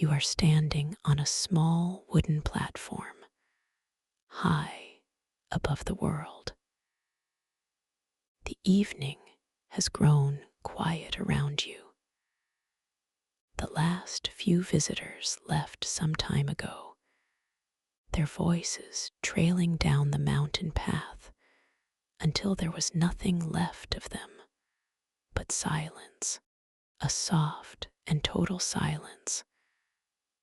You are standing on a small wooden platform, high above the world. The evening has grown quiet around you. The last few visitors left some time ago, their voices trailing down the mountain path until there was nothing left of them but silence, a soft and total silence,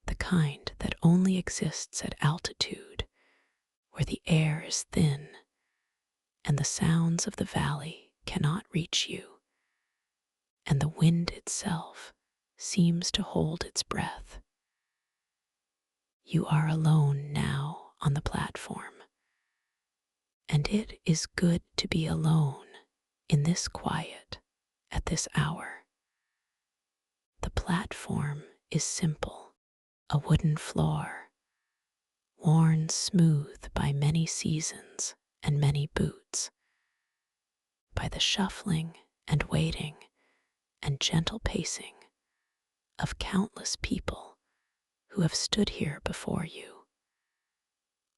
the kind that only exists at altitude, where the air is thin and the sounds of the valley cannot reach you, and the wind itself seems to hold its breath. You are alone now on the platform, and it is good to be alone in this quiet at this hour. The platform is simple, a wooden floor, worn smooth by many seasons and many boots, by the shuffling and waiting and gentle pacing of countless people who have stood here before you,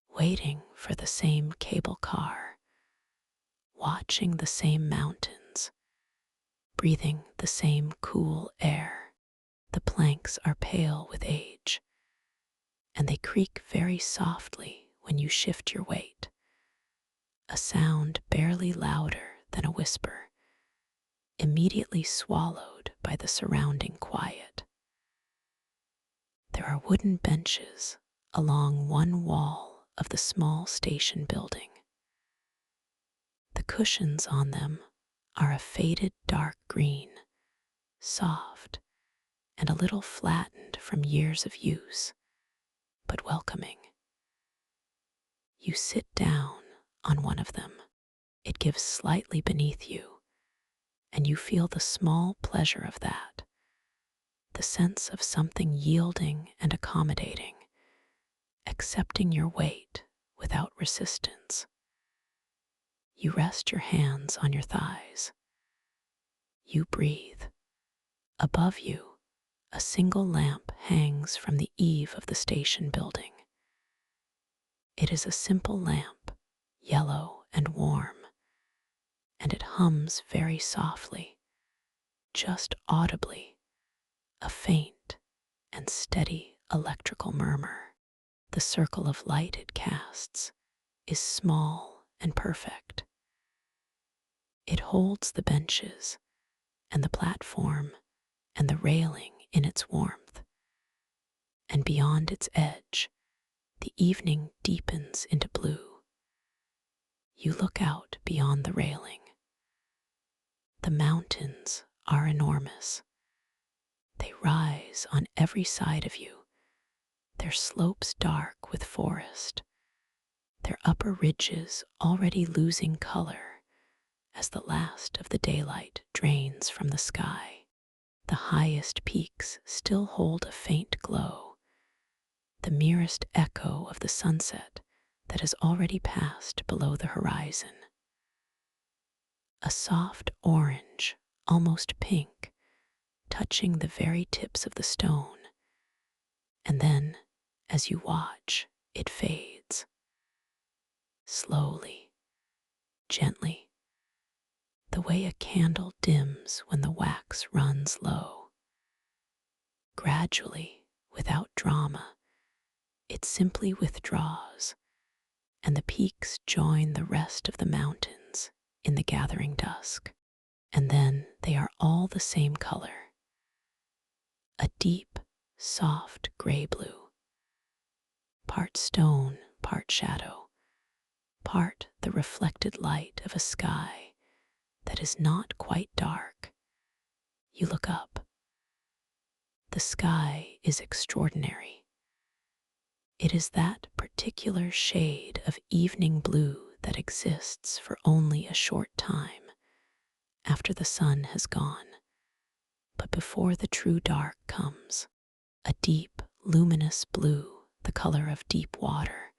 waiting for the same cable car, watching the same mountains, breathing the same cool air. The planks are pale with age, and they creak very softly when you shift your weight, a sound barely louder than a whisper, immediately swallowed by the surrounding quiet. There are wooden benches along one wall of the small station building. The cushions on them are a faded dark green, soft, and a little flattened from years of use, but welcoming. You sit down on one of them. It gives slightly beneath you, and you feel the small pleasure of that, the sense of something yielding and accommodating, accepting your weight without resistance. You rest your hands on your thighs. You breathe. Above you, a single lamp hangs from the eave of the station building. It is a simple lamp, yellow and warm, and it hums very softly, just audibly, a faint and steady electrical murmur. The circle of light it casts is small and perfect. It holds the benches and the platform and the railing in its warmth, and beyond its edge, the evening deepens into blue. You look out beyond the railing. The mountains are enormous. They rise on every side of you, their slopes dark with forest, their upper ridges already losing color as the last of the daylight drains from the sky. The highest peaks still hold a faint glow, the merest echo of the sunset that has already passed below the horizon. A soft orange, almost pink, touching the very tips of the stone, and then, as you watch, it fades. Slowly, gently, the way a candle dims when the wax runs low. Gradually, without drama, it simply withdraws, and the peaks join the rest of the mountains in the gathering dusk. And then they are all the same color, a deep, soft gray-blue, part stone, part shadow, part the reflected light of a sky that is not quite dark. You look up. The sky is extraordinary. It is that particular shade of evening blue that exists for only a short time after the sun has gone, but before the true dark comes, a deep, luminous blue, the color of deep water,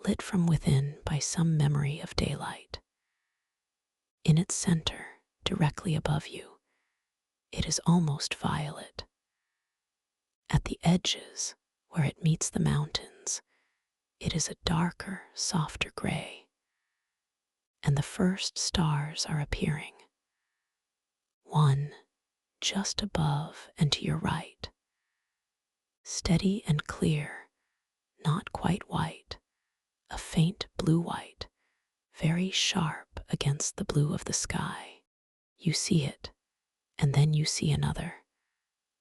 lit from within by some memory of daylight. In its center, directly above you, it is almost violet. At the edges, where it meets the mountains, it is a darker, softer gray, and the first stars are appearing. One just above and to your right, steady and clear, not quite white, a faint blue-white, very sharp against the blue of the sky. You see it, and then you see another,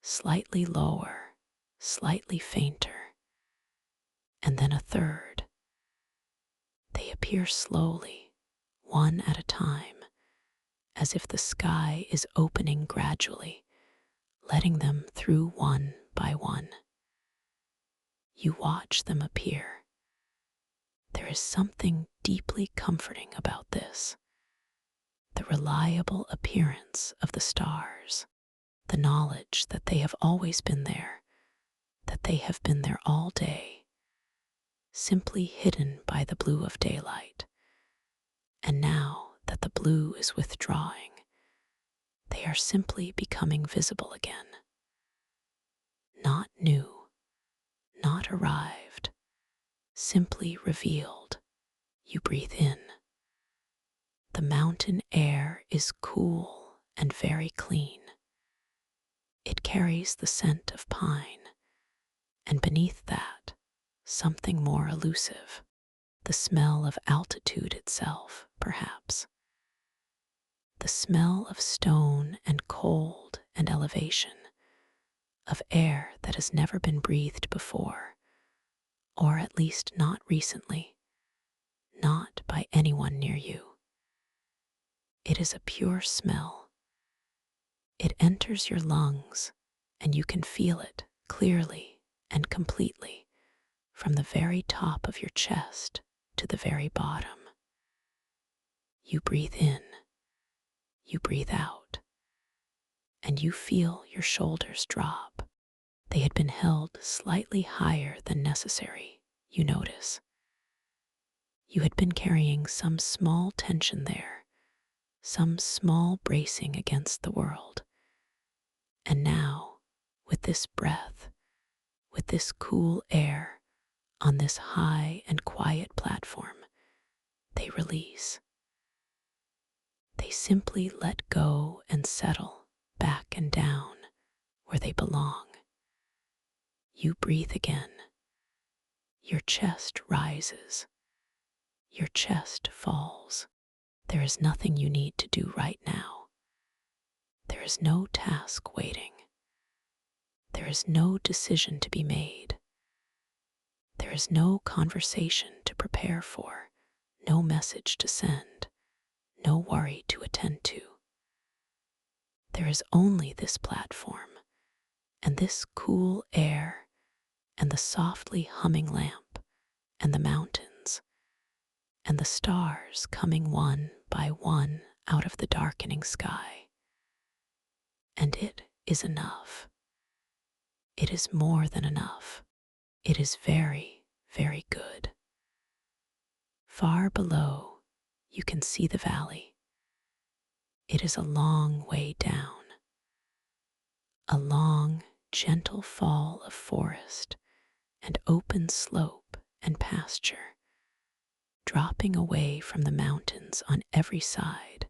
slightly lower, slightly fainter, and then a third. They appear slowly, one at a time, as if the sky is opening gradually, letting them through one by one. You watch them appear. There is something deeply comforting about this. The reliable appearance of the stars, the knowledge that they have always been there, that they have been there all day, simply hidden by the blue of daylight. And now that the blue is withdrawing, they are simply becoming visible again. Not new, not arrived, simply revealed. You breathe in. The mountain air is cool and very clean. It carries the scent of pine, and beneath that, something more elusive, the smell of altitude itself, perhaps. The smell of stone and cold and elevation, of air that has never been breathed before, or at least not recently, not by anyone near you. It is a pure smell. It enters your lungs, and you can feel it clearly and completely from the very top of your chest to the very bottom. You breathe in, you breathe out, and you feel your shoulders drop. They had been held slightly higher than necessary, you notice. You had been carrying some small tension there, some small bracing against the world. And now, with this breath, with this cool air, on this high and quiet platform, they release. They simply let go and settle back and down where they belong. You breathe again. Your chest rises. Your chest falls. There is nothing you need to do right now. There is no task waiting. There is no decision to be made. There is no conversation to prepare for, no message to send, no worry to attend to. There is only this platform, and this cool air, and the softly humming lamp, and the mountains, and the stars coming one by one out of the darkening sky. And it is enough. It is more than enough. It is very, very good. Far below, you can see the valley. It is a long way down. A long, gentle fall of forest and open slope and pasture, dropping away from the mountains on every side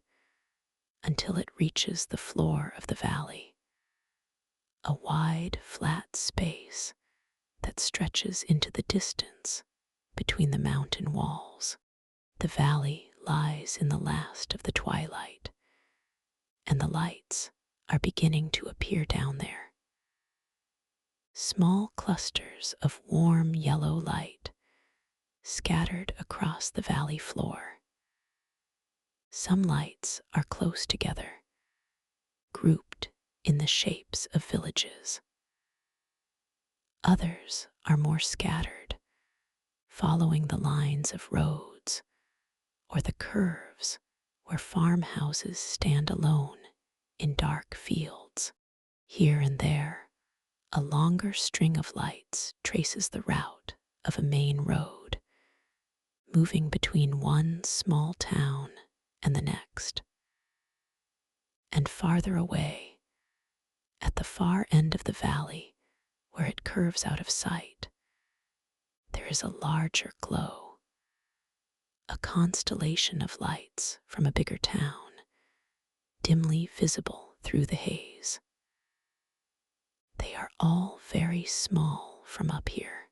until it reaches the floor of the valley. A wide, flat space that stretches into the distance between the mountain walls. The valley lies in the last of the twilight, and the lights are beginning to appear down there. Small clusters of warm yellow light scattered across the valley floor. Some lights are close together, grouped in the shapes of villages. Others are more scattered, following the lines of roads or the curves where farmhouses stand alone in dark fields. Here and there, a longer string of lights traces the route of a main road, moving between one small town and the next. And farther away, at the far end of the valley, where it curves out of sight, there is a larger glow, a constellation of lights from a bigger town, dimly visible through the haze. They are all very small from up here.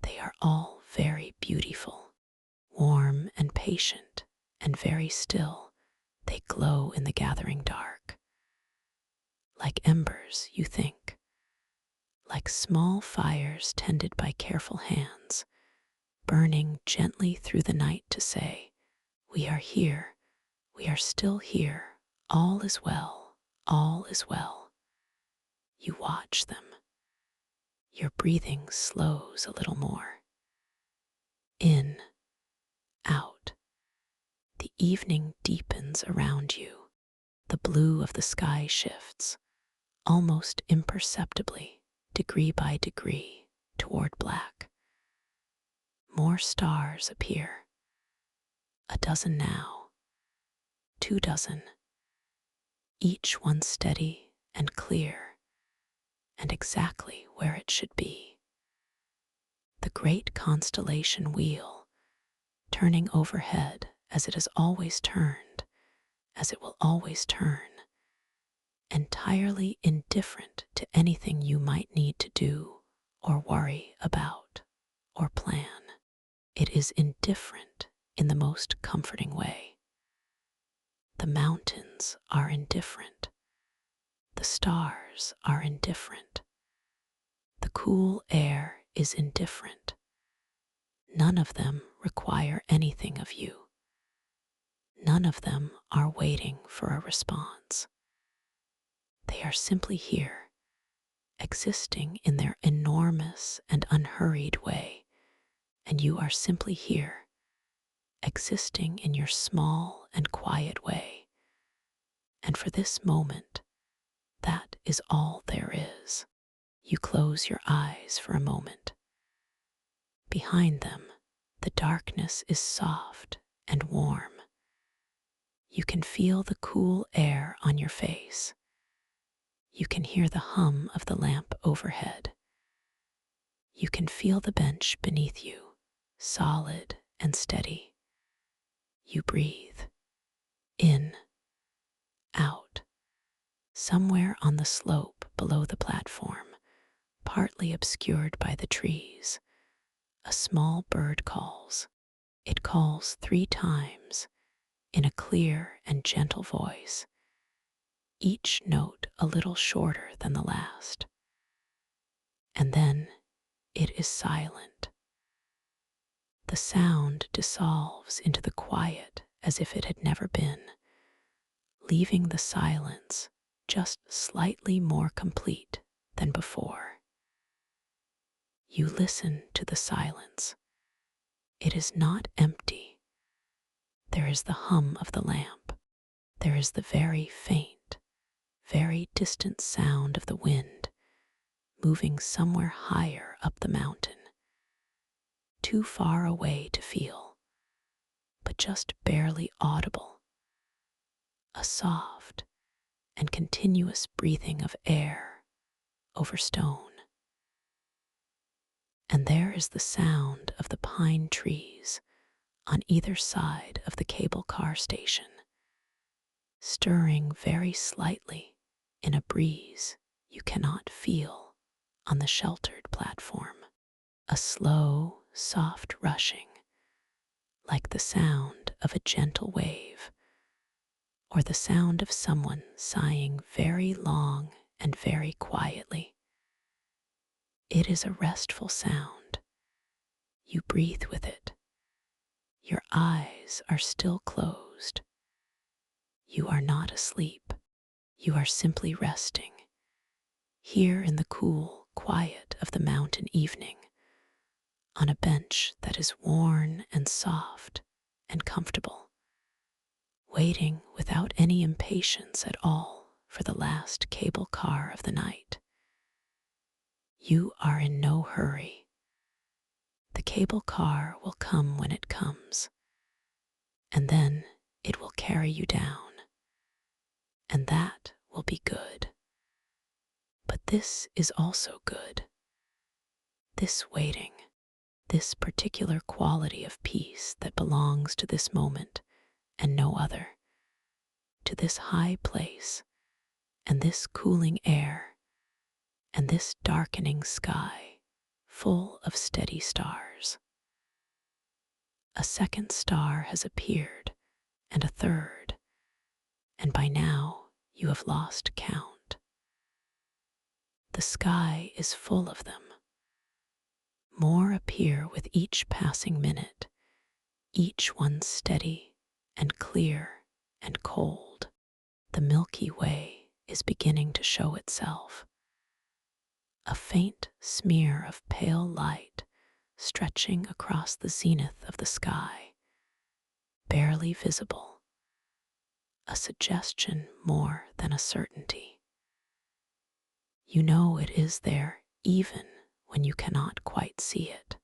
They are all very beautiful, warm and patient, and very still. They glow in the gathering dark. Like embers, you think. Like small fires tended by careful hands, burning gently through the night to say, "We are here, we are still here, all is well, all is well." You watch them. Your breathing slows a little more. In, out. The evening deepens around you. The blue of the sky shifts, almost imperceptibly, degree by degree, toward black. More stars appear. A dozen now, 2 dozen, each one steady and clear, and exactly where it should be. The great constellation wheel, turning overhead as it has always turned, as it will always turn, entirely indifferent to anything you might need to do or worry about or plan. It is indifferent in the most comforting way. The mountains are indifferent. The stars are indifferent. The cool air is indifferent. None of them require anything of you. None of them are waiting for a response. They are simply here, existing in their enormous and unhurried way, and you are simply here, existing in your small and quiet way. And for this moment, that is all there is. You close your eyes for a moment. Behind them, the darkness is soft and warm. You can feel the cool air on your face. You can hear the hum of the lamp overhead. You can feel the bench beneath you, solid and steady. You breathe, in, out. Somewhere on the slope below the platform, partly obscured by the trees, a small bird calls. It calls 3 times in a clear and gentle voice, each note a little shorter than the last. And then it is silent. The sound dissolves into the quiet as if it had never been, leaving the silence just slightly more complete than before. You listen to the silence. It is not empty. There is the hum of the lamp. There is the very faint, very distant sound of the wind moving somewhere higher up the mountain, too far away to feel, but just barely audible. A soft and continuous breathing of air over stone. And there is the sound of the pine trees on either side of the cable car station, stirring very slightly in a breeze you cannot feel on the sheltered platform. A slow, soft rushing, like the sound of a gentle wave, or the sound of someone sighing very long and very quietly. It is a restful sound. You breathe with it. Your eyes are still closed. You are not asleep. You are simply resting, here in the cool quiet of the mountain evening, on a bench that is worn and soft and comfortable, waiting without any impatience at all for the last cable car of the night. You are in no hurry. The cable car will come when it comes, and then it will carry you down, and that will be good. But this is also good. This waiting, this particular quality of peace that belongs to this moment and no other, to this high place and this cooling air and this darkening sky full of steady stars. A second star has appeared, and a third, and by now you have lost count. The sky is full of them. More appear with each passing minute, each one steady and clear and cold. The Milky Way is beginning to show itself. A faint smear of pale light stretching across the zenith of the sky, barely visible, a suggestion more than a certainty. You know it is there even when you cannot quite see it.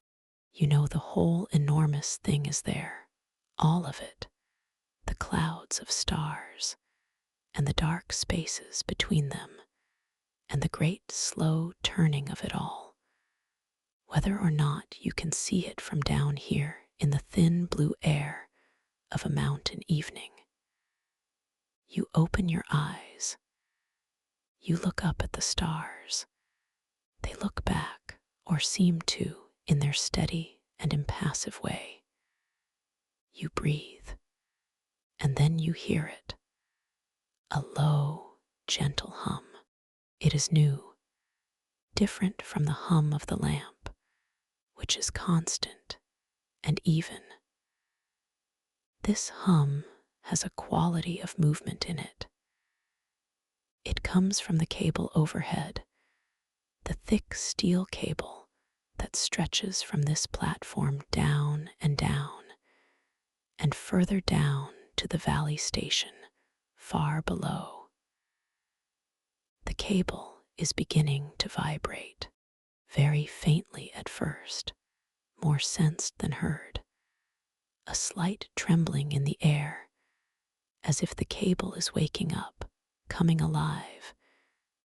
You know the whole enormous thing is there, all of it, the clouds of stars, and the dark spaces between them, and the great slow turning of it all, whether or not you can see it from down here in the thin blue air of a mountain evening. You open your eyes. You look up at the stars. They look back, or seem to, in their steady and impassive way. You breathe, and then you hear it, a low, gentle hum. It is new, different from the hum of the lamp, which is constant and even. This hum has a quality of movement in it. It comes from the cable overhead, the thick steel cable that stretches from this platform down and further down to the valley station far below. The cable is beginning to vibrate, very faintly at first, more sensed than heard, a slight trembling in the air, as if the cable is waking up, coming alive,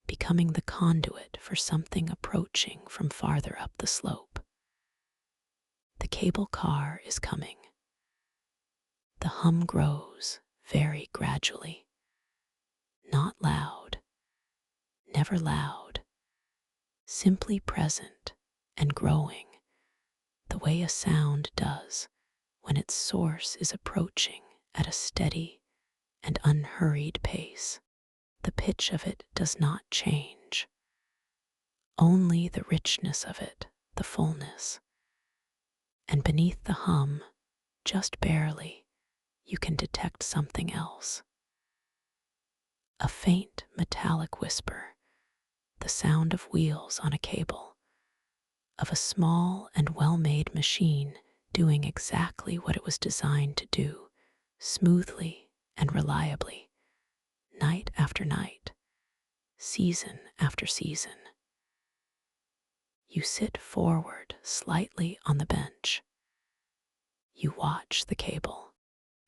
becoming the conduit for something approaching from farther up the slope. The cable car is coming. The hum grows very gradually, not loud, never loud, simply present and growing, the way a sound does when its source is approaching at a steady and unhurried pace. The pitch of it does not change, only the richness of it, the fullness. And beneath the hum, just barely, you can detect something else. A faint metallic whisper, the sound of wheels on a cable, of a small and well-made machine doing exactly what it was designed to do, smoothly and reliably, night after night, season after season. You sit forward slightly on the bench. You watch the cable,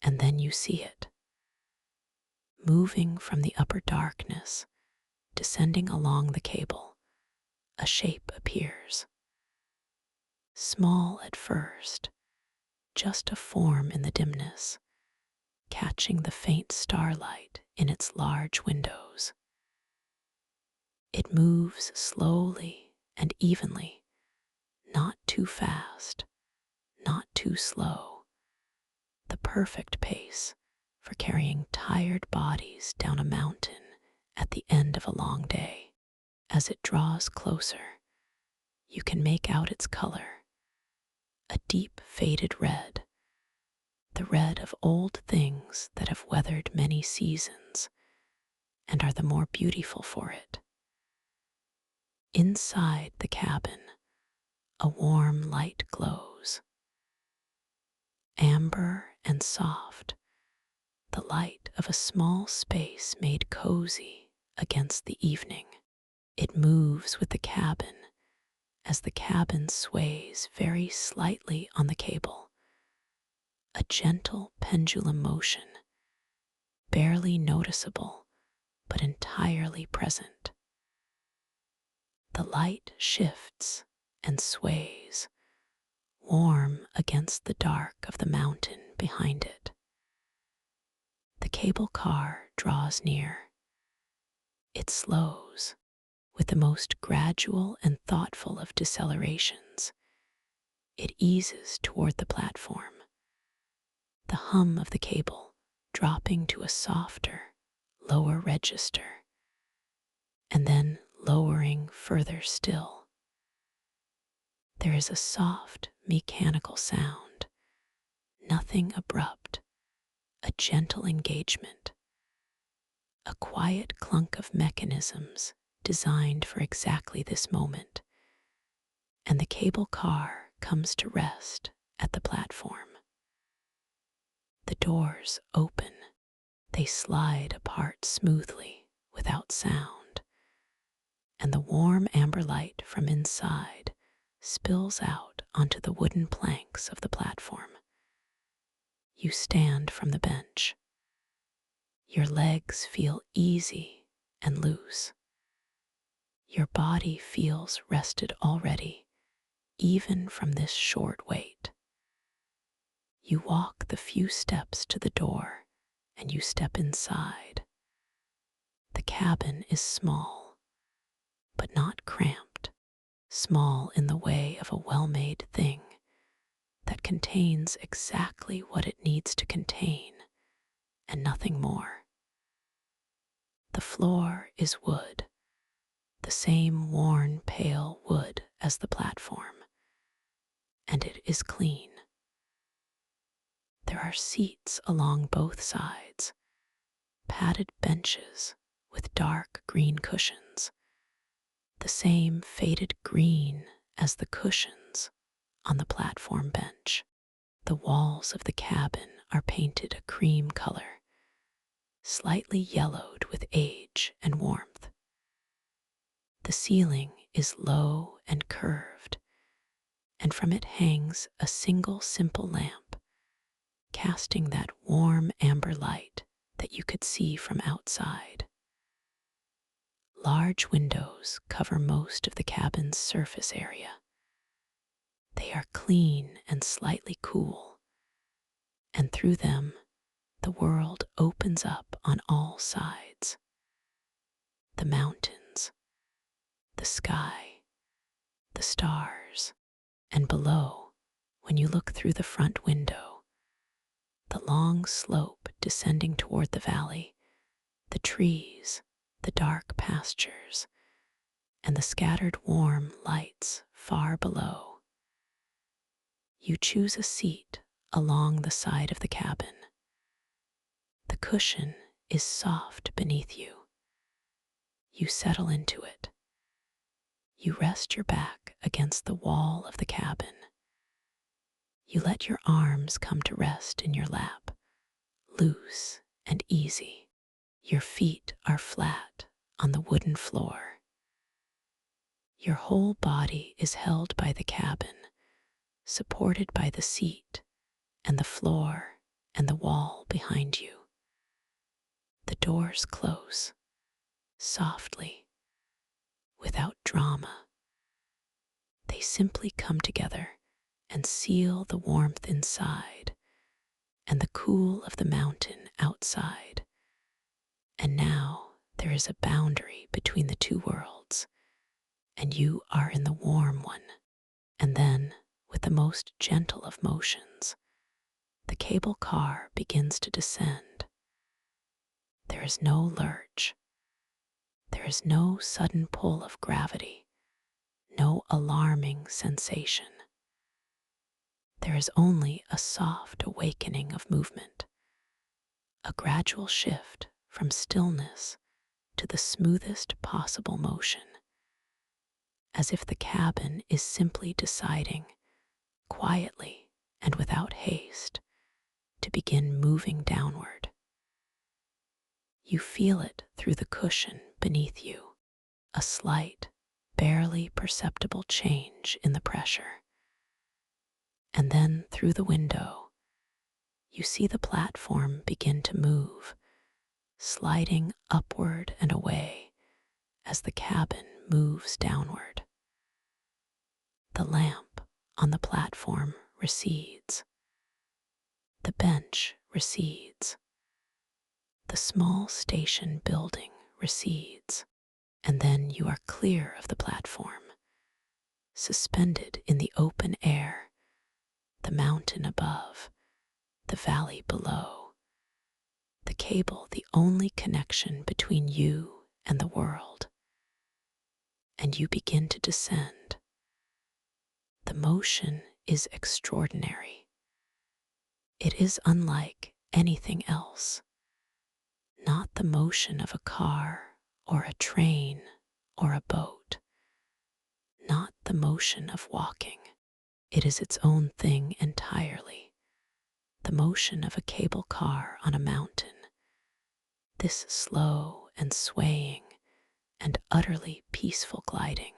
and then you see it. Moving from the upper darkness, descending along the cable, a shape appears. Small at first, just a form in the dimness, catching the faint starlight in its large windows. It moves slowly and evenly, not too fast, not too slow, the perfect pace for carrying tired bodies down a mountain at the end of a long day. As it draws closer, you can make out its color, a deep faded red, the red of old things that have weathered many seasons and are the more beautiful for it. Inside the cabin, a warm light glows, amber and soft, the light of a small space made cozy against the evening. It moves with the cabin as the cabin sways very slightly on the cable, a gentle pendulum motion, barely noticeable but entirely present. The light shifts and sways, warm against the dark of the mountain behind it. The cable car draws near. It slows with the most gradual and thoughtful of decelerations. It eases toward the platform, the hum of the cable dropping to a softer, lower register, and then lowering further still. There is a soft, mechanical sound, nothing abrupt, a gentle engagement, a quiet clunk of mechanisms designed for exactly this moment, and the cable car comes to rest at the platform. The doors open. They slide apart smoothly without sound, and the warm amber light from inside spills out onto the wooden planks of the platform. You stand from the bench. Your legs feel easy and loose. Your body feels rested already, even from this short wait. You walk the few steps to the door and you step inside. The cabin is small, but not cramped, small in the way of a well-made thing that contains exactly what it needs to contain and nothing more. The floor is wood, the same worn pale wood as the platform, and it is clean. There are seats along both sides, padded benches with dark green cushions, the same faded green as the cushions on the platform bench. The walls of the cabin are painted a cream color, slightly yellowed with age and warmth. The ceiling is low and curved, and from it hangs a single simple lamp, casting that warm amber light that you could see from outside. Large windows cover most of the cabin's surface area. They are clean and slightly cool, and through them the world opens up on all sides. The mountains, the sky, the stars, and below, when you look through the front window, the long slope descending toward the valley, the trees, the dark pastures, and the scattered warm lights far below. You choose a seat along the side of the cabin. The cushion is soft beneath you. You settle into it. You rest your back against the wall of the cabin. You let your arms come to rest in your lap, loose and easy. Your feet are flat on the wooden floor. Your whole body is held by the cabin, supported by the seat and the floor and the wall behind you. The doors close, softly, without drama. They simply come together and seal the warmth inside and the cool of the mountain outside. And now there is a boundary between the two worlds, and you are in the warm one. And then, with the most gentle of motions, the cable car begins to descend. There is no lurch. There is no sudden pull of gravity, no alarming sensation. There is only a soft awakening of movement, a gradual shift from stillness to the smoothest possible motion, as if the cabin is simply deciding, quietly and without haste, to begin moving downward. You feel it through the cushion beneath you, a slight, barely perceptible change in the pressure. And then through the window, you see the platform begin to move, sliding upward and away as the cabin moves downward. The lamp on the platform recedes. The bench recedes. The small station building recedes. And then you are clear of the platform, suspended in the open air, the mountain above, the valley below, the cable the only connection between you and the world. And you begin to descend. The motion is extraordinary. It is unlike anything else. Not the motion of a car or a train or a boat. Not the motion of walking. It is its own thing entirely. The motion of a cable car on a mountain. This slow and swaying and utterly peaceful gliding.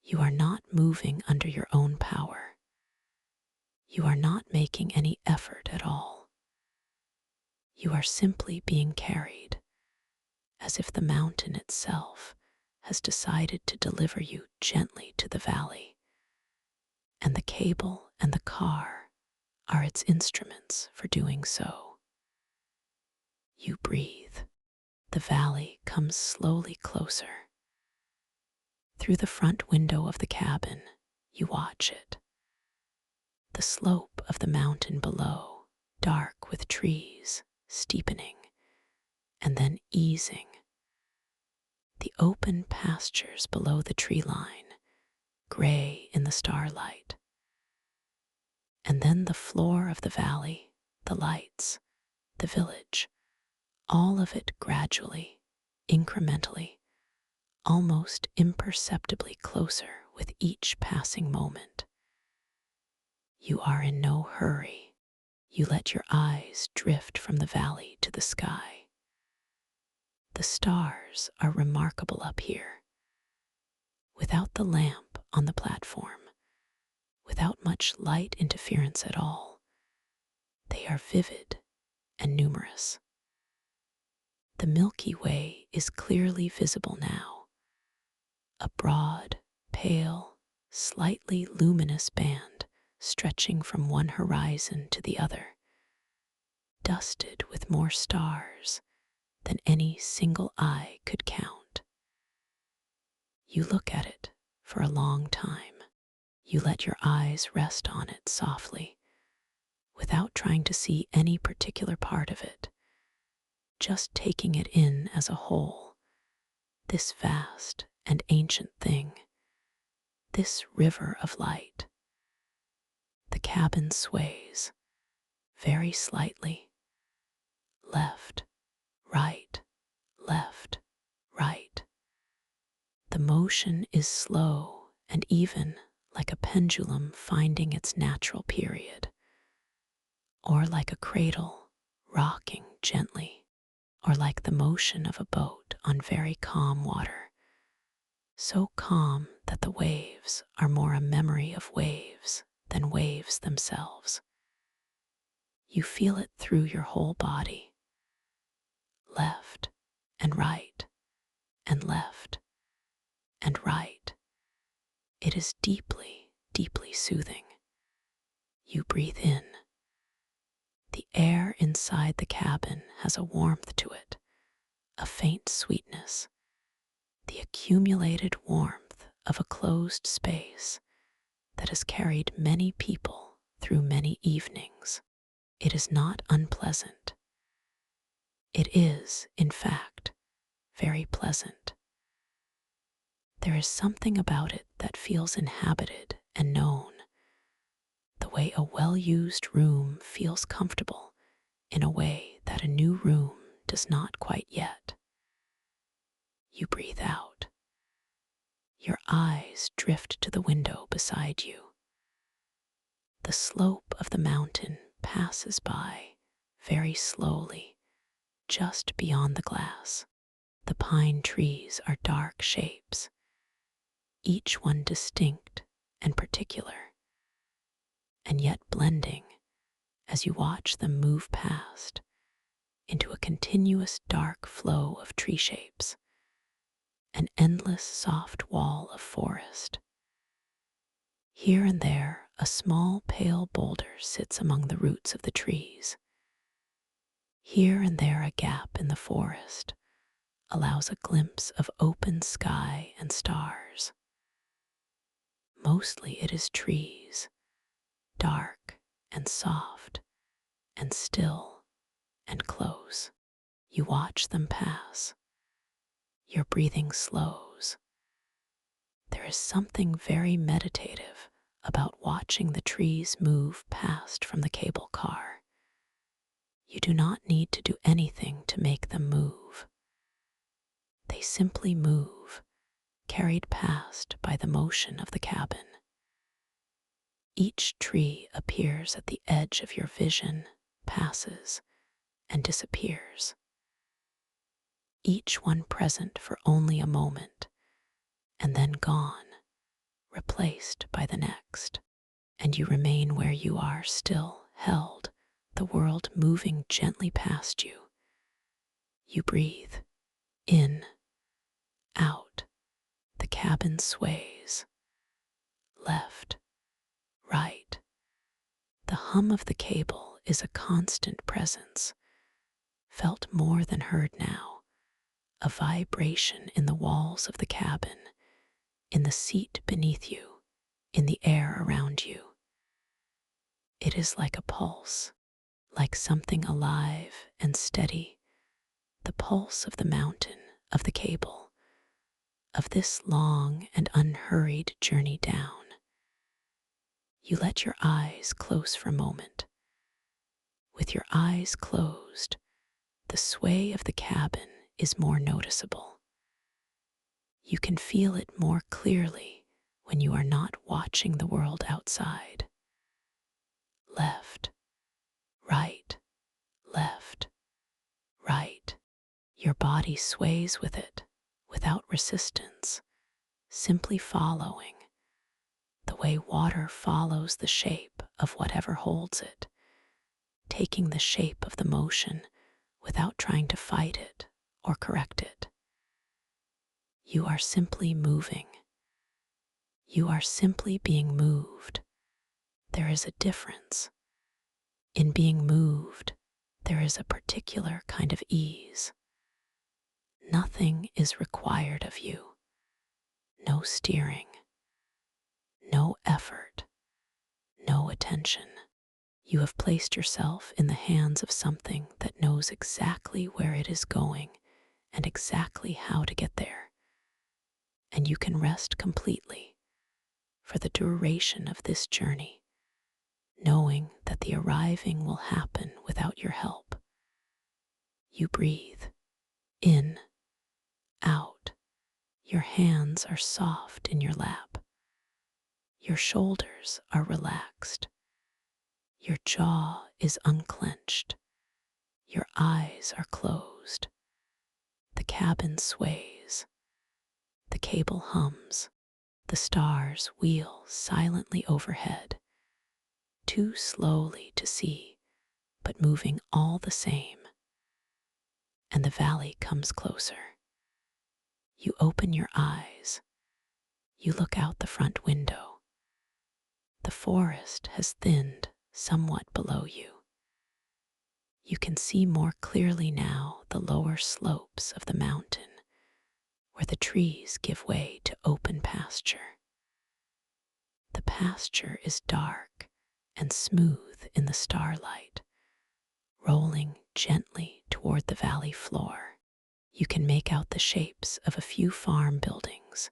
You are not moving under your own power. You are not making any effort at all. You are simply being carried, as if the mountain itself has decided to deliver you gently to the valley, and the cable and the car are its instruments for doing so. You breathe. The valley comes slowly closer. Through the front window of the cabin, you watch it. The slope of the mountain below, dark with trees, steepening, and then easing. The open pastures below the tree line, gray in the starlight. And then the floor of the valley, the lights, the village, all of it gradually, incrementally, almost imperceptibly closer with each passing moment. You are in no hurry. You let your eyes drift from the valley to the sky. The stars are remarkable up here. Without the lamp on the platform, without much light interference at all, they are vivid and numerous. The Milky Way is clearly visible now, a broad, pale, slightly luminous band stretching from one horizon to the other, dusted with more stars than any single eye could count. You look at it for a long time. You let your eyes rest on it softly, without trying to see any particular part of it, just taking it in as a whole, this vast and ancient thing, this river of light. The cabin sways, very slightly, left, right, left, right. The motion is slow and even, like a pendulum finding its natural period, or like a cradle rocking gently, or like the motion of a boat on very calm water, so calm that the waves are more a memory of waves than waves themselves. You feel it through your whole body, left and right and left and right. It is deeply, deeply soothing. You breathe in. The air inside the cabin has a warmth to it, a faint sweetness, the accumulated warmth of a closed space that has carried many people through many evenings. It is not unpleasant. It is, in fact, very pleasant. There is something about it that feels inhabited and known, the way a well-used room feels comfortable in a way that a new room does not quite yet. You breathe out. Your eyes drift to the window beside you. The slope of the mountain passes by very slowly, just beyond the glass. The pine trees are dark shapes, each one distinct and particular, and yet blending as you watch them move past into a continuous dark flow of tree shapes. an endless soft wall of forest. Here and there, a small pale boulder sits among the roots of the trees. Here and there, a gap in the forest allows a glimpse of open sky and stars. Mostly it is trees, dark and soft and still and close. You watch them pass. Your breathing slows. There is something very meditative about watching the trees move past from the cable car. You do not need to do anything to make them move. They simply move, carried past by the motion of the cabin. Each tree appears at the edge of your vision, passes, and disappears. Each one present for only a moment, and then gone, replaced by the next. And you remain where you are, still held, the world moving gently past you. You breathe, in, out, the cabin sways, left, right. The hum of the cable is a constant presence, felt more than heard now, a vibration in the walls of the cabin, in the seat beneath you, in the air around you. It is like a pulse, like something alive and steady, the pulse of the mountain, of the cable, of this long and unhurried journey down. You let your eyes close for a moment. With your eyes closed, the sway of the cabin is more noticeable. You can feel it more clearly when you are not watching the world outside. Left, right, left, right. Your body sways with it, without resistance, simply following, the way water follows the shape of whatever holds it, taking the shape of the motion without trying to fight it or correct it. You are simply moving. You are simply being moved. There is a difference. In being moved, there is a particular kind of ease. Nothing is required of you. No steering, no effort, no attention. You have placed yourself in the hands of something that knows exactly where it is going and exactly how to get there. And you can rest completely for the duration of this journey, knowing that the arriving will happen without your help. You breathe, in, out. Your hands are soft in your lap. Your shoulders are relaxed. Your jaw is unclenched. Your eyes are closed. The cabin sways. The cable hums. The stars wheel silently overhead, too slowly to see, but moving all the same. And the valley comes closer. You open your eyes. You look out the front window. The forest has thinned somewhat below you. You can see more clearly now the lower slopes of the mountain, where the trees give way to open pasture. The pasture is dark and smooth in the starlight, rolling gently toward the valley floor. You can make out the shapes of a few farm buildings,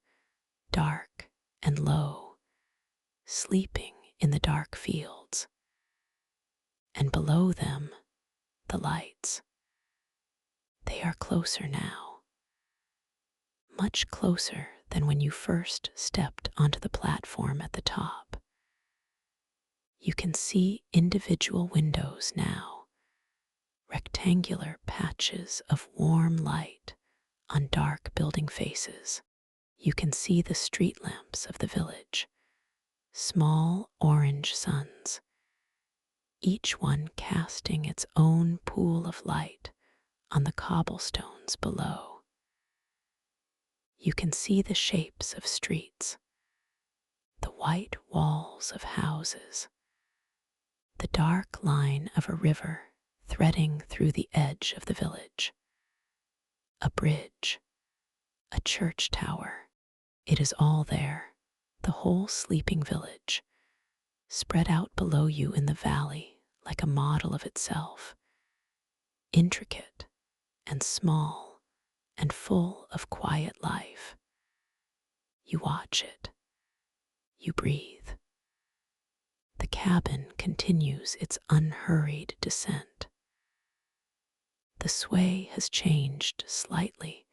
dark and low, sleeping in the dark fields. And below them, the lights. They are closer now, much closer than when you first stepped onto the platform at the top. You can see individual windows now, rectangular patches of warm light on dark building faces. You can see the street lamps of the village, small orange suns, each one casting its own pool of light on the cobblestones below. You can see the shapes of streets, the white walls of houses, the dark line of a river threading through the edge of the village, a bridge, a church tower. It is all there, the whole sleeping village, spread out below you in the valley like a model of itself, intricate and small and full of quiet life. You watch it. You breathe. The cabin continues its unhurried descent. The sway has changed slightly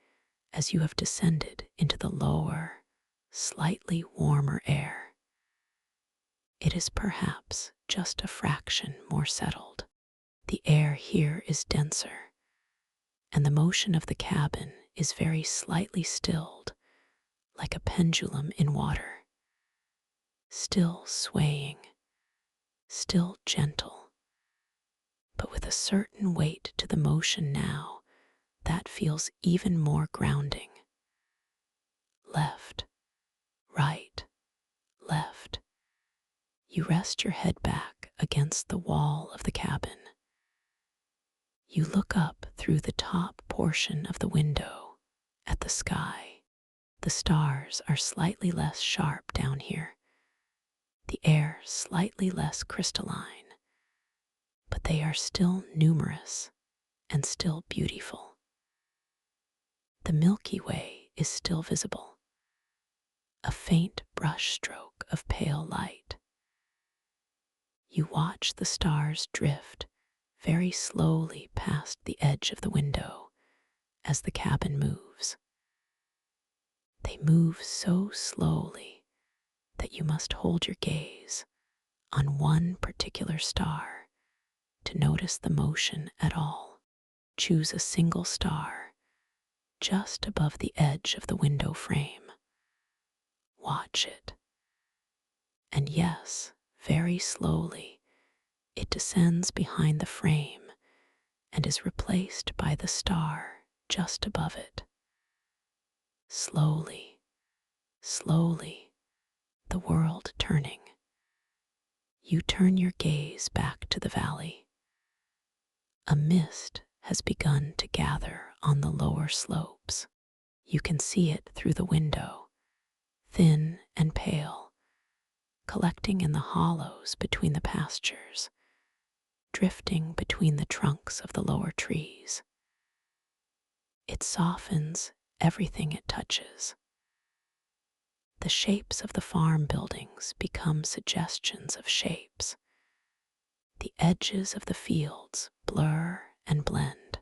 as you have descended into the lower, slightly warmer air. It is perhaps just a fraction more settled. The air here is denser, and the motion of the cabin is very slightly stilled, like a pendulum in water, still swaying, still gentle, but with a certain weight to the motion now that feels even more grounding. Left, right, left. You rest your head back against the wall of the cabin. You look up through the top portion of the window at the sky. The stars are slightly less sharp down here, the air slightly less crystalline, but they are still numerous and still beautiful. The Milky Way is still visible, a faint brush stroke of pale light. You watch the stars drift very slowly past the edge of the window as the cabin moves. They move so slowly that you must hold your gaze on one particular star to notice the motion at all. Choose a single star just above the edge of the window frame. Watch it. And yes, very slowly, it descends behind the frame and is replaced by the star just above it. Slowly, slowly, the world turning. You turn your gaze back to the valley. A mist has begun to gather on the lower slopes. You can see it through the window, thin and pale, collecting in the hollows between the pastures, drifting between the trunks of the lower trees. It softens everything it touches. The shapes of the farm buildings become suggestions of shapes. The edges of the fields blur and blend.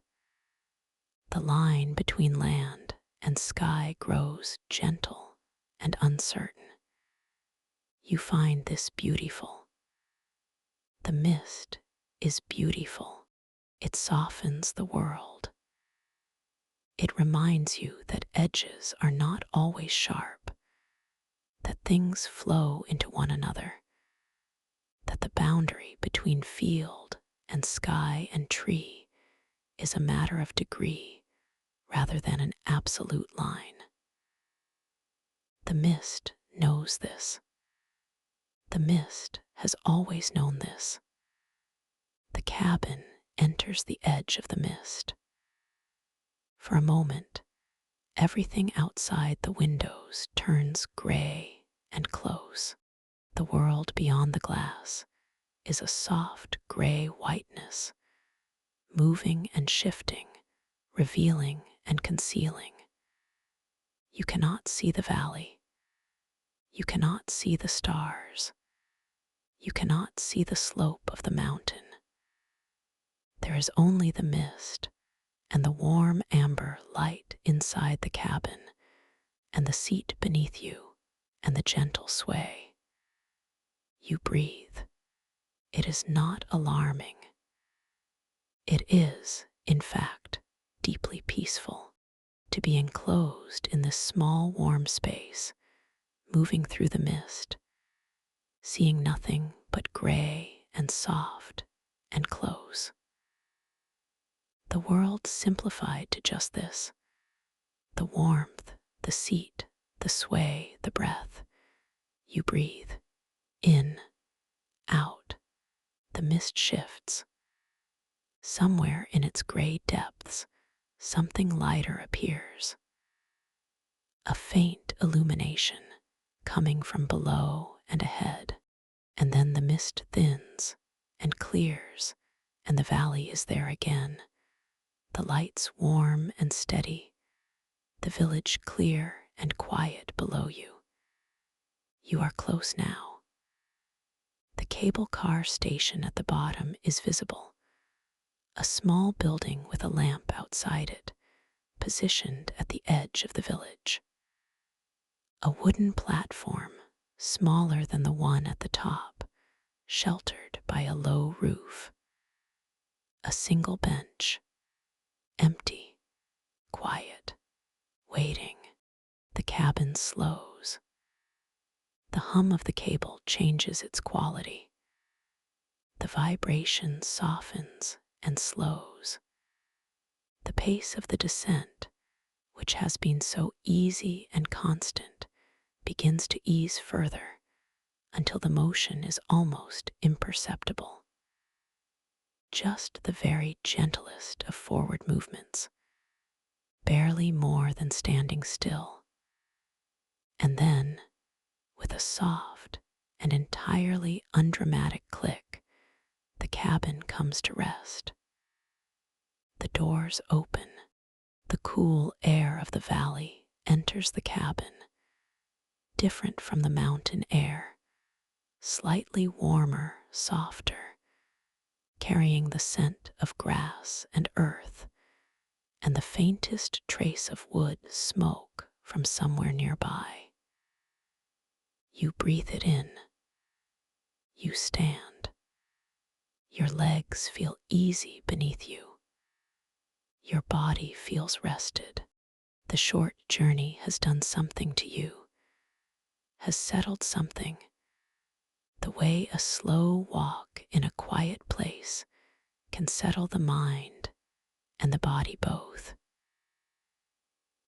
The line between land and sky grows gentle and uncertain. You find this beautiful. The mist is beautiful. It softens the world. It reminds you that edges are not always sharp, that things flow into one another, that the boundary between field and sky and tree is a matter of degree rather than an absolute line. The mist knows this. The mist has always known this. The cabin enters the edge of the mist. For a moment, everything outside the windows turns gray and close. The world beyond the glass is a soft gray whiteness, moving and shifting, revealing and concealing. You cannot see the valley. You cannot see the stars. You cannot see the slope of the mountain. There is only the mist and the warm amber light inside the cabin and the seat beneath you and the gentle sway. You breathe. It is not alarming. It is, in fact, deeply peaceful to be enclosed in this small warm space, moving through the mist, seeing nothing but gray and soft and close. The world simplified to just this: the warmth, the seat, the sway, the breath. You breathe in, out. The mist shifts. Somewhere in its gray depths, something lighter appears. A faint illumination coming from below and ahead. And then the mist thins and clears, and the valley is there again. The lights warm and steady, the village clear and quiet below you. You are close now. The cable car station at the bottom is visible. A small building with a lamp outside it, positioned at the edge of the village. A wooden platform, smaller than the one at the top, sheltered by a low roof. A single bench, empty, quiet, waiting. The cabin slows. The hum of the cable changes its quality. The vibration softens and slows. The pace of the descent, which has been so easy and constant, begins to ease further until the motion is almost imperceptible. Just the very gentlest of forward movements, barely more than standing still. And then, with a soft and entirely undramatic click, the cabin comes to rest. The doors open. The cool air of the valley enters the cabin, different from the mountain air, slightly warmer, softer, carrying the scent of grass and earth, and the faintest trace of wood smoke from somewhere nearby. You breathe it in. You stand. Your legs feel easy beneath you. Your body feels rested. The short journey has done something to you, has settled something, the way a slow walk in a quiet place can settle the mind and the body both.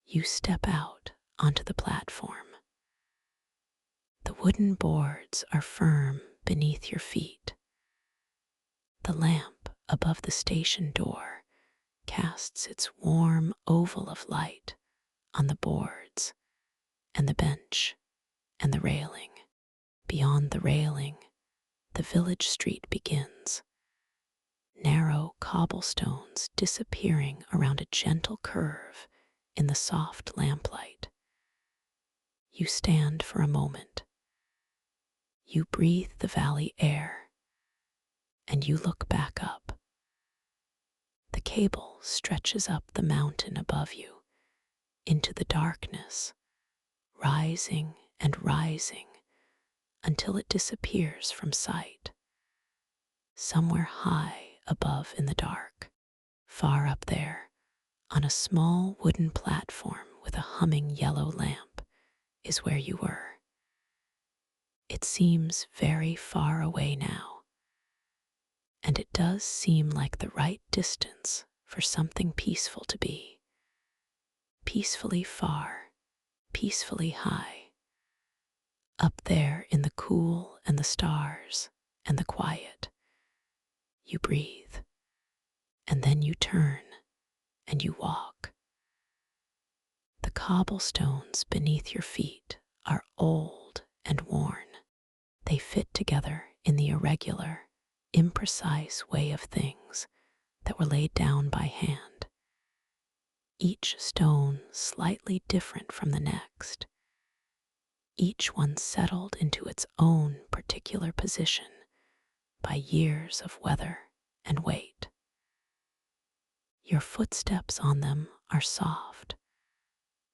You step out onto the platform. The wooden boards are firm beneath your feet. The lamp above the station door casts its warm oval of light on the boards and the bench and the railing. Beyond the railing, the village street begins. Narrow cobblestones disappearing around a gentle curve in the soft lamplight. You stand for a moment. You breathe the valley air, and you look back up. The cable stretches up the mountain above you into the darkness, rising and rising until it disappears from sight. Somewhere high above in the dark, far up there, on a small wooden platform with a humming yellow lamp, is where you were. It seems very far away now, and it does seem like the right distance for something peaceful to be. Peacefully far, peacefully high. Up there in the cool and the stars and the quiet, you breathe, and then you turn and you walk. The cobblestones beneath your feet are old and worn. They fit together in the irregular, imprecise way of things that were laid down by hand. Each stone slightly different from the next. Each one settled into its own particular position by years of weather and weight. Your footsteps on them are soft,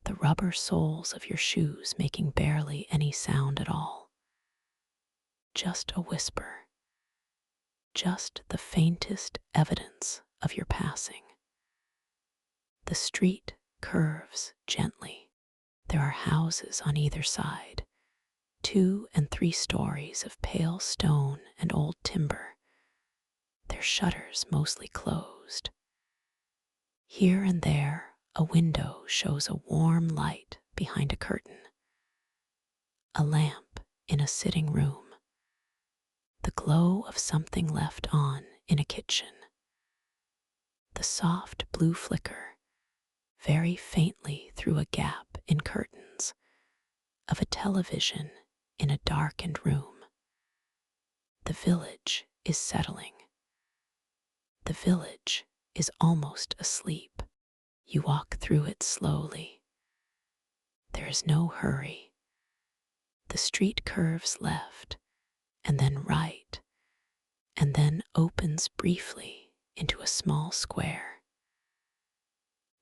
the rubber soles of your shoes making barely any sound at all. Just a whisper, just the faintest evidence of your passing. The street curves gently. There are houses on either side, 2 and 3 stories of pale stone and old timber, their shutters mostly closed. Here and there, a window shows a warm light behind a curtain, a lamp in a sitting room, the glow of something left on in a kitchen, the soft blue flicker, very faintly through a gap in curtains, of a television in a darkened room. The village is settling. The village is almost asleep. You walk through it slowly. There is no hurry. The street curves left and then right, and then opens briefly into a small square.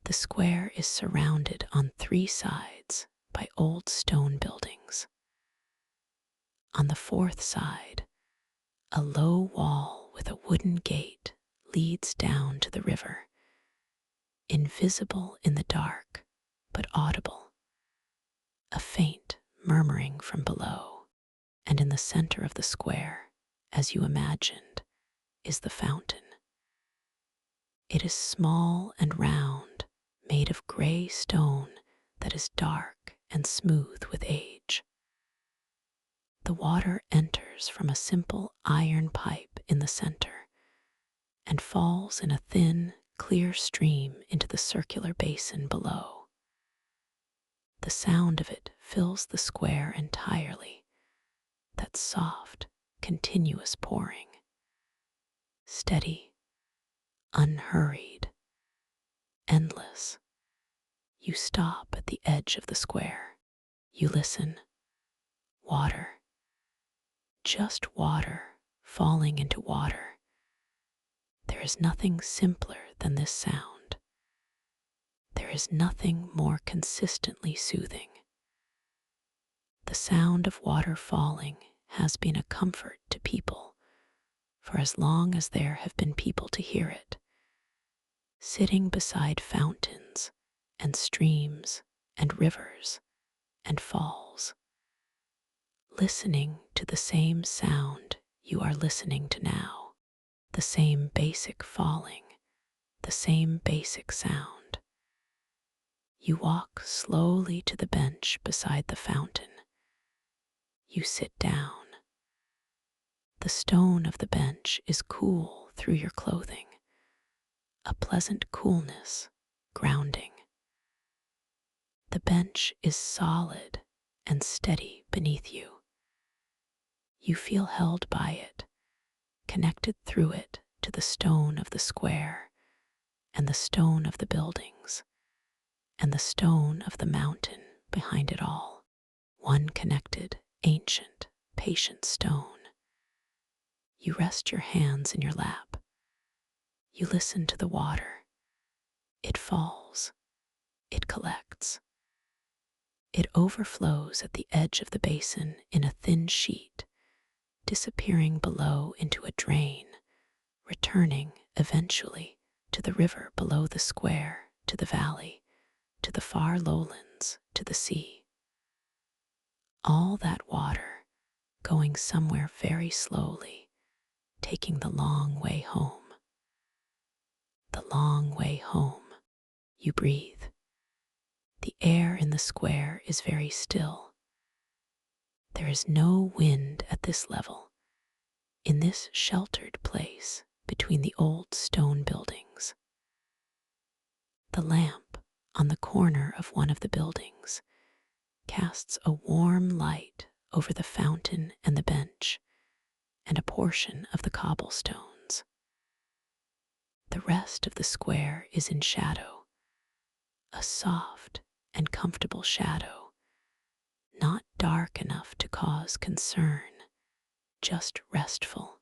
The square is surrounded on 3 sides by old stone buildings. On the 4th side, a low wall with a wooden gate leads down to the river, invisible in the dark, but audible. A faint murmuring from below, and in the center of the square, as you imagined, is the fountain. It is small and round, made of gray stone that is dark and smooth with age. The water enters from a simple iron pipe in the center and falls in a thin, clear stream into the circular basin below. The sound of it fills the square entirely, that soft, continuous pouring. Steady, unhurried, endless. You stop at the edge of the square. You listen. Water. Just water falling into water. There is nothing simpler than this sound. There is nothing more consistently soothing. The sound of water falling has been a comfort to people for as long as there have been people to hear it. Sitting beside fountains and streams and rivers and falls, listening to the same sound you are listening to now, the same basic falling, the same basic sound. You walk slowly to the bench beside the fountain. You sit down. The stone of the bench is cool through your clothing, a pleasant coolness, grounding. The bench is solid and steady beneath you. You feel held by it, connected through it to the stone of the square, and the stone of the buildings, and the stone of the mountain behind it all. One connected, ancient, patient stone. You rest your hands in your lap. You listen to the water. It falls. It collects. It overflows at the edge of the basin in a thin sheet, disappearing below into a drain, returning eventually to the river below the square, to the valley, to the far lowlands, to the sea. All that water going somewhere very slowly, taking the long way home. The long way home. You breathe. The air in the square is very still. There is no wind at this level, in this sheltered place between the old stone buildings. The lamp on the corner of one of the buildings casts a warm light over the fountain and the bench and a portion of the cobblestones. The rest of the square is in shadow, a soft and comfortable shadow, not dark enough to cause concern, just restful.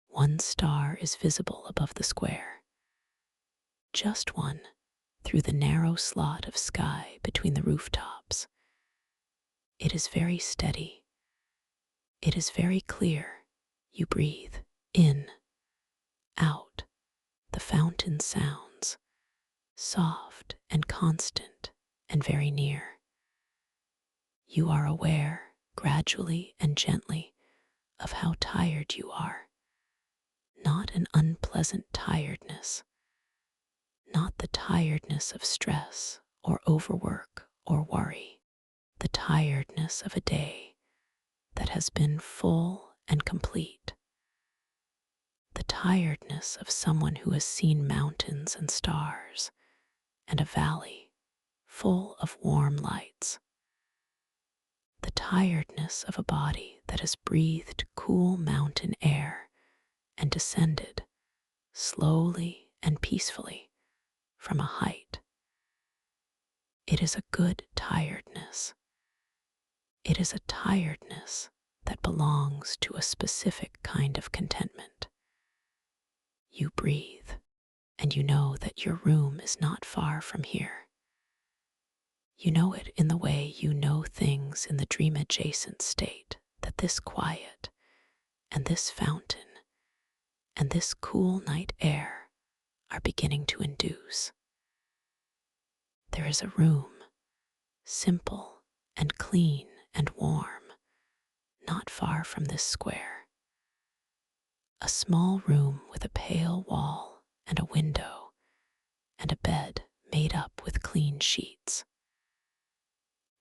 One star is visible above the square. Just one, through the narrow slot of sky between the rooftops. It is very steady. It is very clear. You breathe in, out. The fountain sounds, soft and constant and very near. You are aware, gradually and gently, of how tired you are. Not an unpleasant tiredness, not the tiredness of stress or overwork or worry. the tiredness of a day that has been full and complete, the tiredness of someone who has seen mountains and stars and a valley full of warm lights, the tiredness of a body that has breathed cool mountain air and descended slowly and peacefully from a height. It is a good tiredness. It is a tiredness that belongs to a specific kind of contentment. You breathe, and you know that your room is not far from here. You know it in the way you know things in the dream-adjacent state that this quiet and this fountain and this cool night air are beginning to induce. There is a room, simple and clean and warm, not far from this square. A small room with a pale wall and a window and a bed made up with clean sheets.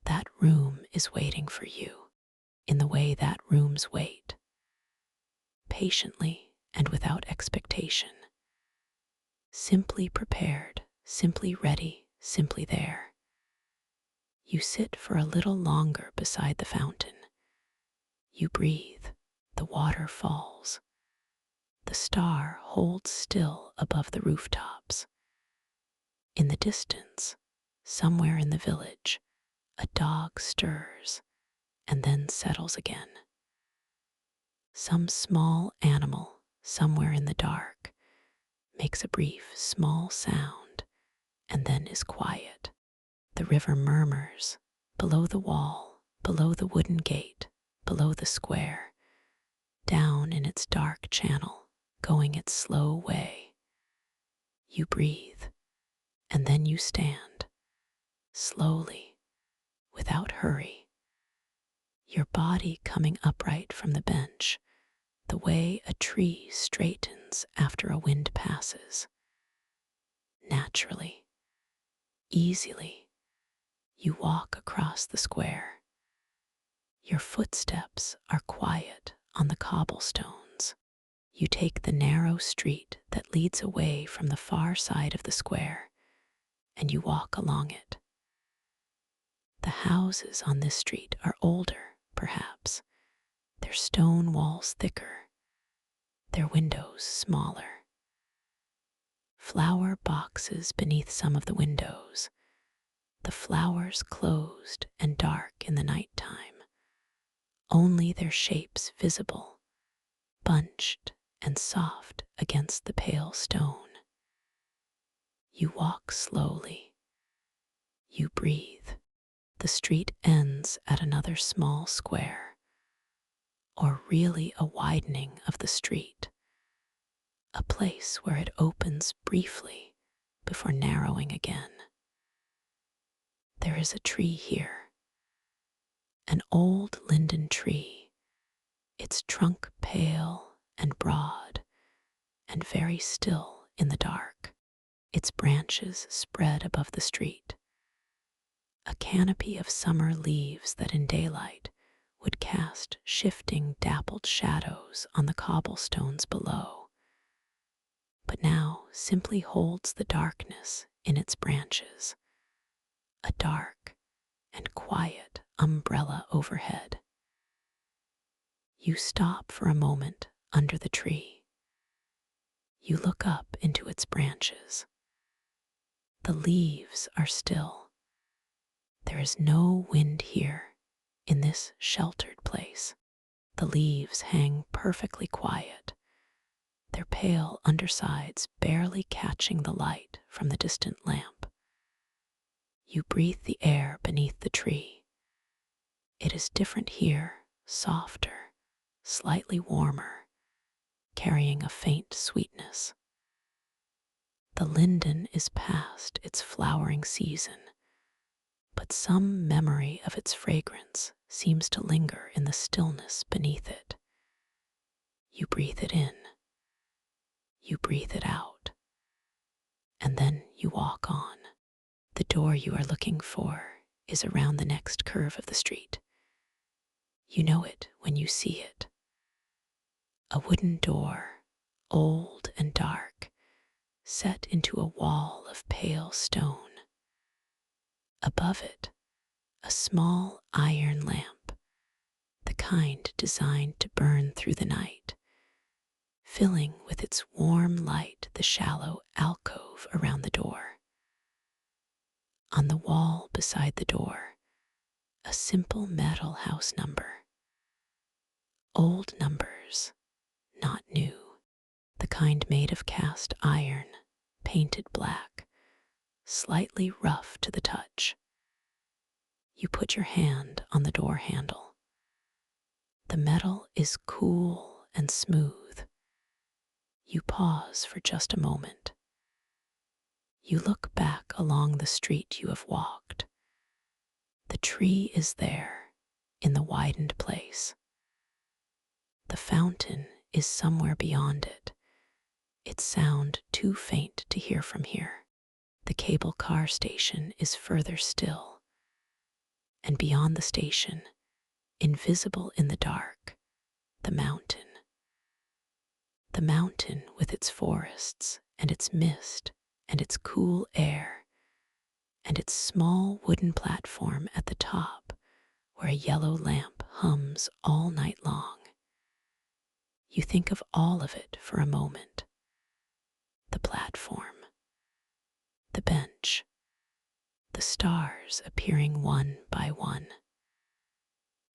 That room is waiting for you in the way that rooms wait, patiently and without expectation, simply prepared, simply ready, simply there. You sit for a little longer beside the fountain. You breathe, the water falls. The star holds still above the rooftops. In the distance, somewhere in the village, a dog stirs and then settles again. Some small animal, somewhere in the dark, makes a brief, small sound and then is quiet. The river murmurs below the wall, below the wooden gate, below the square, down in its dark channel, going its slow way. You breathe, and then you stand, slowly, without hurry, your body coming upright from the bench, the way a tree straightens after a wind passes. Naturally, easily, you walk across the square. Your footsteps are quiet on the cobblestones. You take the narrow street that leads away from the far side of the square, and you walk along it. The houses on this street are older, perhaps, their stone walls thicker, their windows smaller. Flower boxes beneath some of the windows, the flowers closed and dark in the night time, only their shapes visible, bunched and soft against the pale stone. You walk slowly. You breathe. The street ends at another small square, or really a widening of the street, a place where it opens briefly before narrowing again. There is a tree here, an old linden tree, its trunk pale and broad and very still in the dark, its branches spread above the street, a canopy of summer leaves that in daylight would cast shifting dappled shadows on the cobblestones below, but now simply holds the darkness in its branches, a dark and quiet umbrella overhead. You stop for a moment under the tree. You look up into its branches. The leaves are still. There is no wind here in this sheltered place. The leaves hang perfectly quiet, their pale undersides barely catching the light from the distant lamp. You breathe the air beneath the tree. It is different here, softer, slightly warmer, carrying a faint sweetness. The linden is past its flowering season, but some memory of its fragrance seems to linger in the stillness beneath it. You breathe it in. You breathe it out. And then you walk on. The door you are looking for is around the next curve of the street. You know it when you see it. A wooden door, old and dark, set into a wall of pale stone. Above it, a small iron lamp, the kind designed to burn through the night, filling with its warm light the shallow alcove around the door. On the wall beside the door, a simple metal house number. Old numbers, not new, the kind made of cast iron, painted black, slightly rough to the touch. You put your hand on the door handle. The metal is cool and smooth. You pause for just a moment. You look back along the street you have walked. The tree is there, in the widened place. The fountain is somewhere beyond it, its sound too faint to hear from here. The cable car station is further still, and beyond the station, invisible in the dark, the mountain. The mountain with its forests and its mist and its cool air and its small wooden platform at the top where a yellow lamp hums all night long. You think of all of it for a moment. The platform, the bench, the stars appearing one by one,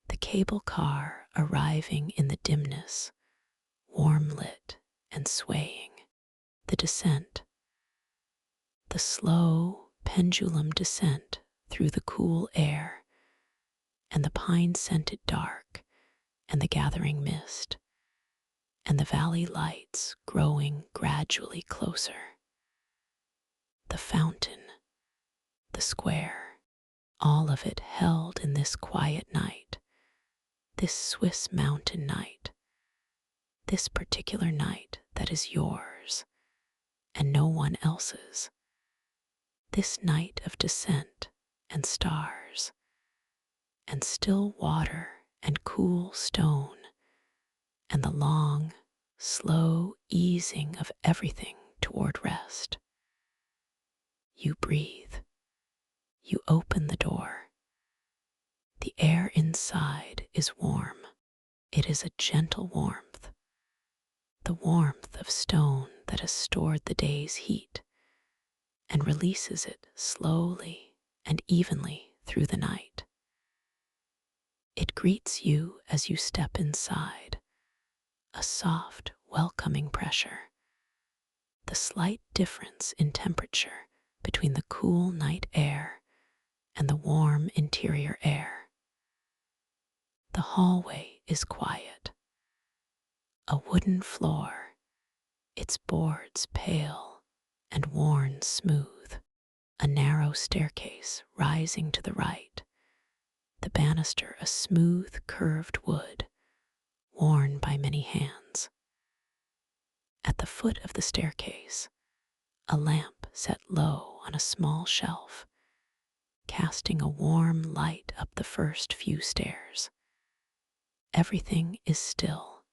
the cable car arriving in the dimness, warm lit and swaying, the descent, the slow pendulum descent through the cool air, and the pine-scented dark, and the gathering mist, and the valley lights growing gradually closer. The fountain, the square, all of it held in this quiet night, this Swiss mountain night, this particular night that is yours and no one else's, this night of descent and stars and still water and cool stone and the long, slow easing of everything toward rest. You breathe. You open the door. The air inside is warm. It is a gentle warmth, the warmth of stone that has stored the day's heat and releases it slowly and evenly through the night. It greets you as you step inside, a soft, welcoming pressure, the slight difference in temperature between the cool night air and the warm interior air. The hallway is quiet. A wooden floor, its boards pale and worn smooth. A narrow staircase rising to the right, the banister a smooth curved wood, worn by many hands. At the foot of the staircase, a lamp set low on a small shelf, casting a warm light up the first few stairs. Everything is still.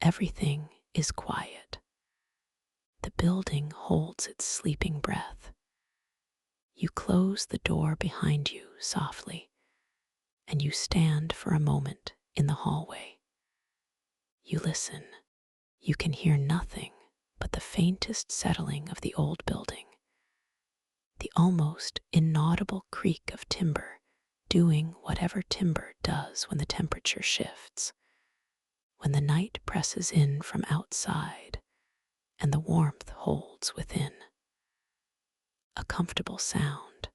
Everything is quiet. The building holds its sleeping breath. You close the door behind you softly, and you stand for a moment in the hallway. You listen. You can hear nothing but the faintest settling of the old building, the almost inaudible creak of timber doing whatever timber does when the temperature shifts, when the night presses in from outside and the warmth holds within. A comfortable sound,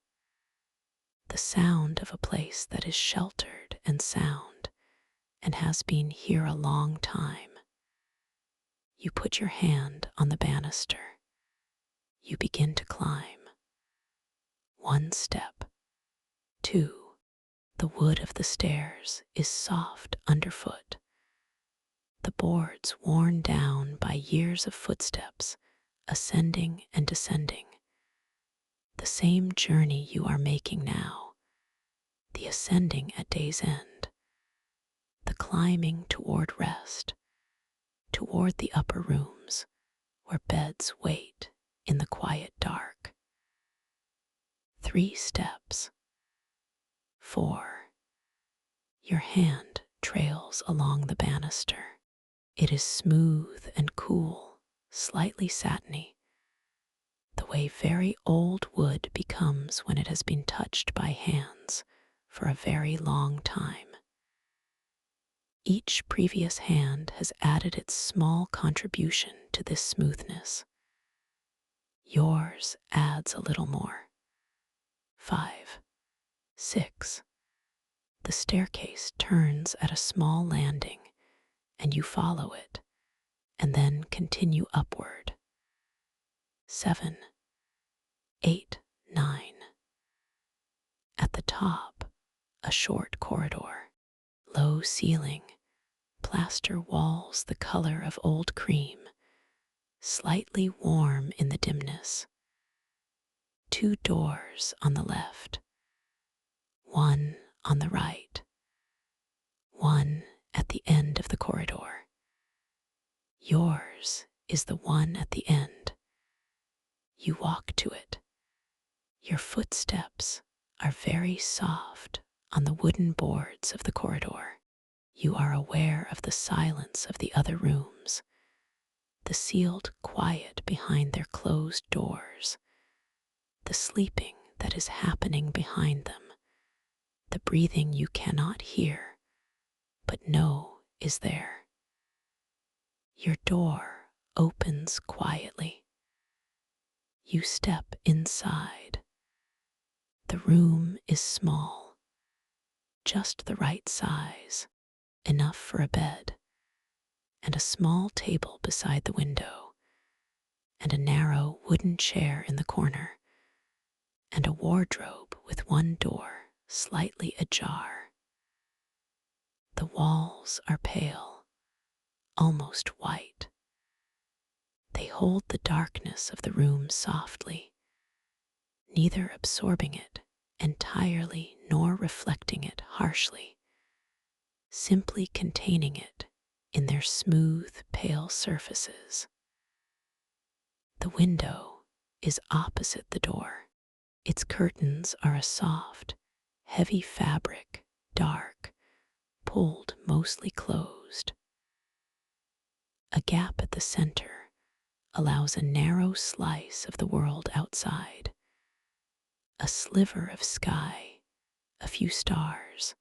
the sound of a place that is sheltered and sound and has been here a long time. You put your hand on the banister. You begin to climb. 1 step, 2. The wood of the stairs is soft underfoot. The boards worn down by years of footsteps, ascending and descending. The same journey you are making now, the ascending at day's end, the climbing toward rest, toward the upper rooms where beds wait in the quiet dark. 3 steps. 4. Your hand trails along the banister. It is smooth and cool, slightly satiny, the way very old wood becomes when it has been touched by hands for a very long time. Each previous hand has added its small contribution to this smoothness. Yours adds a little more. 5. 6. The staircase turns at a small landing, and you follow it, and then continue upward. 7. 8. 9. At the top, a short corridor, low ceiling, plaster walls the color of old cream, slightly warm in the dimness. 2 doors on the left, 1 on the right, 1 at the end of the corridor. Yours is the one at the end. You walk to it. Your footsteps are very soft on the wooden boards of the corridor. You are aware of the silence of the other rooms, the sealed quiet behind their closed doors, the sleeping that is happening behind them, the breathing you cannot hear, but know is there. Your door opens quietly. You step inside. The room is small, just the right size, enough for a bed, and a small table beside the window, and a narrow wooden chair in the corner, and a wardrobe with one door slightly ajar. The walls are pale, almost white. They hold the darkness of the room softly, neither absorbing it entirely nor reflecting it harshly, simply containing it in their smooth, pale surfaces. The window is opposite the door. Its curtains are a soft, heavy fabric, dark, pulled mostly closed. A gap at the center allows a narrow slice of the world outside, a sliver of sky, a few stars,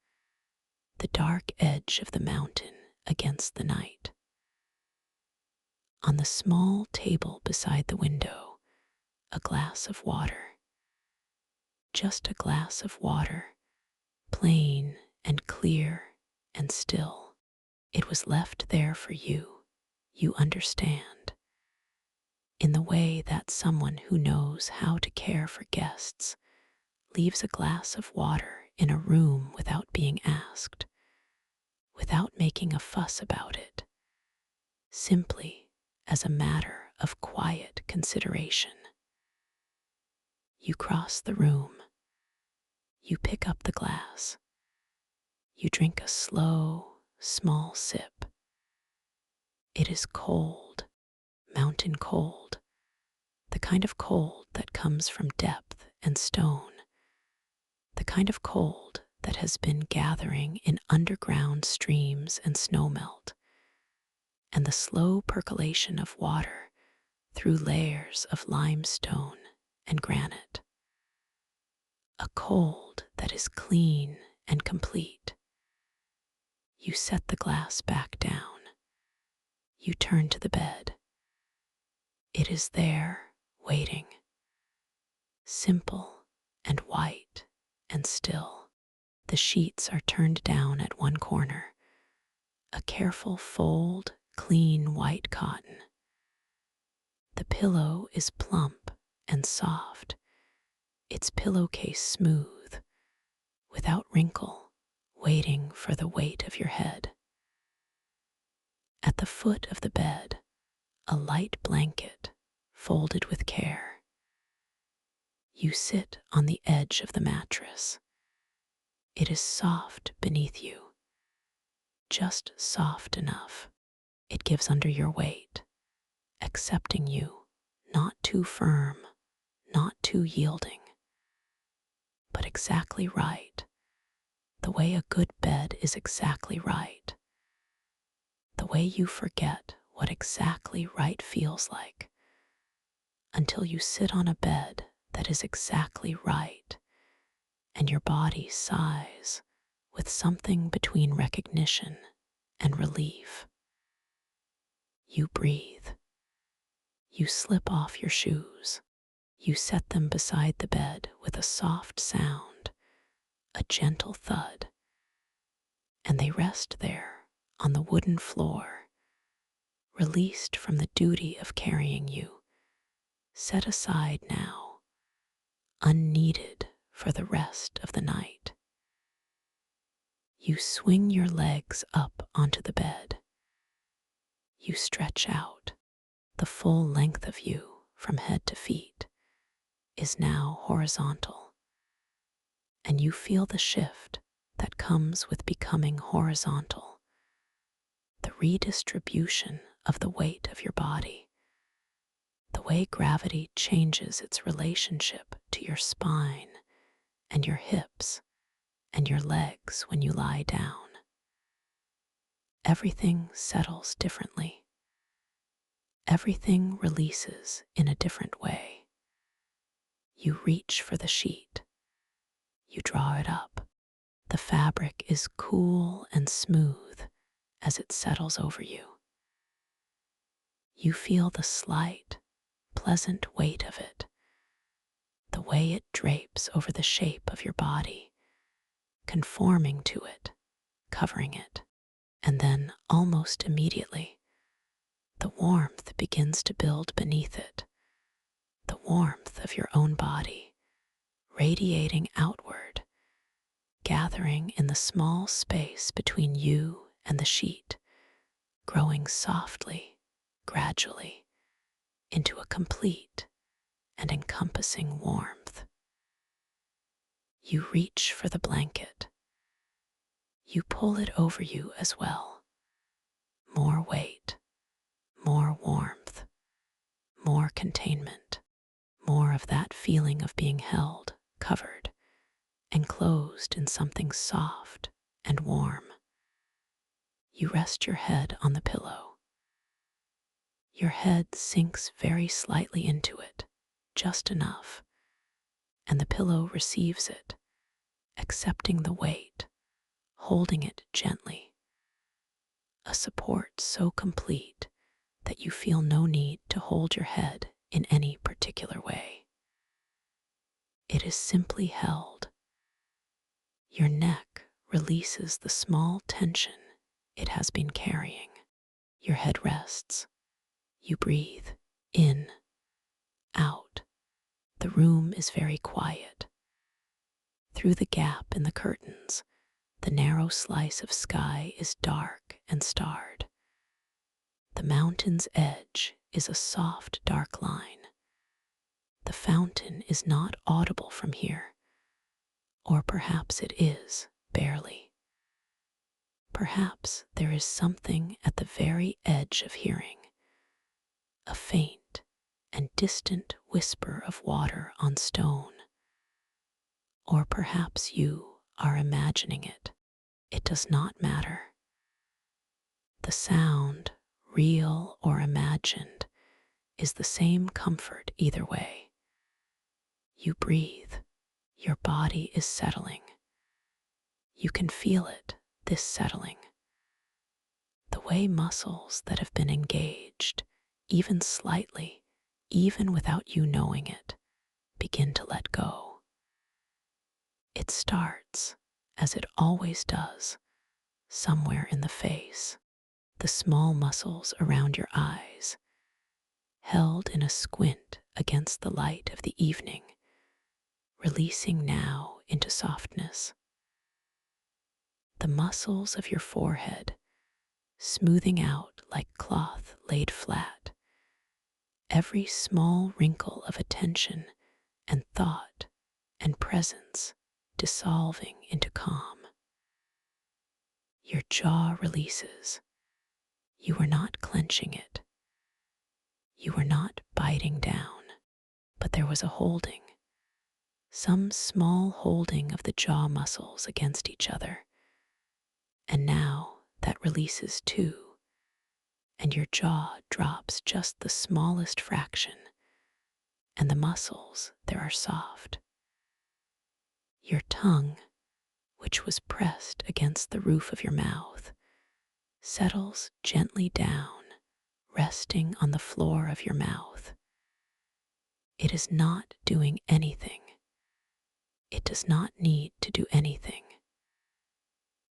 the dark edge of the mountain against the night. On the small table beside the window, a glass of water. Just a glass of water, plain and clear and still. It was left there for you, you understand, in the way that someone who knows how to care for guests leaves a glass of water in a room without being asked, without making a fuss about it, simply as a matter of quiet consideration. You cross the room. You pick up the glass. You drink a slow, small sip. It is cold, mountain cold, the kind of cold that comes from depth and stone, the kind of cold that has been gathering in underground streams and snowmelt, and the slow percolation of water through layers of limestone and granite. A cold that is clean and complete. You set the glass back down. You turn to the bed. It is there, waiting, simple and white and still. The sheets are turned down at one corner, a careful fold, clean white cotton. The pillow is plump and soft, its pillowcase smooth, without wrinkle, waiting for the weight of your head. At the foot of the bed, a light blanket folded with care. You sit on the edge of the mattress. It is soft beneath you, just soft enough. It gives under your weight, accepting you, not too firm, not too yielding, but exactly right, the way a good bed is exactly right, the way you forget what exactly right feels like, until you sit on a bed that is exactly right, and your body sighs with something between recognition and relief. You breathe. You slip off your shoes. You set them beside the bed with a soft sound, a gentle thud, and they rest there on the wooden floor, released from the duty of carrying you, set aside now, unneeded for the rest of the night. You swing your legs up onto the bed. You stretch out. The full length of you, from head to feet, is now horizontal, and you feel the shift that comes with becoming horizontal, the redistribution of the weight of your body, the way gravity changes its relationship to your spine and your hips and your legs when you lie down. Everything settles differently. Everything releases in a different way. You reach for the sheet. You draw it up. The fabric is cool and smooth as it settles over you. You feel the slight, pleasant weight of it, the way it drapes over the shape of your body, conforming to it, covering it. And then, almost immediately, the warmth begins to build beneath it, the warmth of your own body, radiating outward, gathering in the small space between you and the sheet, growing softly, gradually, into a complete and encompassing warmth. You reach for the blanket. You pull it over you as well. More weight, more warmth, more containment, more of that feeling of being held, covered, enclosed in something soft and warm. You rest your head on the pillow. Your head sinks very slightly into it, just enough, and the pillow receives it, accepting the weight, holding it gently. A support so complete that you feel no need to hold your head in any particular way. It is simply held. Your neck releases the small tension it has been carrying. Your head rests. You breathe in, out. The room is very quiet. Through the gap in the curtains, the narrow slice of sky is dark and starred. The mountain's edge is a soft, dark line. The fountain is not audible from here, or perhaps it is, barely. Perhaps there is something at the very edge of hearing, a faint and distant whisper of water on stone. Or perhaps you are imagining it. It does not matter. The sound, real or imagined, is the same comfort either way. You breathe. Your body is settling. You can feel it, this settling. The way muscles that have been engaged, even slightly, even without you knowing it, begin to let go. It starts, as it always does, somewhere in the face, the small muscles around your eyes, held in a squint against the light of the evening, releasing now into softness. The muscles of your forehead, smoothing out like cloth laid flat, every small wrinkle of attention and thought and presence dissolving into calm. Your jaw releases. You are not clenching it. You are not biting down, but there was a holding, some small holding of the jaw muscles against each other. And now that releases too, and your jaw drops just the smallest fraction, and the muscles there are soft. Your tongue, which was pressed against the roof of your mouth, settles gently down, resting on the floor of your mouth. It is not doing anything. It does not need to do anything.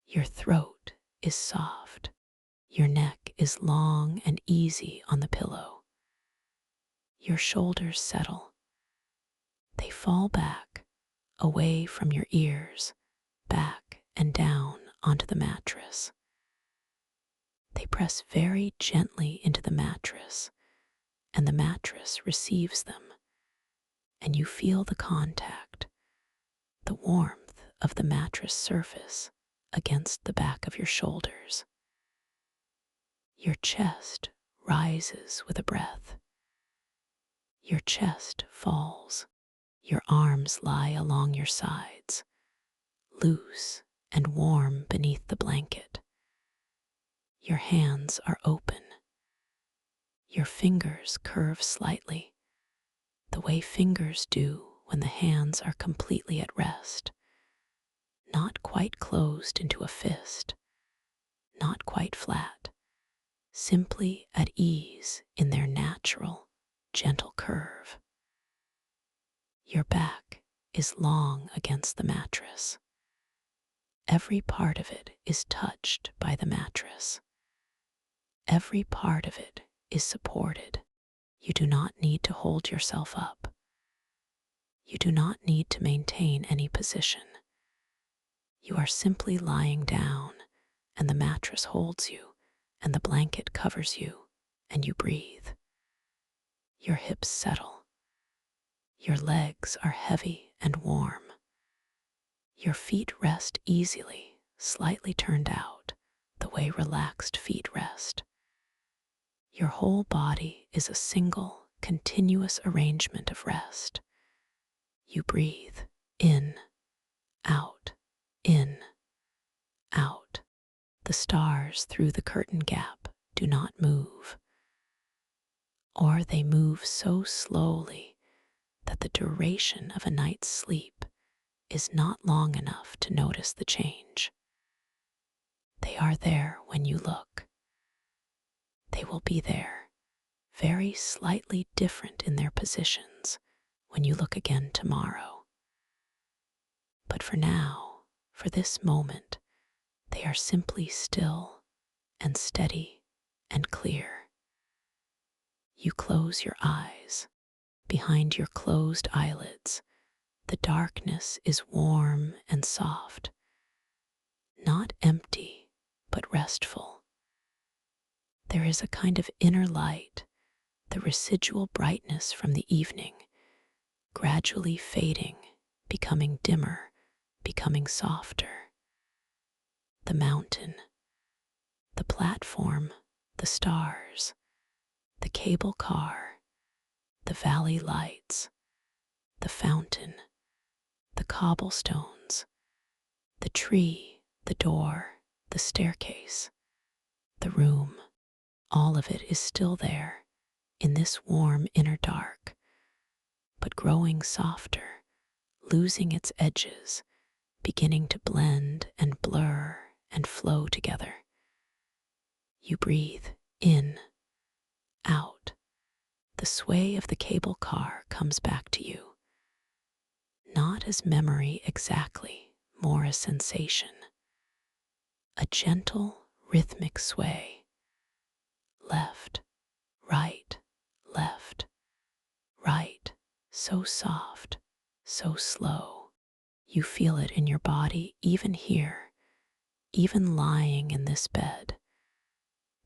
Your throat is soft. Your neck is long and easy on the pillow. Your shoulders settle. They fall back, away from your ears, back and down onto the mattress. They press very gently into the mattress, and the mattress receives them, and you feel the contact, the warmth of the mattress surface against the back of your shoulders. Your chest rises with a breath. Your chest falls. Your arms lie along your sides, loose and warm beneath the blanket. Your hands are open. Your fingers curve slightly, the way fingers do when the hands are completely at rest, not quite closed into a fist, not quite flat, simply at ease in their natural, gentle curve. Your back is long against the mattress. Every part of it is touched by the mattress. Every part of it is supported. You do not need to hold yourself up. You do not need to maintain any position. You are simply lying down, and the mattress holds you, and the blanket covers you, and you breathe. Your hips settle. Your legs are heavy and warm. Your feet rest easily, slightly turned out, the way relaxed feet rest. Your whole body is a single, continuous arrangement of rest. You breathe in, out, in, out. The stars through the curtain gap do not move, or they move so slowly that the duration of a night's sleep is not long enough to notice the change. They are there when you look. They will be there, very slightly different in their positions, when you look again tomorrow. But for now, for this moment, they are simply still and steady and clear. You close your eyes. Behind your closed eyelids, the darkness is warm and soft, not empty, but restful. There is a kind of inner light, the residual brightness from the evening, gradually fading, becoming dimmer, becoming softer. The mountain, the platform, the stars, the cable car, the valley lights, the fountain, the cobblestones, the tree, the door, the staircase, the room, all of it is still there in this warm inner dark, but growing softer, losing its edges, beginning to blend and blur and flow together. You breathe in, out. The sway of the cable car comes back to you, not as memory exactly, more as sensation. A gentle, rhythmic sway. Left, right, left, right, so soft, so slow. You feel it in your body even here, even lying in this bed.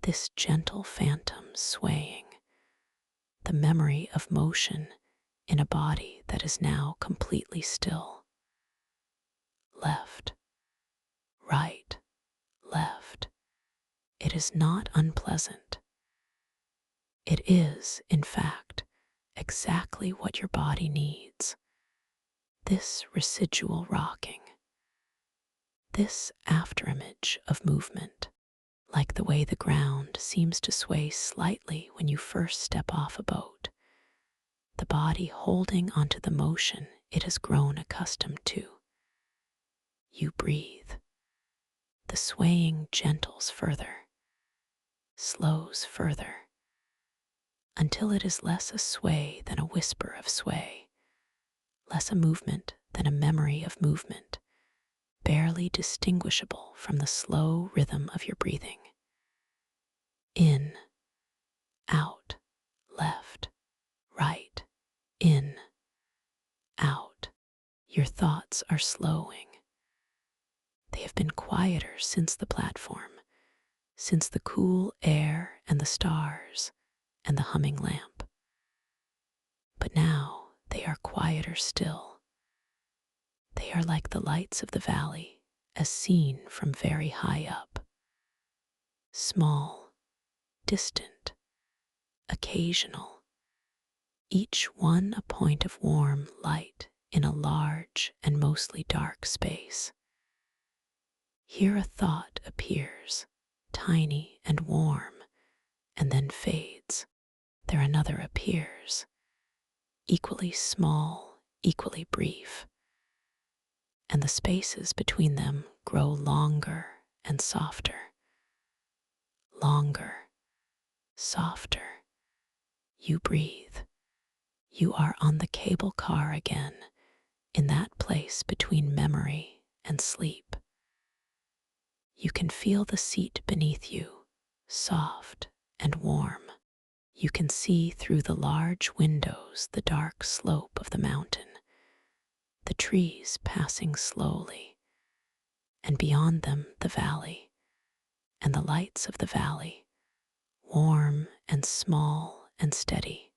This gentle phantom swaying. The memory of motion in a body that is now completely still. left, right, left. It is not unpleasant. It is, in fact, exactly what your body needs. This residual rocking, this afterimage of movement, like the way the ground seems to sway slightly when you first step off a boat, the body holding onto the motion it has grown accustomed to. You breathe. The swaying gentles further, slows further, until it is less a sway than a whisper of sway, less a movement than a memory of movement, barely distinguishable from the slow rhythm of your breathing. In, out, left, right, in, out. Your thoughts are slowing. They have been quieter since the platform, since the cool air and the stars and the humming lamp. But now they are quieter still. They are like the lights of the valley as seen from very high up. Small, distant, occasional, each one a point of warm light in a large and mostly dark space. Here a thought appears, tiny and warm, and then fades. There another appears, equally small, equally brief, and the spaces between them grow longer and softer. Longer, softer. You breathe. You are on the cable car again, in that place between memory and sleep. You can feel the seat beneath you, soft and warm. You can see through the large windows the dark slope of the mountain, the trees passing slowly, and beyond them the valley, and the lights of the valley, warm and small and steady.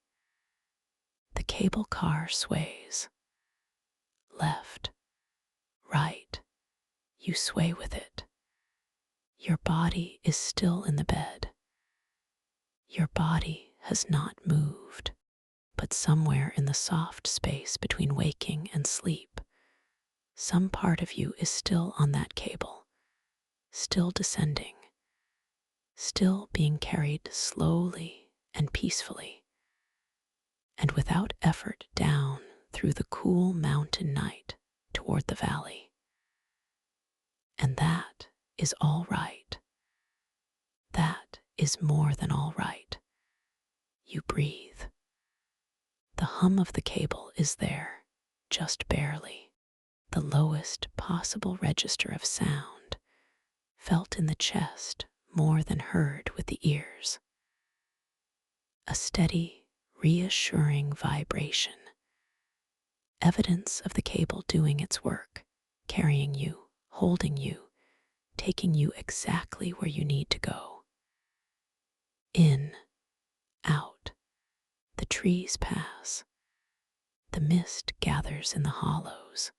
The cable car sways. Left, right, you sway with it. Your body is still in the bed. Your body has not moved, but somewhere in the soft space between waking and sleep, some part of you is still on that cable, still descending, still being carried slowly and peacefully, and without effort down through the cool mountain night toward the valley. And that is all right. That is more than all right. You breathe. The hum of the cable is there, just barely, the lowest possible register of sound, felt in the chest more than heard with the ears. A steady, reassuring vibration, evidence of the cable doing its work, carrying you, holding you, taking you exactly where you need to go. In, out, the trees pass. The mist gathers in the hollows.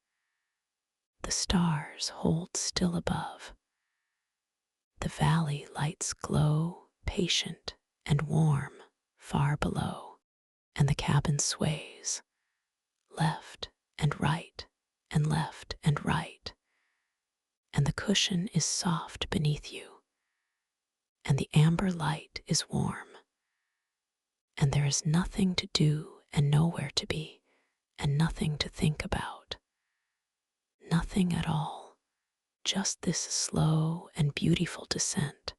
The stars hold still above. The valley lights glow, patient and warm, far below, and the cabin sways, left and right, and left and right, and the cushion is soft beneath you, and the amber light is warm, and there is nothing to do and nowhere to be, and nothing to think about. Nothing at all, just this slow and beautiful descent,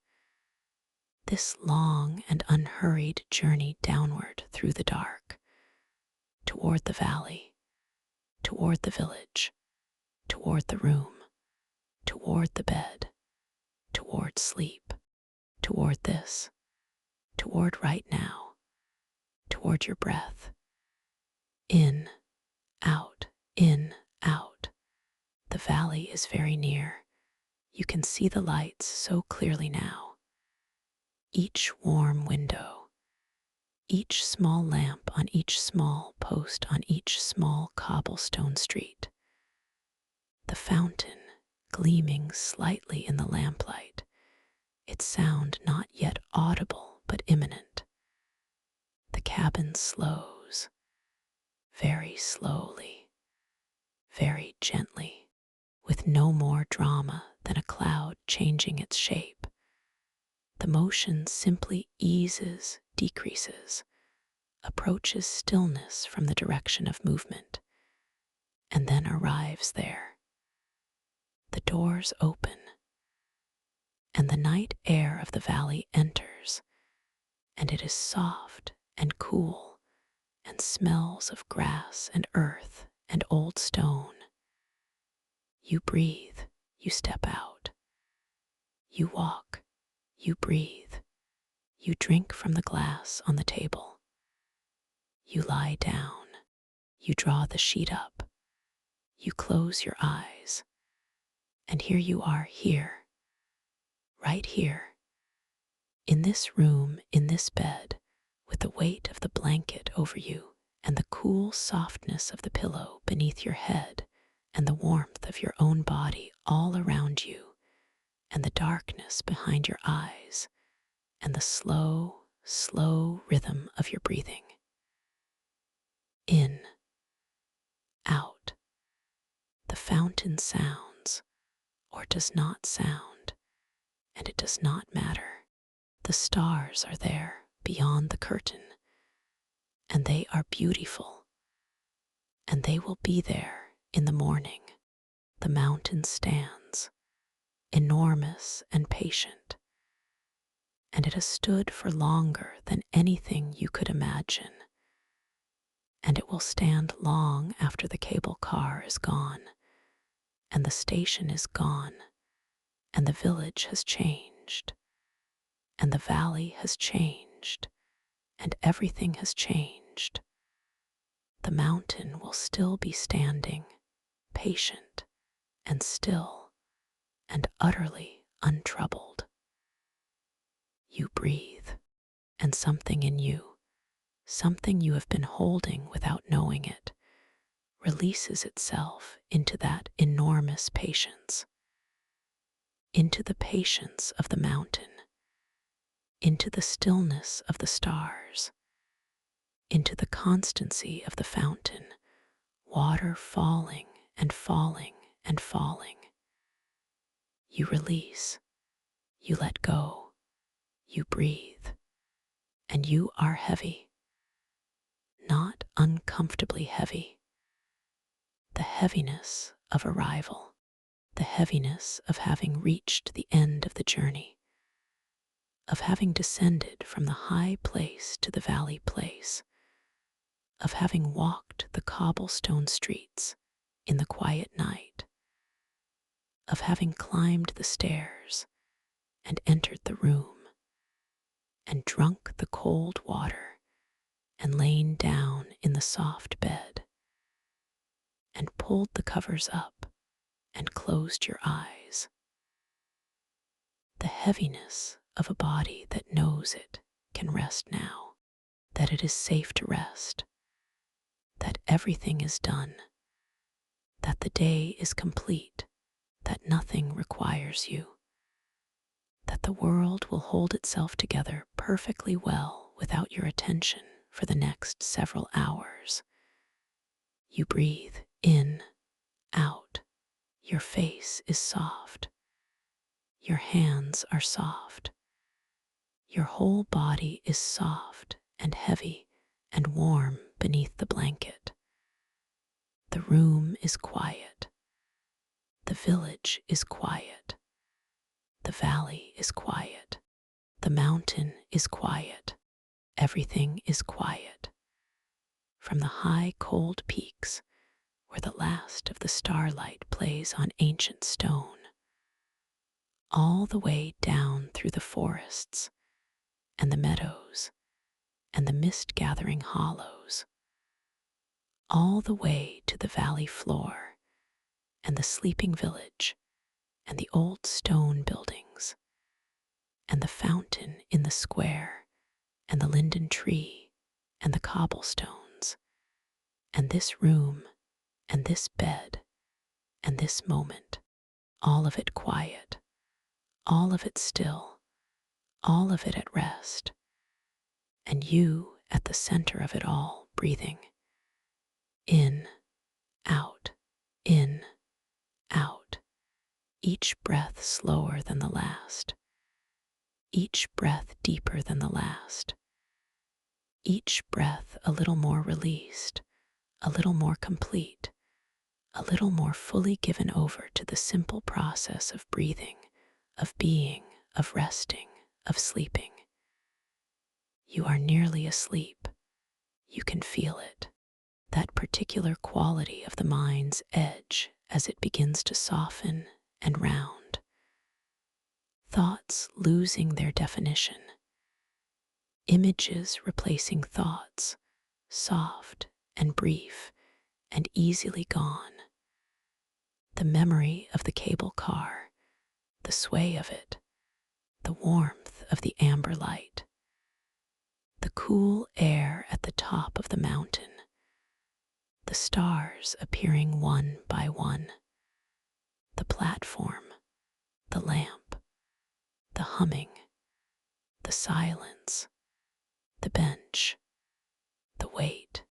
this long and unhurried journey downward through the dark, toward the valley, toward the village, toward the room, toward the bed, toward sleep, toward this, toward right now, toward your breath. In, out, in, out. The valley is very near. You can see the lights so clearly now. Each warm window, each small lamp on each small post on each small cobblestone street. the fountain gleaming slightly in the lamplight, its sound not yet audible but imminent. The cabin slows, very slowly, very gently, with no more drama than a cloud changing its shape. The motion simply eases, decreases, approaches stillness from the direction of movement, and then arrives there. The doors open, and the night air of the valley enters, and it is soft and cool, and smells of grass and earth and old stone. You breathe, you step out. You walk, you breathe. You drink from the glass on the table. You lie down. You draw the sheet up. You close your eyes. And here you are, here, right here, in this room, in this bed, with the weight of the blanket over you and the cool softness of the pillow beneath your head and the warmth of your own body all around you and the darkness behind your eyes and the slow, slow rhythm of your breathing. In, out. The fountain sounds or does not sound, and it does not matter. The stars are there beyond the curtain, and they are beautiful, and they will be there in the morning. The mountain stands, enormous and patient, and it has stood for longer than anything you could imagine, and it will stand long after the cable car is gone, and the station is gone, and the village has changed, and the valley has changed, and everything has changed. The mountain will still be standing, patient and still and utterly untroubled. You breathe, and something in you, something you have been holding without knowing it, releases itself into that enormous patience, into the patience of the mountain, into the stillness of the stars, into the constancy of the fountain, water falling and falling and falling. You release, you let go, you breathe, and you are heavy, not uncomfortably heavy. The heaviness of arrival, the heaviness of having reached the end of the journey, of having descended from the high place to the valley place, of having walked the cobblestone streets in the quiet night, of having climbed the stairs and entered the room and drunk the cold water and lain down in the soft bed and pulled the covers up and closed your eyes. The heaviness of a body that knows it can rest now, that it is safe to rest, that everything is done, that the day is complete, that nothing requires you, that the world will hold itself together perfectly well without your attention for the next several hours. You breathe in, out. Your face is soft. Your hands are soft. Your whole body is soft and heavy and warm beneath the blanket. The room is quiet. The village is quiet. The valley is quiet. The mountain is quiet. Everything is quiet. From the high cold peaks where the last of the starlight plays on ancient stone, all the way down through the forests and the meadows and the mist-gathering hollows, all the way to the valley floor and the sleeping village and the old stone buildings and the fountain in the square and the linden tree and the cobblestones and this room and this bed and this moment, all of it quiet, all of it still, all of it at rest, and you at the center of it all, breathing in, out, in, out, each breath slower than the last, each breath deeper than the last, each breath a little more released, a little more complete, a little more fully given over to the simple process of breathing, of being, of resting, of sleeping. You are nearly asleep. You can feel it, that particular quality of the mind's edge as it begins to soften and round. Thoughts losing their definition. Images replacing thoughts, soft and brief and easily gone. The memory of the cable car, the sway of it, the warmth of the amber light, the cool air at the top of the mountain, the stars appearing one by one, the platform, the lamp, the humming, the silence, the bench, the wait,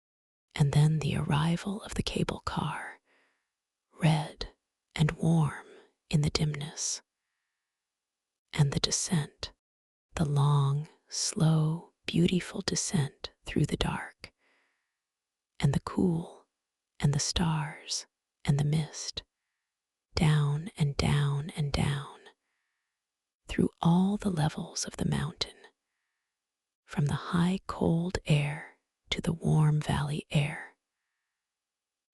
and then the arrival of the cable car, red and warm in the dimness, and the descent, the long, slow, beautiful descent through the dark, and the cool, and the stars, and the mist, down and down and down, through all the levels of the mountain, from the high cold air to the warm valley air,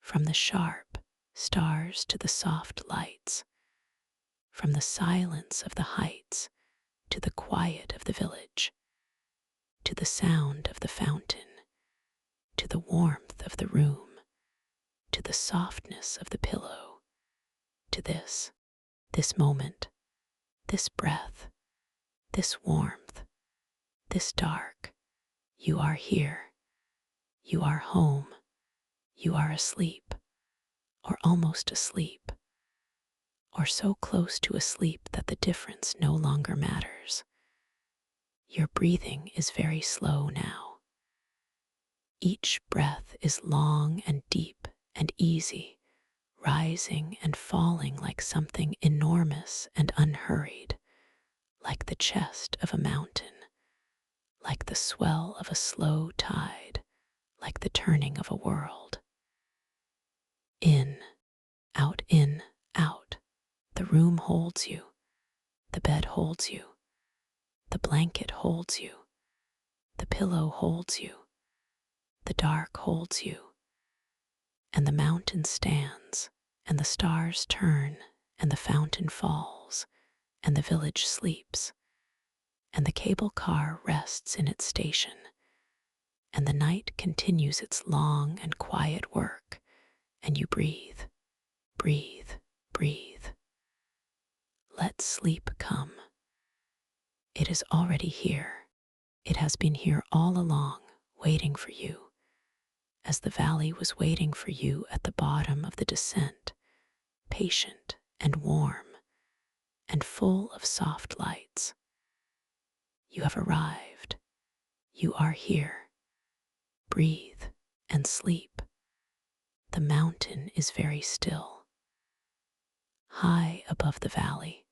from the sharp stars to the soft lights, from the silence of the heights to the quiet of the village, to the sound of the fountain, to the warmth of the room, to the softness of the pillow, to this moment, this breath, this warmth, this dark. You are here, you are home, you are asleep, or almost asleep, or so close to asleep that the difference no longer matters. Your breathing is very slow now. Each breath is long and deep and easy, rising and falling like something enormous and unhurried, like the chest of a mountain, like the swell of a slow tide, like the turning of a world. In, out, in, out. The room holds you. The bed holds you. The blanket holds you. The pillow holds you. The dark holds you. And the mountain stands, and the stars turn, and the fountain falls, and the village sleeps, and the cable car rests in its station, and the night continues its long and quiet work, and you breathe, breathe, breathe. Let sleep come. It is already here. It has been here all along, waiting for you, as the valley was waiting for you at the bottom of the descent, patient and warm, and full of soft lights. You have arrived. You are here. Breathe and sleep. The mountain is very still. High above the valley,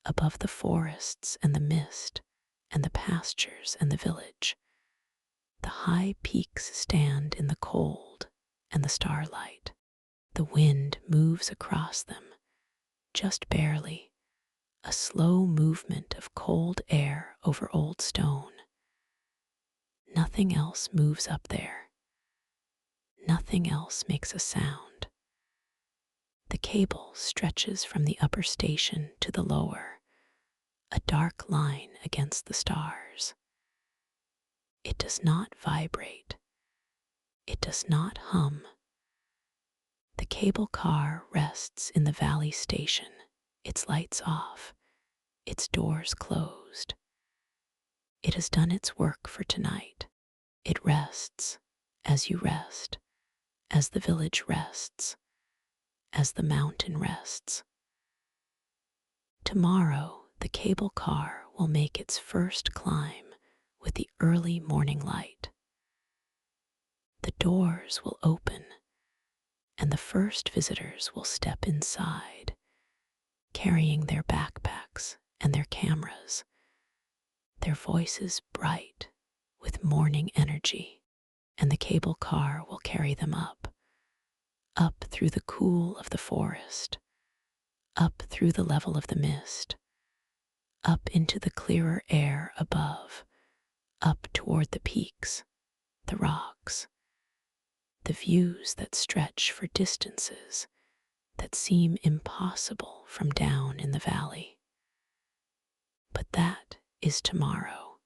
above the forests and the mist and the pastures and the village, the high peaks stand in the cold and the starlight. The wind moves across them, just barely, a slow movement of cold air over old stone. Nothing else moves up there. Nothing else makes a sound. The cable stretches from the upper station to the lower, a dark line against the stars. It does not vibrate. It does not hum. The cable car rests in the valley station, its lights off, its doors closed. It has done its work for tonight. It rests as you rest, as the village rests, as the mountain rests. Tomorrow, the cable car will make its first climb with the early morning light. The doors will open, and the first visitors will step inside, carrying their backpacks and their cameras, their voices bright with morning energy, and the cable car will carry them up through the cool of the forest, up through the level of the mist, up into the clearer air above, up toward the peaks, the rocks, the views that stretch for distances that seem impossible from down in the valley. But that is tomorrow.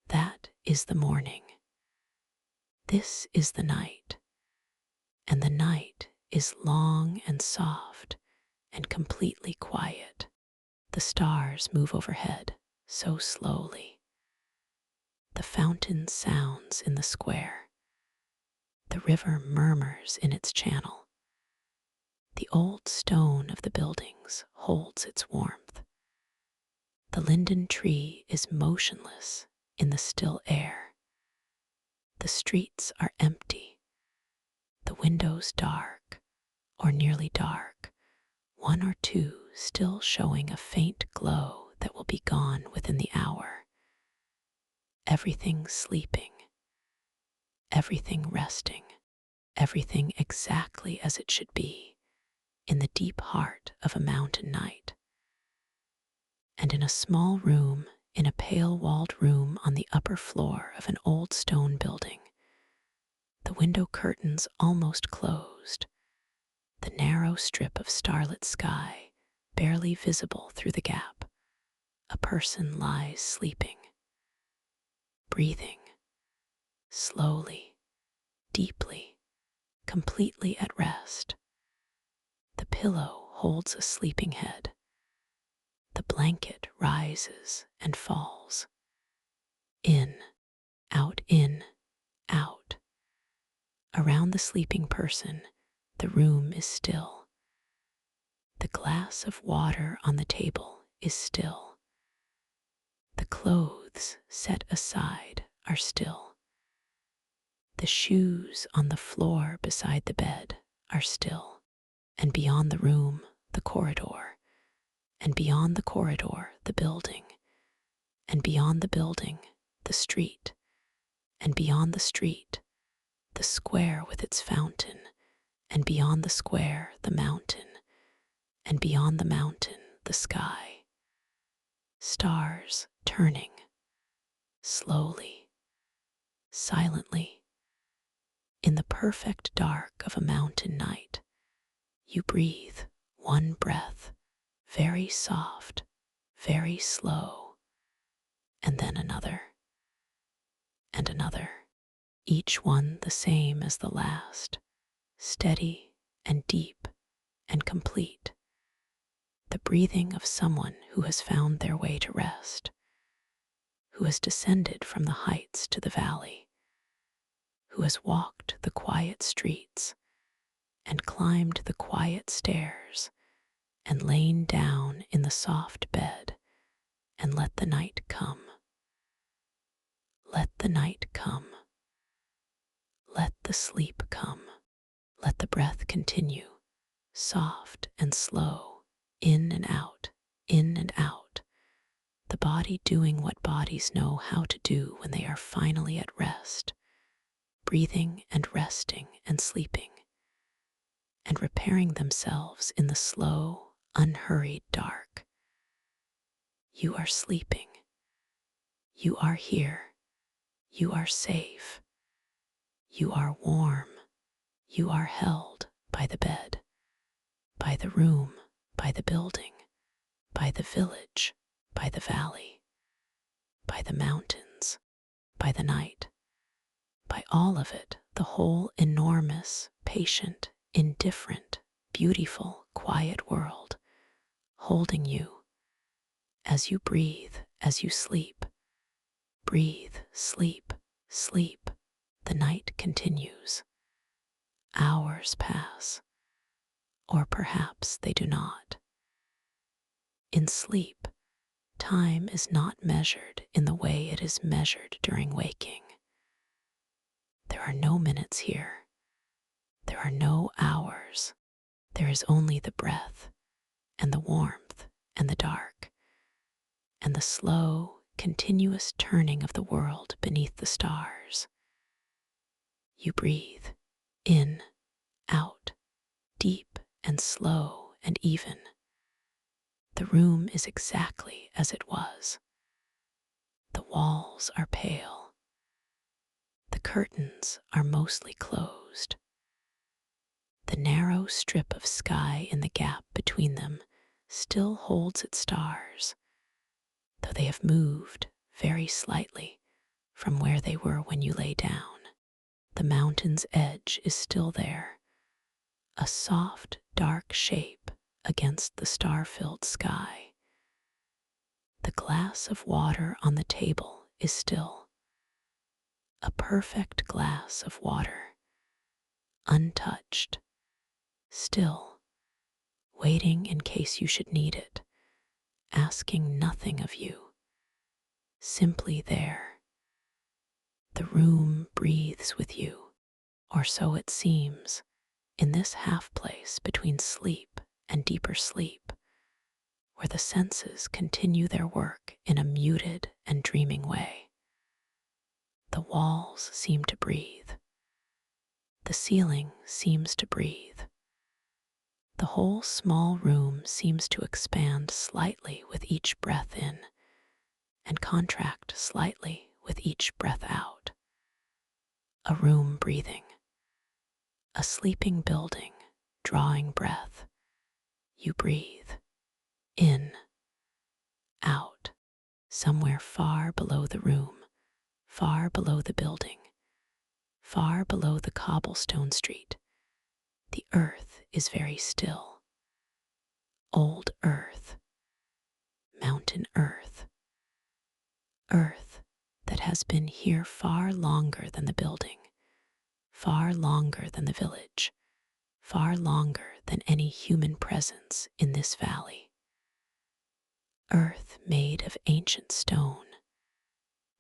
That is the morning. This is the night, and the night is long and soft and completely quiet. The stars move overhead so slowly. The fountain sounds in the square. The river murmurs in its channel. The old stone of the buildings holds its warmth. The linden tree is motionless in the still air. The streets are empty, the windows dark, or nearly dark, one or two still showing a faint glow that will be gone within the hour. Everything sleeping, everything resting, everything exactly as it should be in the deep heart of a mountain night. And in a small room, in a pale-walled room on the upper floor of an old stone building, the window curtains almost closed, the narrow strip of starlit sky barely visible through the gap, a person lies sleeping, breathing, slowly, deeply, completely at rest. The pillow holds a sleeping head. The blanket rises and falls. In, out, in, out. Around the sleeping person, the room is still. The glass of water on the table is still. The clothes set aside are still. The shoes on the floor beside the bed are still. And beyond the room, the corridor. And beyond the corridor, the building. And beyond the building, the street. And beyond the street, the square with its fountain. And beyond the square, the mountain. And beyond the mountain, the sky. Stars turning, slowly, silently. In the perfect dark of a mountain night, you breathe one breath, very soft, very slow, and then another, and another, each one the same as the last, steady and deep and complete. The breathing of someone who has found their way to rest, who has descended from the heights to the valley, who has walked the quiet streets and climbed the quiet stairs and lain down in the soft bed and let the night come. Let the night come. Let the sleep come. Let the breath continue, soft and slow, in and out, in and out. The body doing what bodies know how to do when they are finally at rest, breathing and resting and sleeping, and repairing themselves in the slow, unhurried dark. You are sleeping. You are here. You are safe. You are warm. You are held by the bed, by the room, by the building, by the village, by the valley, by the mountains, by the night, by all of it, the whole enormous, patient, indifferent, beautiful, quiet world, holding you as you breathe, as you sleep. Breathe, sleep, sleep. The night continues. Hours pass. or perhaps they do not. In sleep, time is not measured in the way it is measured during waking. There are no minutes here. There are no hours. There is only the breath and the warmth and the dark and the slow, continuous turning of the world beneath the stars. You breathe in, out, deep and slow and even. The room is exactly as it was. The walls are pale. The curtains are mostly closed. The narrow strip of sky in the gap between them still holds its stars, though they have moved very slightly from where they were when you lay down. The mountain's edge is still there, a soft, dark shape against the star-filled sky. The glass of water on the table is still, a perfect glass of water, untouched, still, waiting in case you should need it, asking nothing of you, simply there. The room breathes with you, or so it seems, in this half place between sleep and deeper sleep, where the senses continue their work in a muted and dreaming way. The walls seem to breathe. The ceiling seems to breathe. The whole small room seems to expand slightly with each breath in and contract slightly with each breath out. A room breathing. A sleeping building drawing breath. You breathe in, out, somewhere far below the room, far below the building, far below the cobblestone street. The earth is very still. Old earth, mountain earth, earth that has been here far longer than the building, far longer than the village, far longer than any human presence in this valley. Earth made of ancient stone,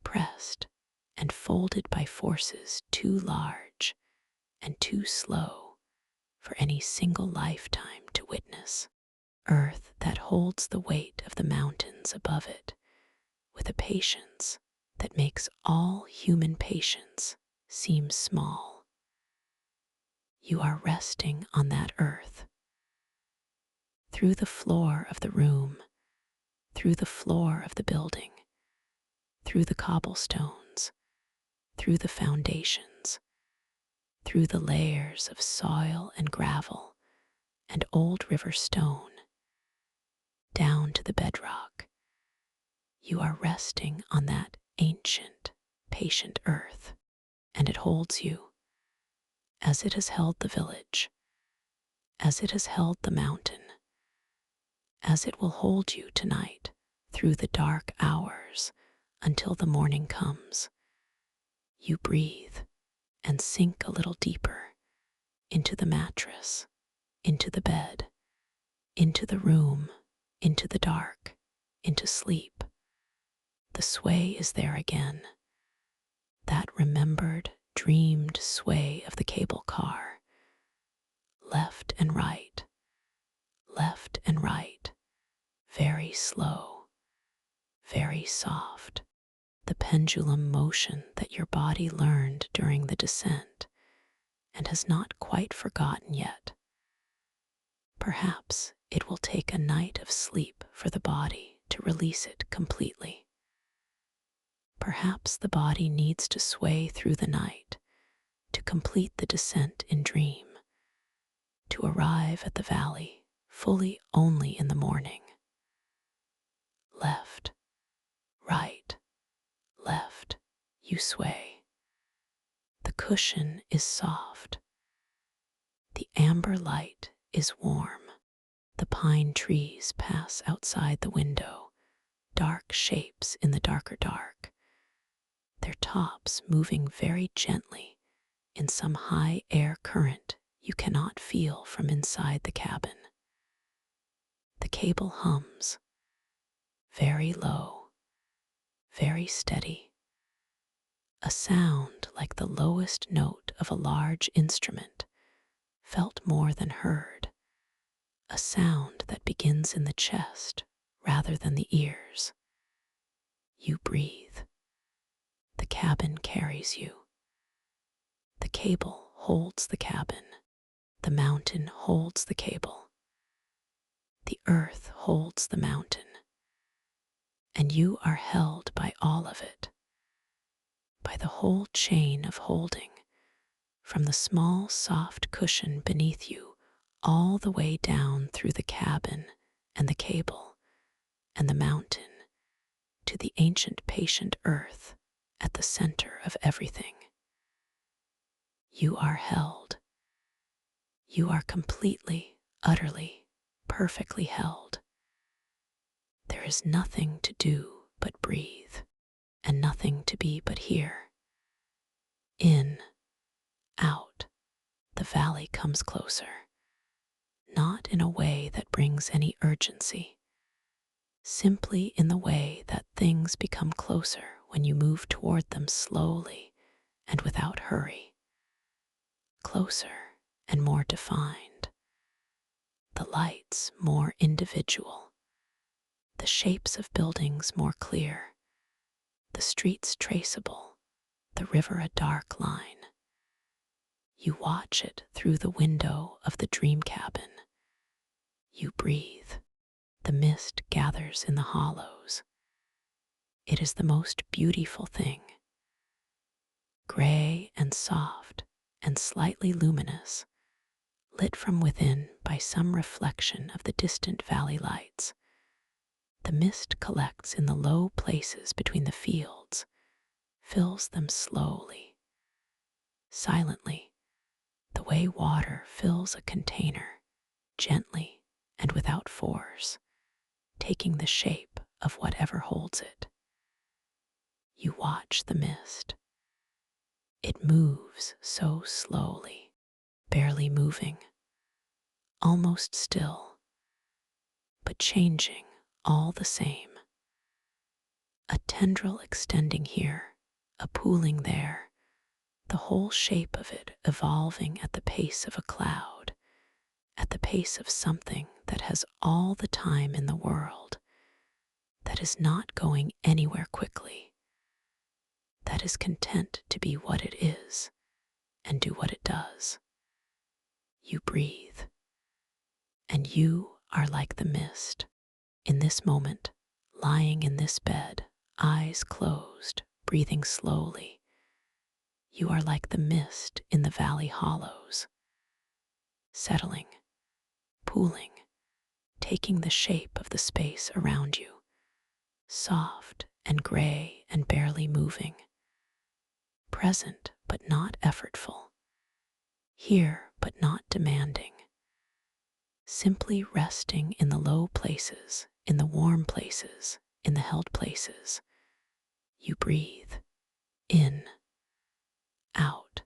pressed and folded by forces too large and too slow for any single lifetime to witness. Earth that holds the weight of the mountains above it with a patience that makes all human patience seem small. You are resting on that earth. Through the floor of the room, through the floor of the building, through the cobblestones, through the foundations, through the layers of soil and gravel and old river stone, down to the bedrock. You are resting on that ancient, patient earth, and it holds you, as it has held the village, as it has held the mountain, as it will hold you tonight through the dark hours until the morning comes. You breathe and sink a little deeper into the mattress, into the bed, into the room, into the dark, into sleep. The sway is there again, that remembered, dreamed sway of the cable car, left and right, very slow, very soft, the pendulum motion that your body learned during the descent and has not quite forgotten yet. Perhaps it will take a night of sleep for the body to release it completely. Perhaps the body needs to sway through the night to complete the descent in dream, to arrive at the valley fully only in the morning. Left, right, left, you sway. The cushion is soft. The amber light is warm. The pine trees pass outside the window, dark shapes in the darker dark, their tops moving very gently in some high air current you cannot feel from inside the cabin. The cable hums, very low, very steady, a sound like the lowest note of a large instrument, felt more than heard, a sound that begins in the chest rather than the ears. You breathe. The cabin carries you. The cable holds the cabin. The mountain holds the cable. The earth holds the mountain. And you are held by all of it, by the whole chain of holding, from the small soft cushion beneath you all the way down through the cabin and the cable and the mountain to the ancient patient earth at the center of everything. You are held. You are completely, utterly, perfectly held. There is nothing to do but breathe, and nothing to be but here. In, out, the valley comes closer, not in a way that brings any urgency, simply in the way that things become closer when you move toward them slowly and without hurry. Closer and more defined, the lights more individual, the shapes of buildings more clear, the streets traceable, the river a dark line. You watch it through the window of the dream cabin. You breathe. The mist gathers in the hollows. It is the most beautiful thing. Gray and soft and slightly luminous, lit from within by some reflection of the distant valley lights. The mist collects in the low places between the fields, fills them slowly, silently, the way water fills a container, gently and without force, taking the shape of whatever holds it. You watch the mist. It moves so slowly, barely moving, almost still, but changing all the same. A tendril extending here, a pooling there, the whole shape of it evolving at the pace of a cloud, at the pace of something that has all the time in the world, that is not going anywhere quickly, that is content to be what it is and do what it does. You breathe, and you are like the mist. In this moment, lying in this bed, eyes closed, breathing slowly, you are like the mist in the valley hollows, settling, pooling, taking the shape of the space around you, soft and gray and barely moving, present but not effortful, here but not demanding, simply resting in the low places, in the warm places, in the held places. You breathe, in, out.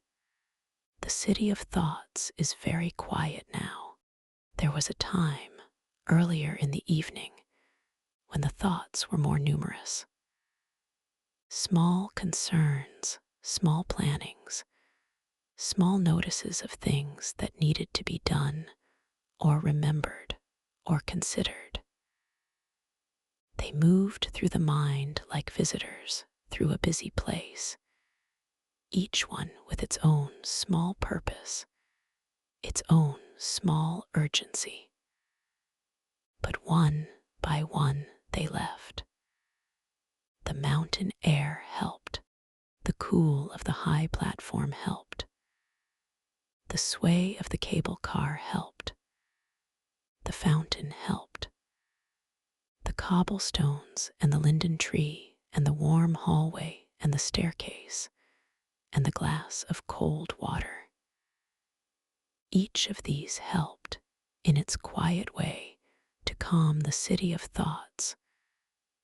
The city of thoughts is very quiet now. There was a time, earlier in the evening, when the thoughts were more numerous. Small concerns, small plannings, small notices of things that needed to be done, or remembered, or considered. They moved through the mind like visitors through a busy place, each one with its own small purpose, its own small urgency. But one by one they left. The mountain air helped. The cool of the high platform helped. The sway of the cable car helped. The fountain helped. The cobblestones and the linden tree and the warm hallway and the staircase and the glass of cold water. Each of these helped, in its quiet way, to calm the city of thoughts,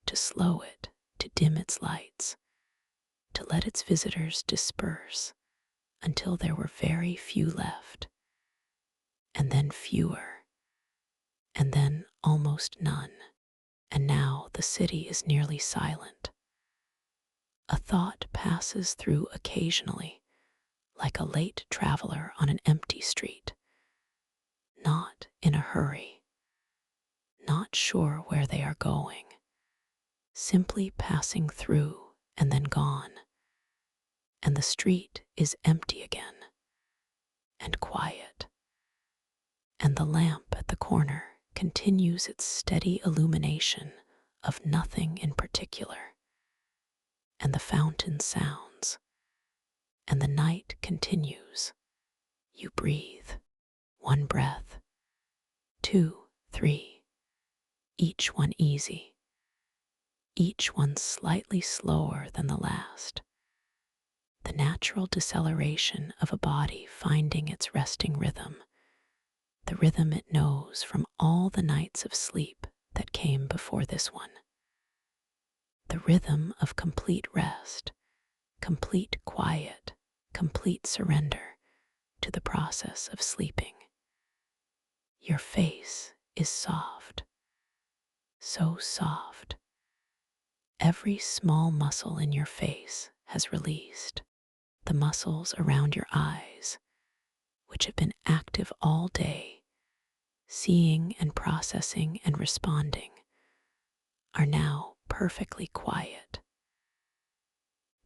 to slow it, to dim its lights, to let its visitors disperse until there were very few left, and then fewer, and then almost none. And now the city is nearly silent. A thought passes through occasionally, like a late traveler on an empty street, not in a hurry, not sure where they are going, simply passing through and then gone. And the street is empty again, and quiet, and the lamp at the corner continues its steady illumination of nothing in particular, and the fountain sounds, and the night continues. You breathe, one breath, two, three, each one easy, each one slightly slower than the last. The natural deceleration of a body finding its resting rhythm, the rhythm it knows from all the nights of sleep that came before this one. The rhythm of complete rest, complete quiet, complete surrender to the process of sleeping. Your face is soft, so soft. Every small muscle in your face has released. The muscles around your eyes, which have been active all day, seeing and processing and responding, are now perfectly quiet.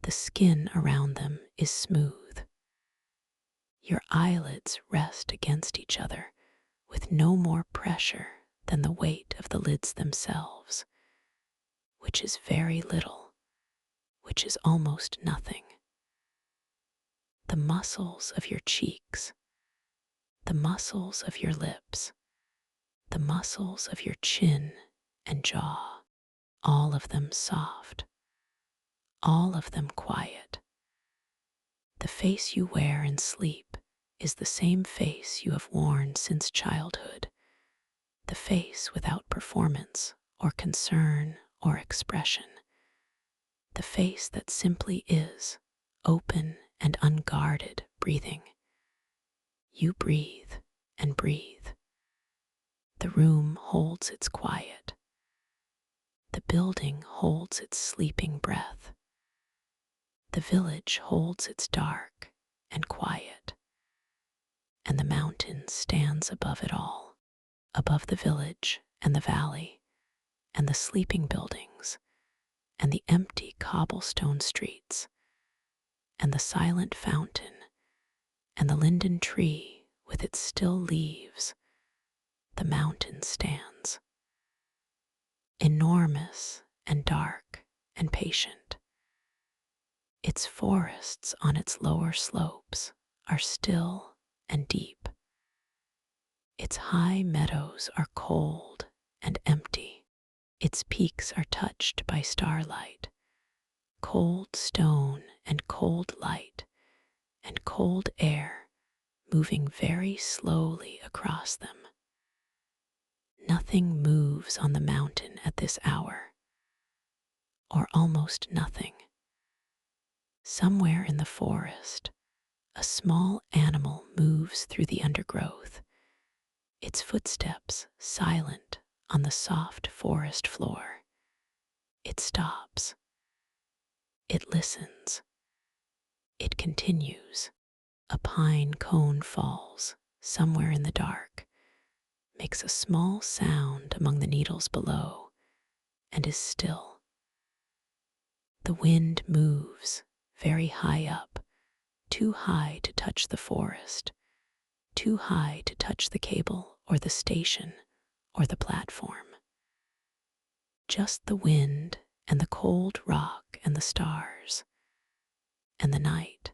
The skin around them is smooth. Your eyelids rest against each other with no more pressure than the weight of the lids themselves, which is very little, which is almost nothing. The muscles of your cheeks, the muscles of your lips, the muscles of your chin and jaw, all of them soft, all of them quiet. The face you wear in sleep is the same face you have worn since childhood, the face without performance or concern or expression, the face that simply is, open and unguarded breathing. You breathe and breathe. The room holds its quiet. The building holds its sleeping breath. The village holds its dark and quiet. And the mountain stands above it all, above the village and the valley, and the sleeping buildings, and the empty cobblestone streets, and the silent fountain, and the linden tree with its still leaves. The mountain stands, enormous and dark and patient. Its forests on its lower slopes are still and deep. Its high meadows are cold and empty. Its peaks are touched by starlight, cold stone and cold light, and cold air moving very slowly across them. Nothing moves on the mountain at this hour, or almost nothing. Somewhere in the forest, a small animal moves through the undergrowth, its footsteps silent on the soft forest floor. It stops. It listens. It continues. A pine cone falls somewhere in the dark, makes a small sound among the needles below, and is still. The wind moves very high up, too high to touch the forest, too high to touch the cable or the station or the platform. Just the wind and the cold rock and the stars, and the night,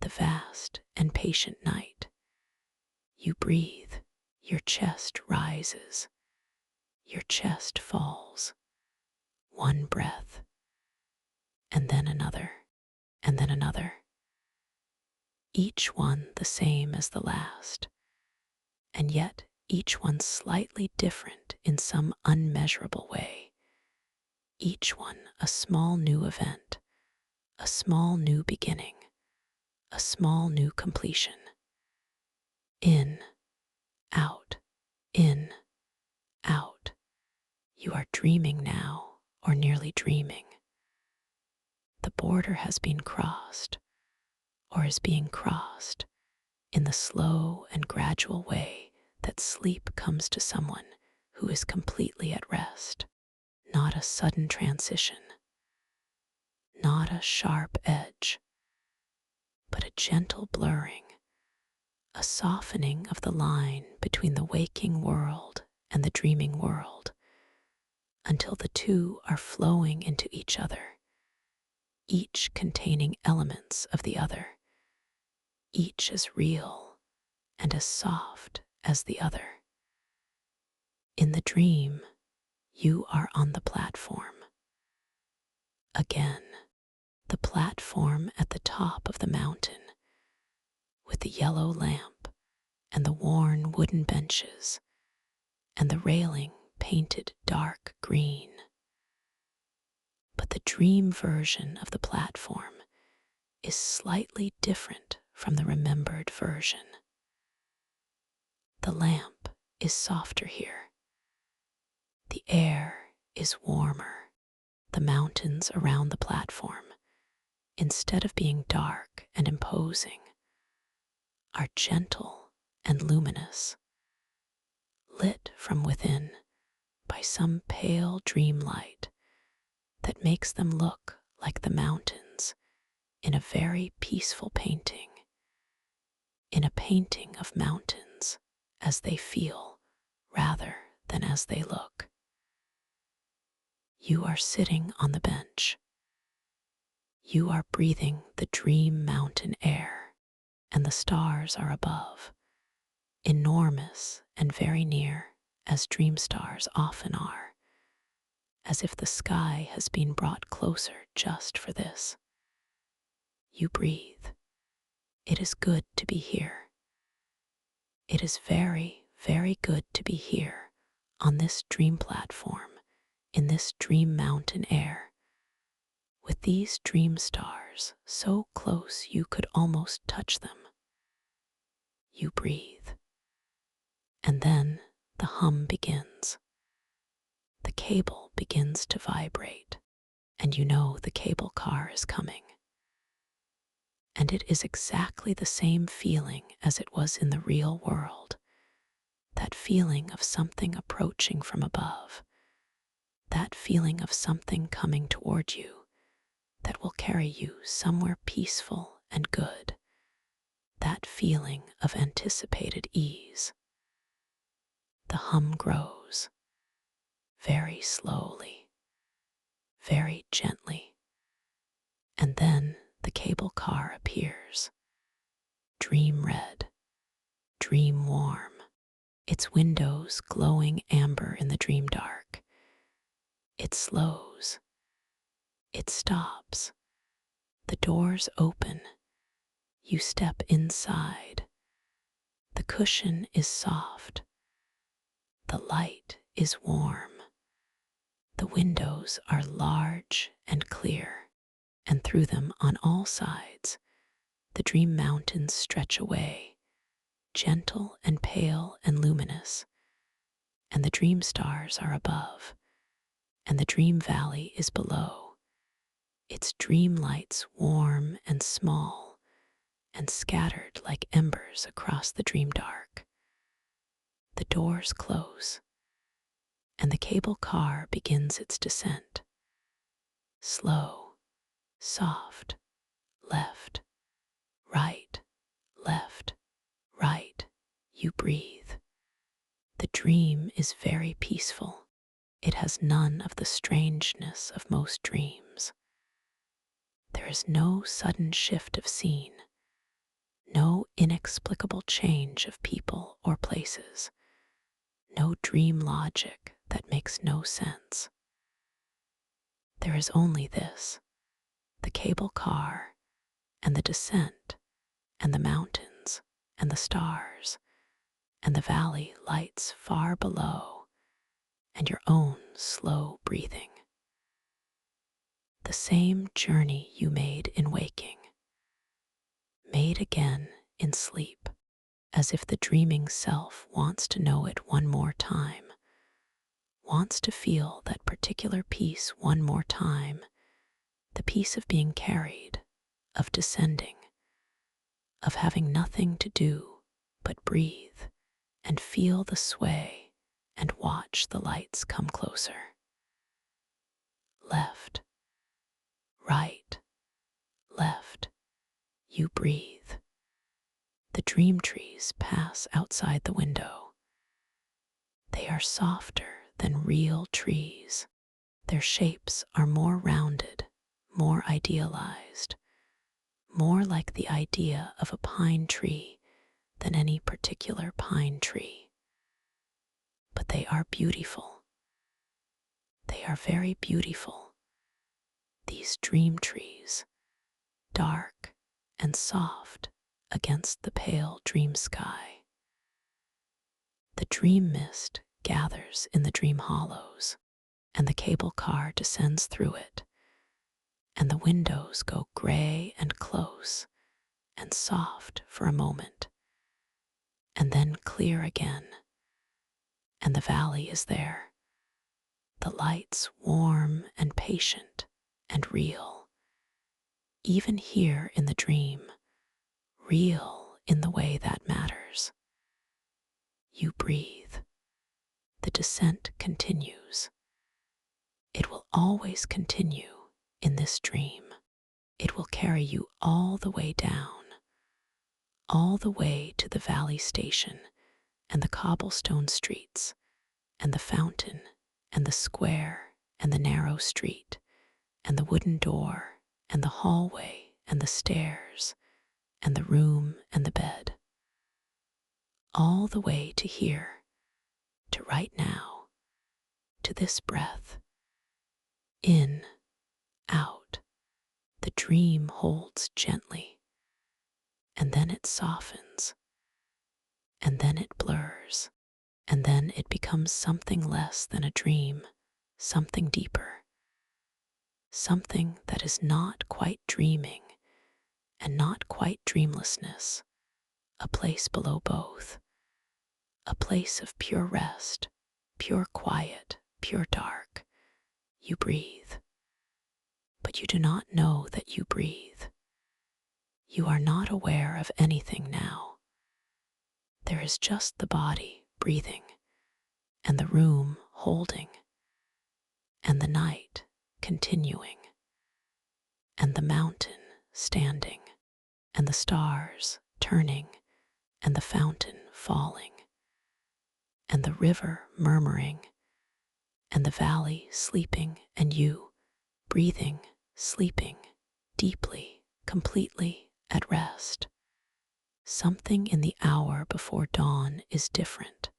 the vast and patient night. You breathe, your chest rises, your chest falls, one breath, and then another, and then another. Each one the same as the last, and yet each one slightly different in some unmeasurable way. Each one a small new event, a small new beginning, a small new completion. In out, in, out. You are dreaming now, or nearly dreaming. The border has been crossed, or is being crossed, in the slow and gradual way that sleep comes to someone who is completely at rest. Not a sudden transition, not a sharp edge, but a gentle blurring, a softening of the line between the waking world and the dreaming world, until the two are flowing into each other, each containing elements of the other, each as real and as soft as the other. In the dream, you are on the platform. Again, the platform at the top of the mountain, with the yellow lamp and the worn wooden benches and the railing painted dark green. But the dream version of the platform is slightly different from the remembered version. The lamp is softer here. The air is warmer. The mountains around the platform, instead of being dark and imposing, are gentle and luminous, lit from within by some pale dream light that makes them look like the mountains in a very peaceful painting, in a painting of mountains as they feel rather than as they look. You are sitting on the bench. You are breathing the dream mountain air, and the stars are above, enormous and very near, as dream stars often are, as if the sky has been brought closer just for this. You breathe. It is good to be here. It is very, very good to be here on this dream platform, in this dream mountain air, with these dream stars so close you could almost touch them. You breathe. And then the hum begins. The cable begins to vibrate, and you know the cable car is coming. And it is exactly the same feeling as it was in the real world, that feeling of something approaching from above, that feeling of something coming toward you that will carry you somewhere peaceful and good, that feeling of anticipated ease. The hum grows, very slowly, very gently, and then the cable car appears, dream red, dream warm, its windows glowing amber in the dream dark. It slows, it stops, the doors open, you step inside. The cushion is soft, the light is warm, the windows are large and clear, and through them on all sides the dream mountains stretch away, gentle and pale and luminous, and the dream stars are above, and the dream valley is below, its dream lights warm and small and scattered like embers across the dream dark. The doors close, and the cable car begins its descent. Slow, soft, left, right, left, right. You breathe. The dream is very peaceful. It has none of the strangeness of most dreams. There is no sudden shift of scene, no inexplicable change of people or places, no dream logic that makes no sense. There is only this, the cable car, and the descent, and the mountains, and the stars, and the valley lights far below, and your own slow breathing. The same journey you made in waking, made again in sleep, as if the dreaming self wants to know it one more time, wants to feel that particular peace one more time, the peace of being carried, of descending, of having nothing to do but breathe and feel the sway and watch the lights come closer. Left, right, left, you breathe. The dream trees pass outside the window. They are softer than real trees. Their shapes are more rounded, more idealized, more like the idea of a pine tree than any particular pine tree. But they are beautiful. They are very beautiful. These dream trees, dark and soft against the pale dream sky. The dream mist gathers in the dream hollows, and the cable car descends through it, and the windows go gray and close and soft for a moment, and then clear again, and the valley is there, the lights warm and patient and real, even here in the dream, real in the way that matters. You breathe. The descent continues. It will always continue in this dream. It will carry you all the way down, all the way to the valley station and the cobblestone streets and the fountain and the square and the narrow street and the wooden door and the hallway and the stairs and the room and the bed. All the way to here, to right now, to this breath. In, out, the dream holds gently, and then it softens, and then it blurs, and then it becomes something less than a dream, something deeper, something that is not quite dreaming and not quite dreamlessness, a place below both, a place of pure rest, pure quiet, pure dark. You breathe, but you do not know that you breathe. You are not aware of anything now. There is just the body breathing, and the room holding, and the night continuing, and the mountain standing, and the stars turning, and the fountain falling, and the river murmuring, and the valley sleeping, and you breathing, sleeping, deeply, completely at rest. Something in the hour before dawn is different.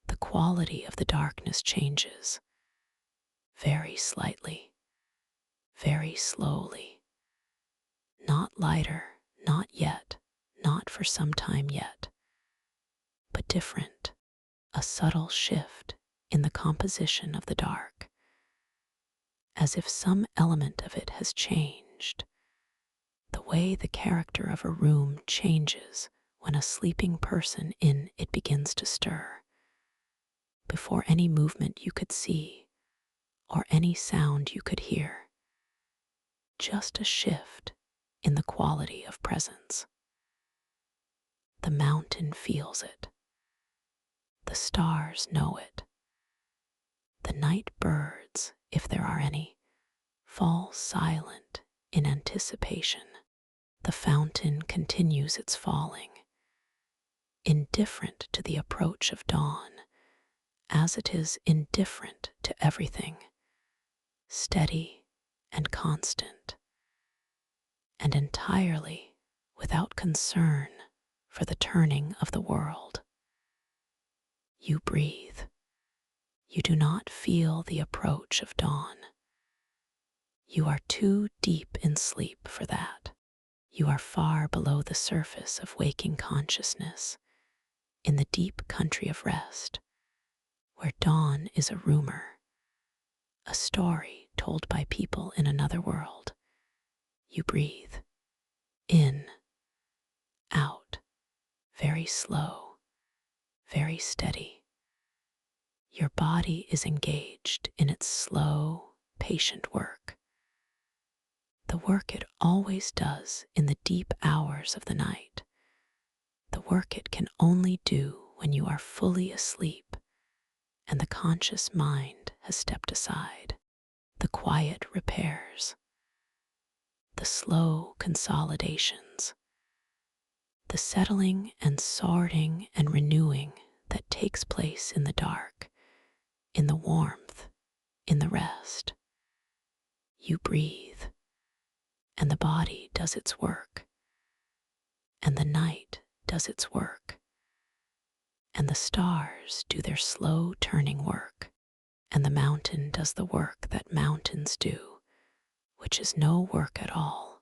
The quality of the darkness changes, very slightly, very slowly. Not lighter, not yet, not for some time yet, but different, a subtle shift in the composition of the dark, as if some element of it has changed, the way the character of a room changes when a sleeping person in it begins to stir, before any movement you could see or any sound you could hear. Just a shift in the quality of presence. The mountain feels it. The stars know it. The night birds, if there are any, fall silent in anticipation. The fountain continues its falling, indifferent to the approach of dawn, as it is indifferent to everything, steady and constant, and entirely without concern for the turning of the world. You breathe. You do not feel the approach of dawn. You are too deep in sleep for that. You are far below the surface of waking consciousness, in the deep country of rest, where dawn is a rumor, a story told by people in another world. You breathe, in, out, very slow, very steady. Your body is engaged in its slow, patient work, the work it always does in the deep hours of the night, the work it can only do when you are fully asleep and the conscious mind has stepped aside. The quiet repairs, the slow consolidations, the settling and sorting and renewing that takes place in the dark, in the warmth, in the rest. You breathe, and the body does its work, and the night does its work, and the stars do their slow turning work, and the mountain does the work that mountains do, which is no work at all,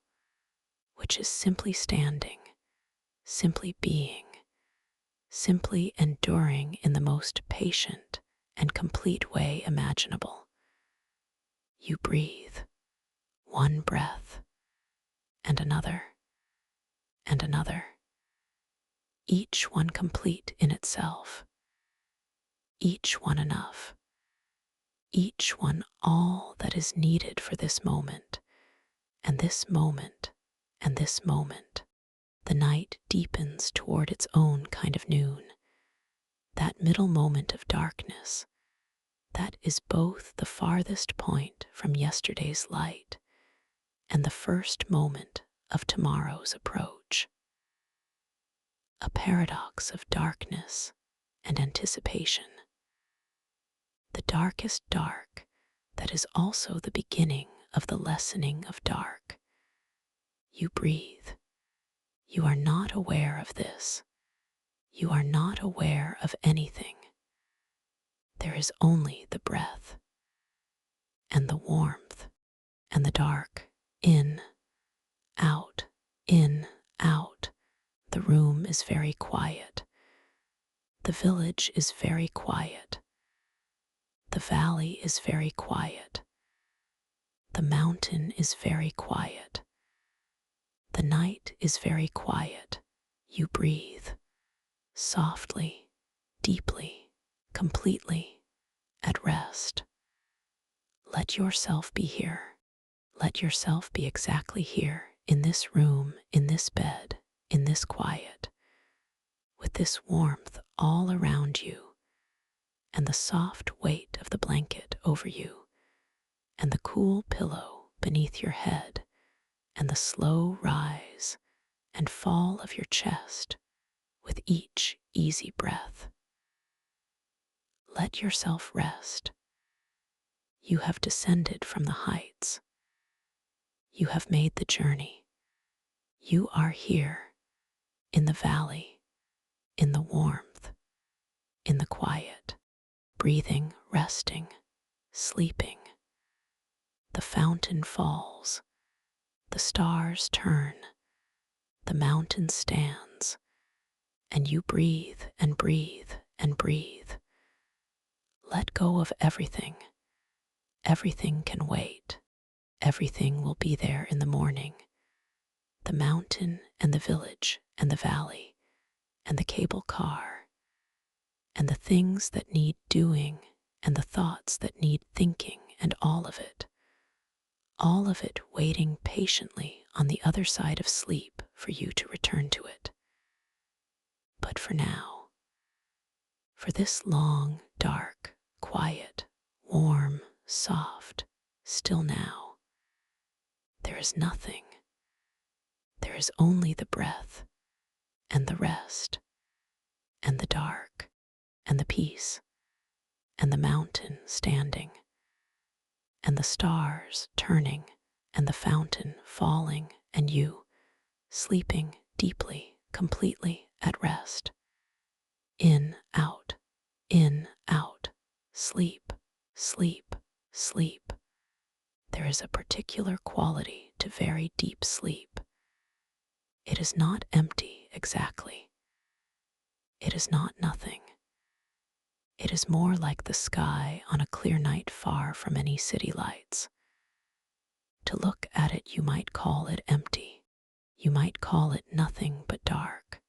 which is simply standing, simply being, simply enduring in the most patient and complete way imaginable. You breathe, one breath, and another, each one complete in itself, each one enough, each one all that is needed for this moment, and this moment, and this moment. The night deepens toward its own kind of noon, that middle moment of darkness that is both the farthest point from yesterday's light and the first moment of tomorrow's approach. A paradox of darkness and anticipation. The darkest dark that is also the beginning of the lessening of dark. You breathe. You are not aware of this. You are not aware of anything. There is only the breath and the warmth and the dark. In, out, in, out. The room is very quiet. The village is very quiet. The valley is very quiet. The mountain is very quiet. The night is very quiet. You breathe, softly, deeply, completely, at rest. Let yourself be here. Let yourself be exactly here, in this room, in this bed, in this quiet, with this warmth all around you, and the soft weight of the blanket over you, and the cool pillow beneath your head, and the slow rise and fall of your chest with each easy breath. Let yourself rest. You have descended from the heights. You have made the journey. You are here, in the valley, in the warmth, in the quiet, breathing, resting, sleeping. The fountain falls, the stars turn, the mountain stands, and you breathe and breathe and breathe. Let go of everything. Everything can wait. Everything will be there in the morning. The mountain and the village and the valley and the cable car and the things that need doing and the thoughts that need thinking and all of it waiting patiently on the other side of sleep for you to return to it. But for now, for this long, dark, quiet, warm, soft, still now, there is nothing. There is only the breath and the rest and the dark and the peace and the mountain standing and the stars turning and the fountain falling and you sleeping deeply, completely at rest. In, out, sleep, sleep, sleep. There is a particular quality to very deep sleep. It is not empty exactly. It is not nothing. It is more like the sky on a clear night far from any city lights. To look at it, you might call it empty. You might call it nothing but dark.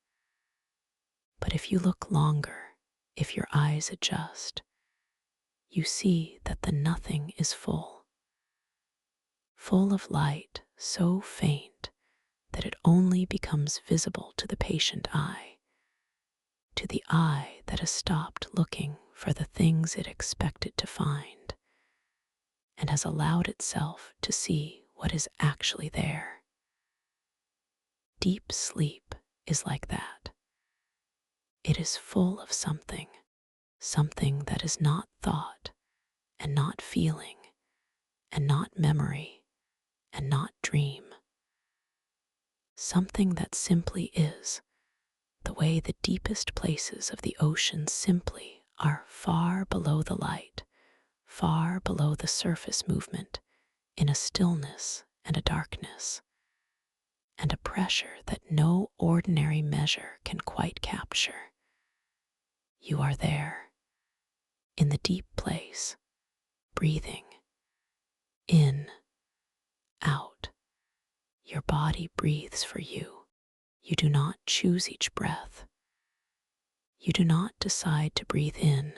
But if you look longer, if your eyes adjust, you see that the nothing is full of light so faint that it only becomes visible to the patient eye, to the eye that has stopped looking for the things it expected to find and has allowed itself to see what is actually there. Deep sleep is like that. It is full of something that is not thought and not feeling and not memory and not dream. Something that simply is, the way the deepest places of the ocean simply are far below the light, far below the surface movement, in a stillness and a darkness, and a pressure that no ordinary measure can quite capture. You are there, in the deep place, breathing, in, out. Your body breathes for you. You do not choose each breath. You do not decide to breathe in,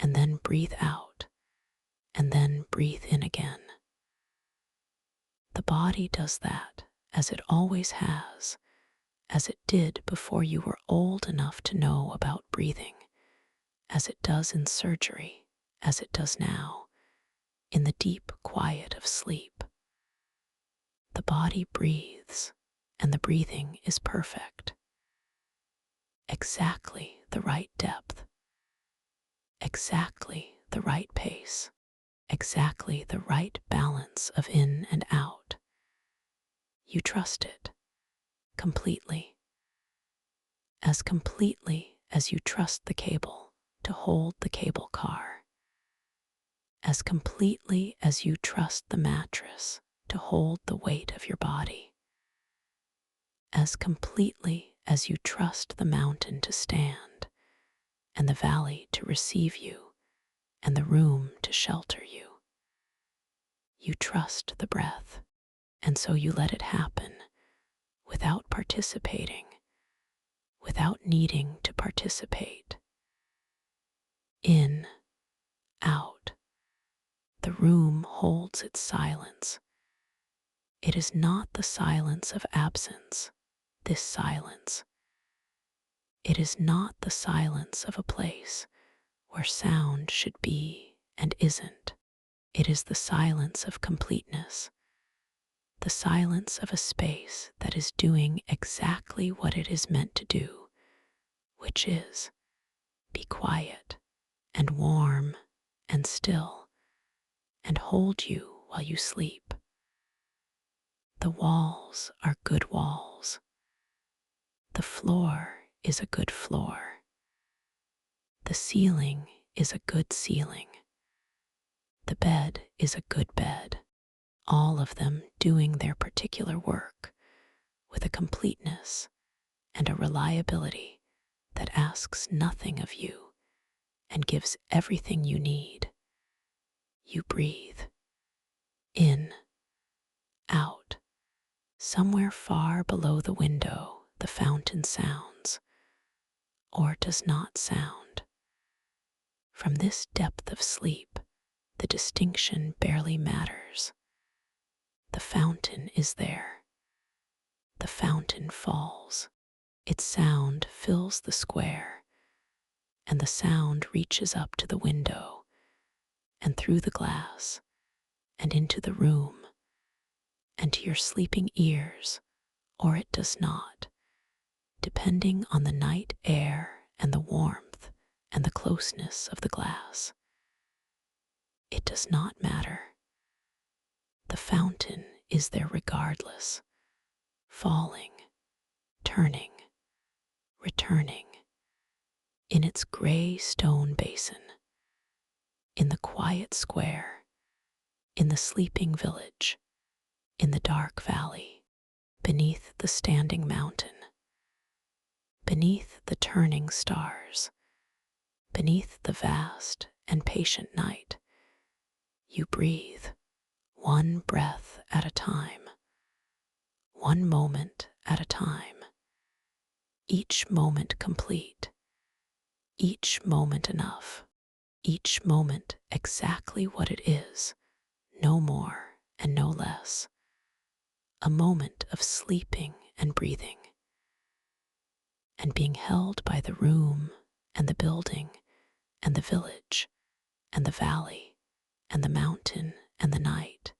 and then breathe out, and then breathe in again. The body does that, as it always has, as it did before you were old enough to know about breathing, as it does in surgery, as it does now, in the deep quiet of sleep. The body breathes, and the breathing is perfect. Exactly the right depth, exactly the right pace, exactly the right balance of in and out. You trust it completely as you trust the cable to hold the cable car, as completely as you trust the mattress to hold the weight of your body, as completely as you trust the mountain to stand and the valley to receive you and the room to shelter you. You trust the breath, and so you let it happen without participating, without needing to participate. In, out. The room holds its silence. It is not the silence of absence, this silence. It is not the silence of a place where sound should be and isn't. It is the silence of completeness, the silence of a space that is doing exactly what it is meant to do, which is be quiet and warm and still and hold you while you sleep. The walls are good walls. The floor is a good floor. The ceiling is a good ceiling. The bed is a good bed. All of them doing their particular work with a completeness and a reliability that asks nothing of you and gives everything you need. You breathe in, out. Somewhere far below the window, the fountain sounds, or does not sound. From this depth of sleep, the distinction barely matters. The fountain is there. The fountain falls. Its sound fills the square, and the sound reaches up to the window, and through the glass, and into the room, and to your sleeping ears, or it does not, depending on the night air and the warmth and the closeness of the glass. It does not matter. The fountain is there regardless, falling, turning, returning, in its gray stone basin, in the quiet square, in the sleeping village, in the dark valley, beneath the standing mountain, beneath the turning stars, beneath the vast and patient night. You breathe, one breath at a time, one moment at a time. each moment complete, each moment enough, each moment exactly what it is, no more and no less. A moment of sleeping and breathing, and being held by the room and the building and the village and the valley and the mountain and the night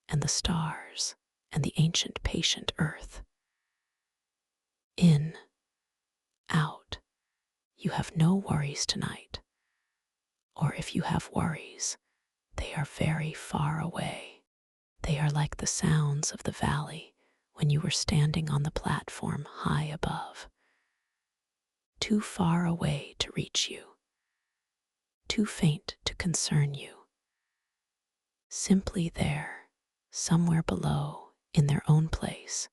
and the stars and the ancient patient earth. In, out, you have no worries tonight, or if you have worries, they are very far away. They are like the sounds of the valley when you were standing on the platform high above, too far away to reach you, too faint to concern you, simply there, somewhere below, in their own place,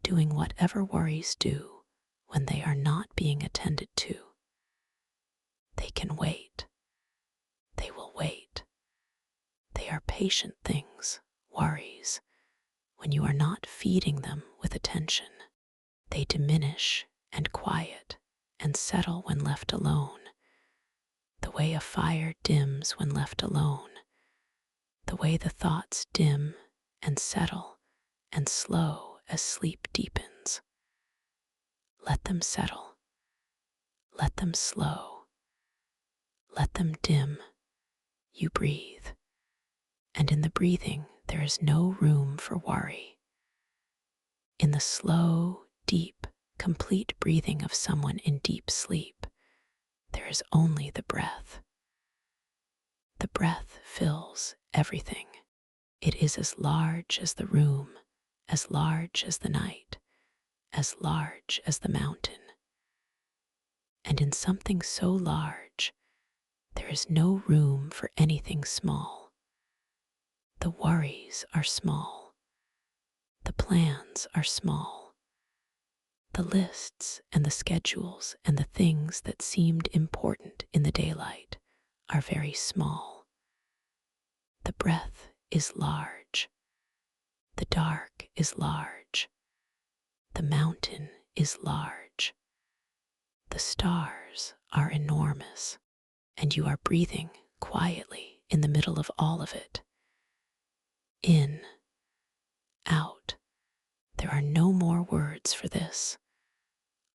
doing whatever worries do when they are not being attended to. They can wait. They will wait. They are patient things, worries. When you are not feeding them with attention, they diminish and quiet and settle when left alone, the way a fire dims when left alone, the way the thoughts dim and settle and slow as sleep deepens. Let them settle. Let them slow. Let them dim. You breathe. And in the breathing, there is no room for worry. In the slow, deep, complete breathing of someone in deep sleep, there is only the breath. The breath fills everything. It is as large as the room, as large as the night, as large as the mountain. And in something so large, there is no room for anything small. The worries are small. The plans are small. The lists and the schedules and the things that seemed important in the daylight are very small. The breath is large. The dark is large. The mountain is large. The stars are enormous, and you are breathing quietly in the middle of all of it. In, out. There are no more words for this.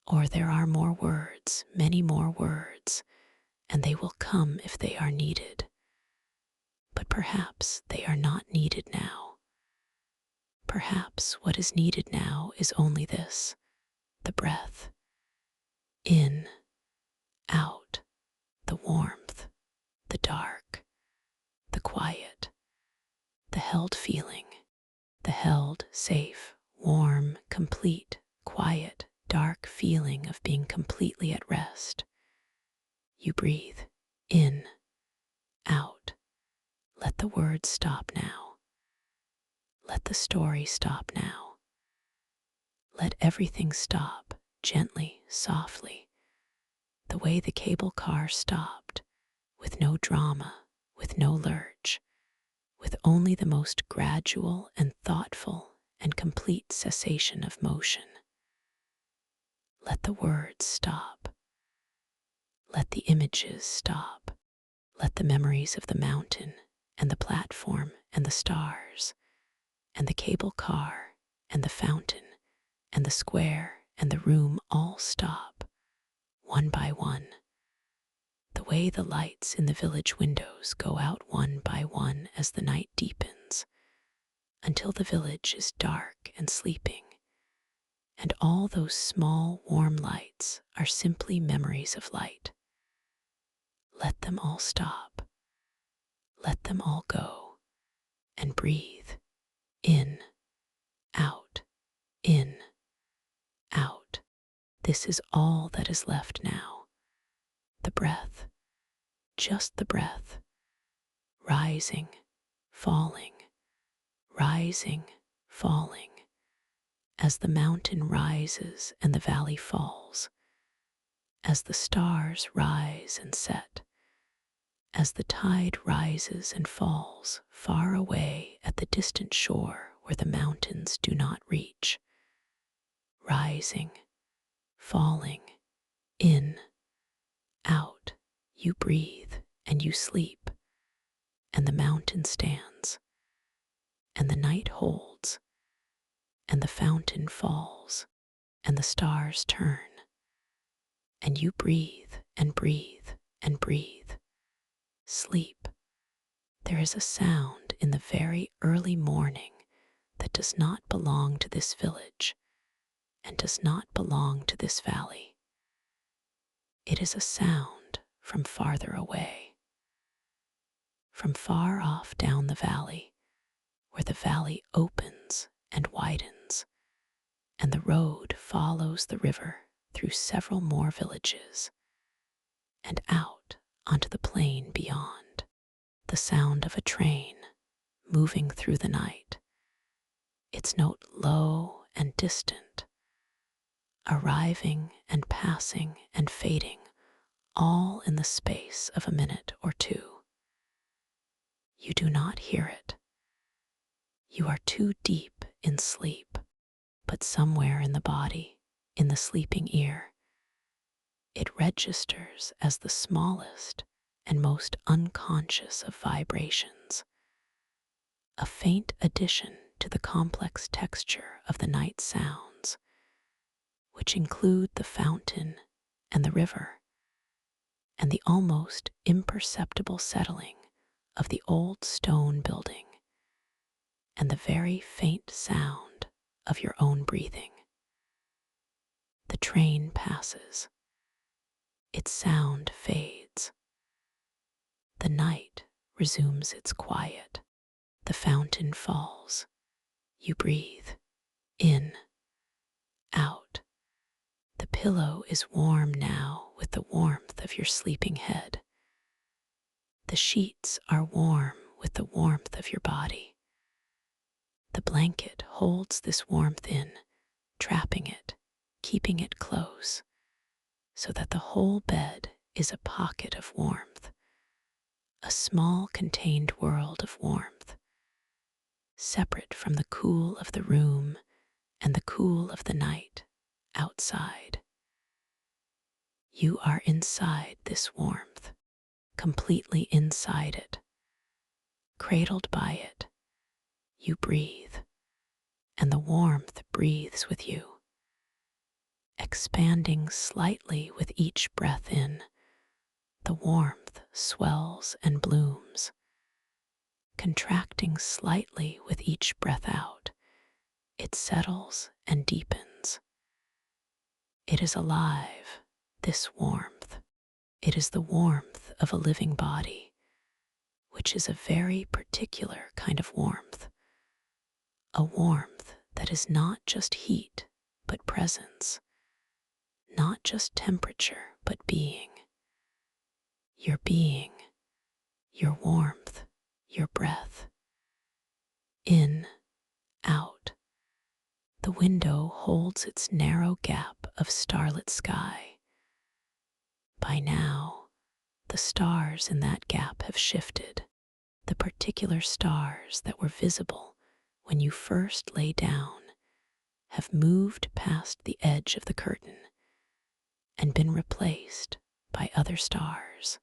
Or there are more words, many more words, and they will come if they are needed. But perhaps they are not needed now. Perhaps what is needed now is only this, the breath. In, out, the warmth, the dark, the quiet, the held feeling, the held, safe, warm, complete, quiet, dark feeling of being completely at rest. You breathe in, out. Let the words stop now. Let the story stop now. Let everything stop, gently, softly, the way the cable car stopped, with no drama, with no lurch, with only the most gradual and thoughtful and complete cessation of motion. Let the words stop. Let the images stop. Let the memories of the mountain and the platform and the stars and the cable car and the fountain and the square and the room all stop, one by one, the way the lights in the village windows go out one by one as the night deepens, until the village is dark and sleeping, and all those small warm lights are simply memories of light. Let them all stop. Let them all go, and breathe in, out, in, out. This is all that is left now. The breath, just the breath, rising, falling, rising, falling, as the mountain rises and the valley falls, as the stars rise and set, as the tide rises and falls far away at the distant shore where the mountains do not reach, rising, falling. In, out, you breathe and you sleep, and the mountain stands, and the night holds, and the fountain falls, and the stars turn, and you breathe and breathe and breathe. Sleep. There is a sound in the very early morning that does not belong to this village and does not belong to this valley. It is a sound from farther away, from far off down the valley, where the valley opens and widens, and the road follows the river through several more villages and out onto the plain beyond. The sound of a train moving through the night, its note low and distant, arriving and passing and fading, all in the space of a minute or two. You do not hear it. You are too deep in sleep, but somewhere in the body, in the sleeping ear, it registers as the smallest and most unconscious of vibrations, a faint addition to the complex texture of the night sounds, which include the fountain and the river, and the almost imperceptible settling of the old stone building, and the very faint sound of your own breathing. The train passes. Its sound fades. The night resumes its quiet. The fountain falls. You breathe. In. Out. The pillow is warm now with the warmth of your sleeping head. The sheets are warm with the warmth of your body. The blanket holds this warmth in, trapping it, keeping it close, so that the whole bed is a pocket of warmth, a small contained world of warmth, separate from the cool of the room and the cool of the night outside. You are inside this warmth, completely inside it, cradled by it. You breathe, and the warmth breathes with you, expanding slightly with each breath in. The warmth swells and blooms, contracting slightly with each breath out. It settles and deepens. It is alive, this warmth. It is the warmth of a living body, which is a very particular kind of warmth, a warmth that is not just heat, but presence, not just temperature, but being. Your being, your warmth, your breath. In, out. The window holds its narrow gap of starlit sky. By now, the stars in that gap have shifted. The particular stars that were visible when you first lay down have moved past the edge of the curtain and been replaced by other stars.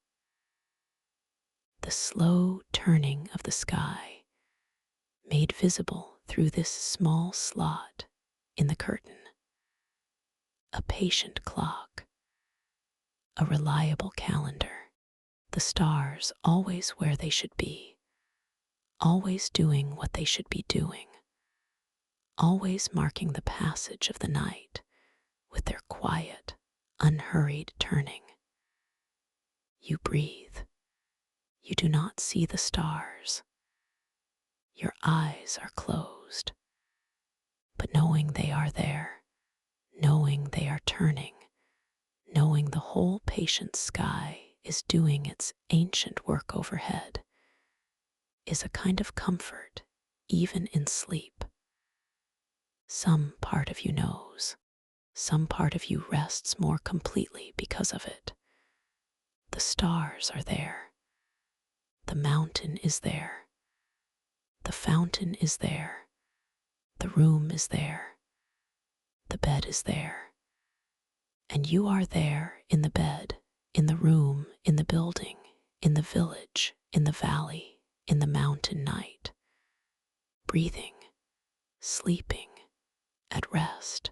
The slow turning of the sky, made visible through this small slot in the curtain. A patient clock, a reliable calendar, the stars always where they should be, always doing what they should be doing, always marking the passage of the night with their quiet, unhurried turning. You breathe. You do not see the stars. Your eyes are closed, but knowing they are there, knowing they are turning, knowing the whole patient sky is doing its ancient work overhead, is a kind of comfort even in sleep. Some part of you knows, some part of you rests more completely because of it. The stars are there. The mountain is there. The fountain is there. The room is there. The bed is there. And you are there in the bed, in the room, in the building, in the village, in the valley, in the mountain night, breathing, sleeping, at rest,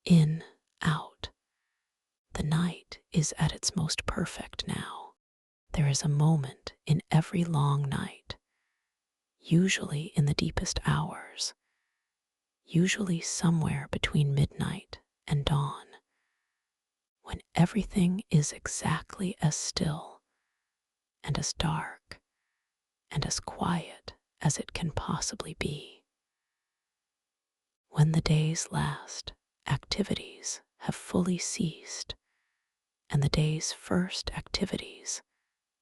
in, out. The night is at its most perfect now. There is a moment in every long night, usually in the deepest hours, usually somewhere between midnight and dawn, when everything is exactly as still and as dark and as quiet as it can possibly be. When the day's last activities have fully ceased and the day's first activities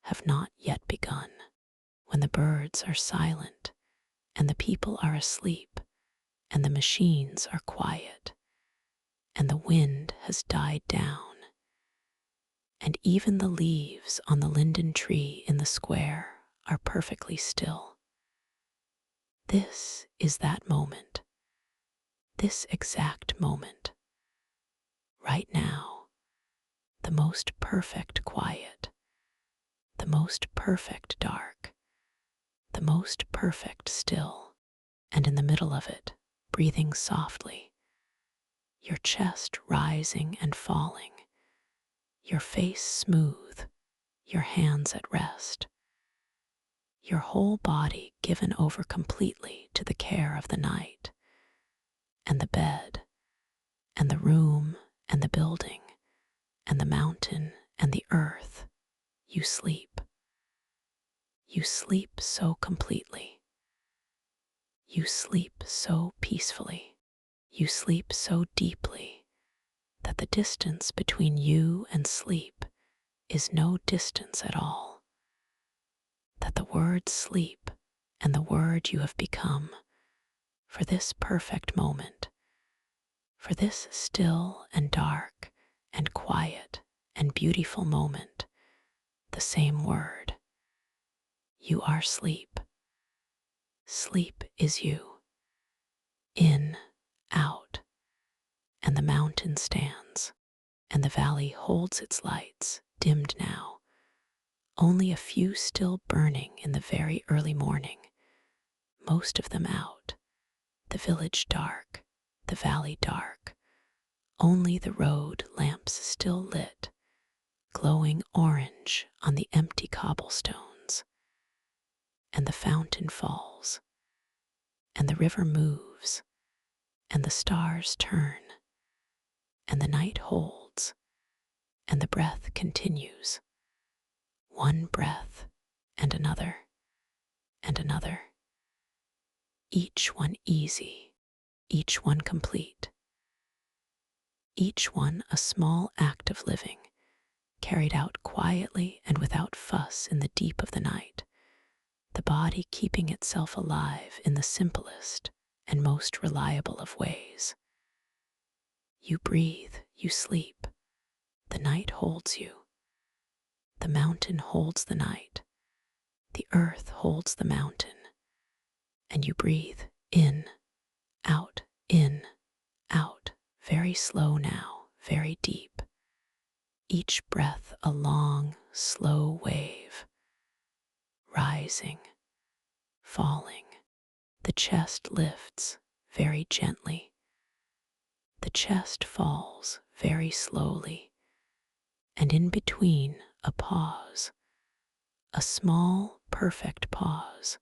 have not yet begun, when the birds are silent and the people are asleep and the machines are quiet and the wind has died down and even the leaves on the linden tree in the square are perfectly still. This is that moment, this exact moment, right now, the most perfect quiet, the most perfect dark, the most perfect still, and in the middle of it, breathing softly, your chest rising and falling, your face smooth, your hands at rest, your whole body given over completely to the care of the night, and the bed, and the room, and the building, and the mountain, and the earth. You sleep. You sleep so completely. You sleep so peacefully. You sleep so deeply that the distance between you and sleep is no distance at all. That the word sleep and the word you have become for this perfect moment, for this still and dark and quiet and beautiful moment, the same word. You are sleep. Sleep is you. In, out, and the mountain stands, and the valley holds its lights, dimmed now, only a few still burning in the very early morning, most of them out, the village dark, the valley dark, only the road lamps still lit, glowing orange on the empty cobblestones. And the fountain falls, and the river moves, and the stars turn, and the night holds, and the breath continues. One breath, and another, each one easy, each one complete, each one a small act of living, carried out quietly and without fuss in the deep of the night, the body keeping itself alive in the simplest and most reliable of ways. You breathe, you sleep, the night holds you, the mountain holds the night, the earth holds the mountain, and you breathe in, out, very slow now, very deep, each breath a long, slow wave, rising, falling. The chest lifts very gently. The chest falls very slowly, and in between a pause, a small, perfect pause,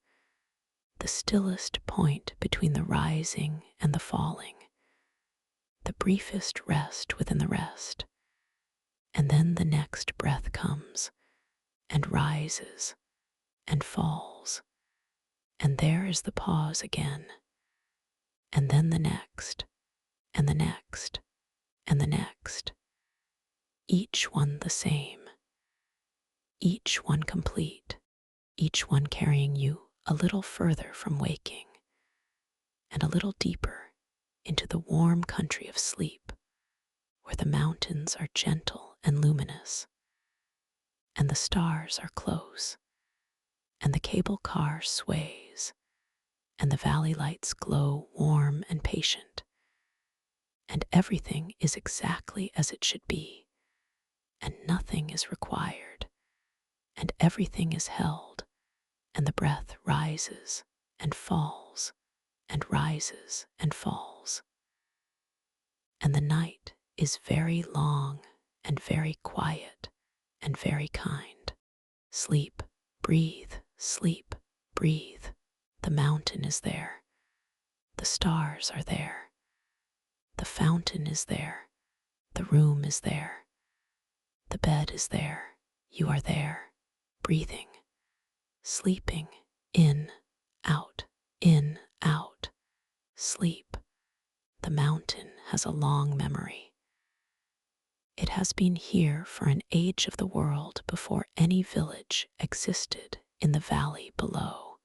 the stillest point between the rising and the falling, the briefest rest within the rest, and then the next breath comes and rises and falls, and there is the pause again, and then the next, and the next, and the next, each one the same, each one complete, each one carrying you a little further from waking and a little deeper into the warm country of sleep, where the mountains are gentle and luminous, and the stars are close, and the cable car sways, and the valley lights glow warm and patient, and everything is exactly as it should be, and nothing is required, and everything is held, and the breath rises and falls, and rises and falls. And the night is very long and very quiet and very kind. Sleep, breathe, sleep, breathe. The mountain is there. The stars are there. The fountain is there. The room is there. The bed is there. You are there, breathing, sleeping, in, out, sleep. The mountain has a long memory. It has been here for an age of the world before any village existed in the valley below,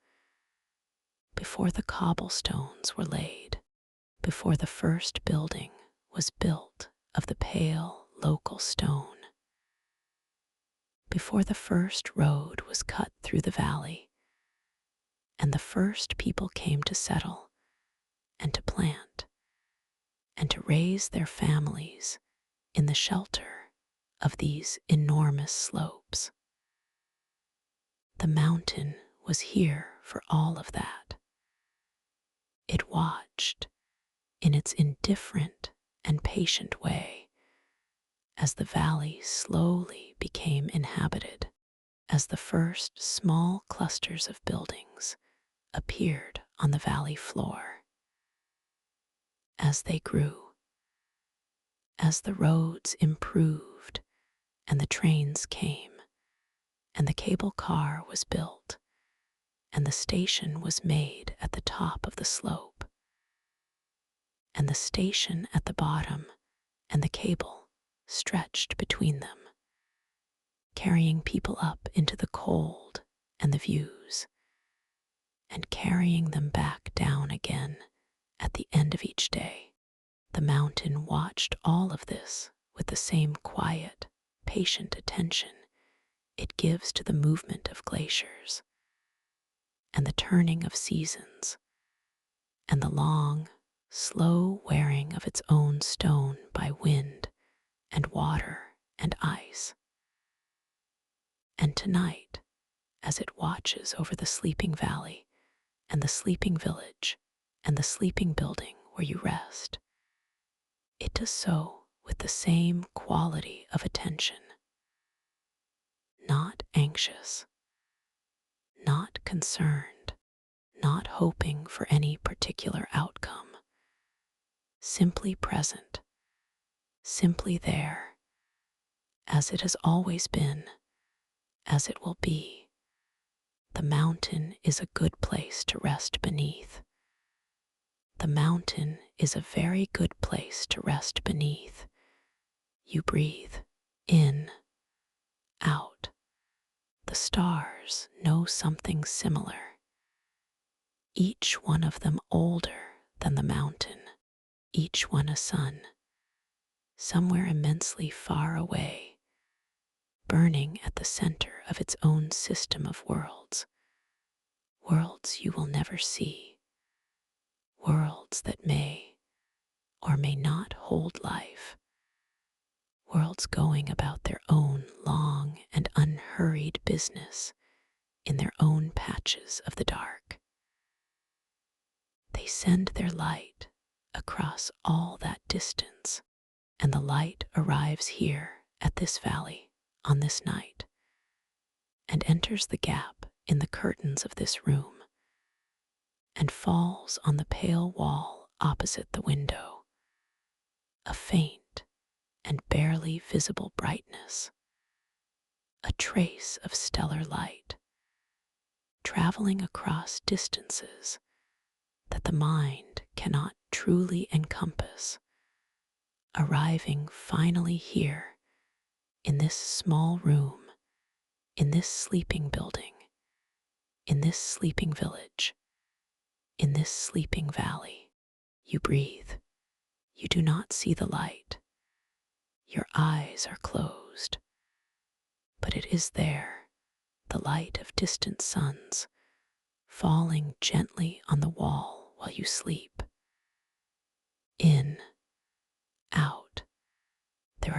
before the cobblestones were laid, before the first building was built of the pale local stone, before the first road was cut through the valley, and the first people came to settle and to plant and to raise their families in the shelter of these enormous slopes. The mountain was here for all of that. It watched in its indifferent and patient way as the valley slowly became inhabited, as the first small clusters of buildings appeared on the valley floor. As they grew, as the roads improved and the trains came, and the cable car was built, and the station was made at the top of the slope, and the station at the bottom, and the cable stretched between them, carrying people up into the cold and the views, and carrying them back down again at the end of each day. The mountain watched all of this with the same quiet, patient attention it gives to the movement of glaciers, and the turning of seasons, and the long, slow wearing of its own stone by wind and water and ice. And tonight, as it watches over the sleeping valley and the sleeping village and the sleeping building where you rest, it does so with the same quality of attention. Not anxious, not concerned, not hoping for any particular outcome. Simply present, simply there, as it has always been, as it will be. The mountain is a good place to rest beneath. The mountain is a very good place to rest beneath. You breathe in, out. The stars know something similar, each one of them older than the mountain, each one a sun, somewhere immensely far away, burning at the center of its own system of worlds, worlds you will never see, worlds that may or may not hold life, worlds going about their own long and unhurried business in their own patches of the dark. They send their light across all that distance, and the light arrives here at this valley on this night and enters the gap in the curtains of this room and falls on the pale wall opposite the window, a faint and barely visible brightness, a trace of stellar light, traveling across distances that the mind cannot truly encompass, arriving finally here in this small room, in this sleeping building, in this sleeping village, in this sleeping valley. You breathe. You do not see the light. Your eyes are closed. But it is there, the light of distant suns, falling gently on the wall while you sleep. In,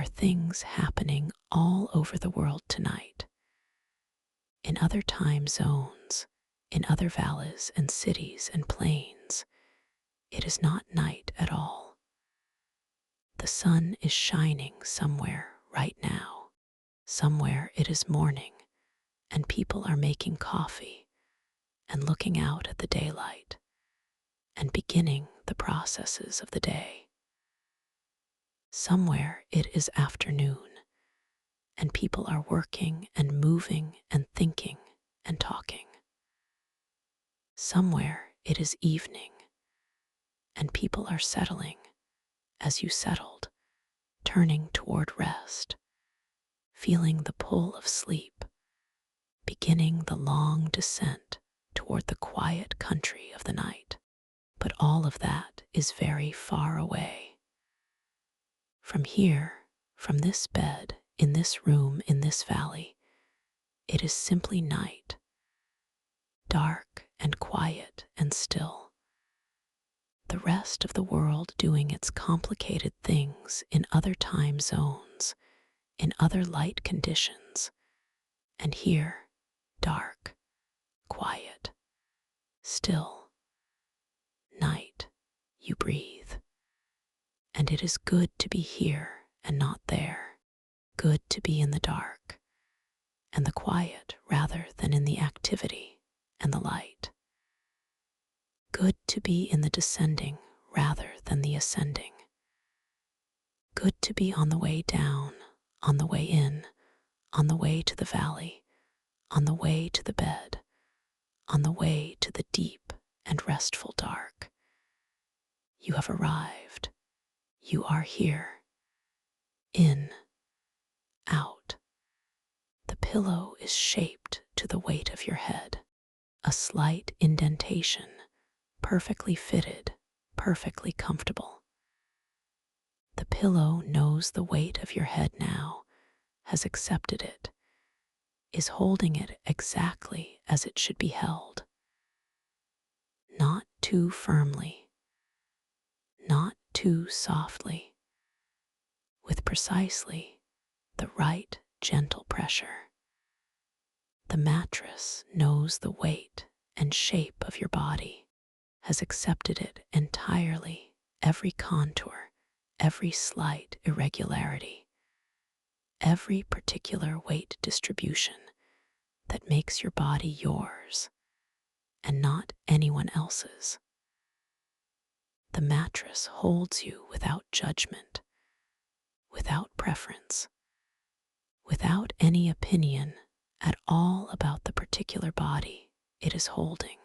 are things happening all over the world tonight. In other time zones, in other valleys and cities and plains, it is not night at all. The sun is shining somewhere right now. Somewhere it is morning, and people are making coffee and looking out at the daylight and beginning the processes of the day. Somewhere it is afternoon, and people are working and moving and thinking and talking. Somewhere it is evening, and people are settling as you settled, turning toward rest, feeling the pull of sleep, beginning the long descent toward the quiet country of the night. But all of that is very far away. From here, from this bed, in this room, in this valley, it is simply night, dark and quiet and still. The rest of the world doing its complicated things in other time zones, in other light conditions, and here, dark, quiet, still, night, you breathe. And it is good to be here and not there, good to be in the dark and the quiet rather than in the activity and the light. Good to be in the descending rather than the ascending. Good to be on the way down, on the way in, on the way to the valley, on the way to the bed, on the way to the deep and restful dark. You have arrived. You are here. In, out. The pillow is shaped to the weight of your head. A slight indentation, perfectly fitted, perfectly comfortable. The pillow knows the weight of your head now, has accepted it, is holding it exactly as it should be held. Not too firmly, not too softly, with precisely the right gentle pressure. The mattress knows the weight and shape of your body, has accepted it entirely, every contour, every slight irregularity, every particular weight distribution that makes your body yours and not anyone else's. The mattress holds you without judgment, without preference, without any opinion at all about the particular body it is holding.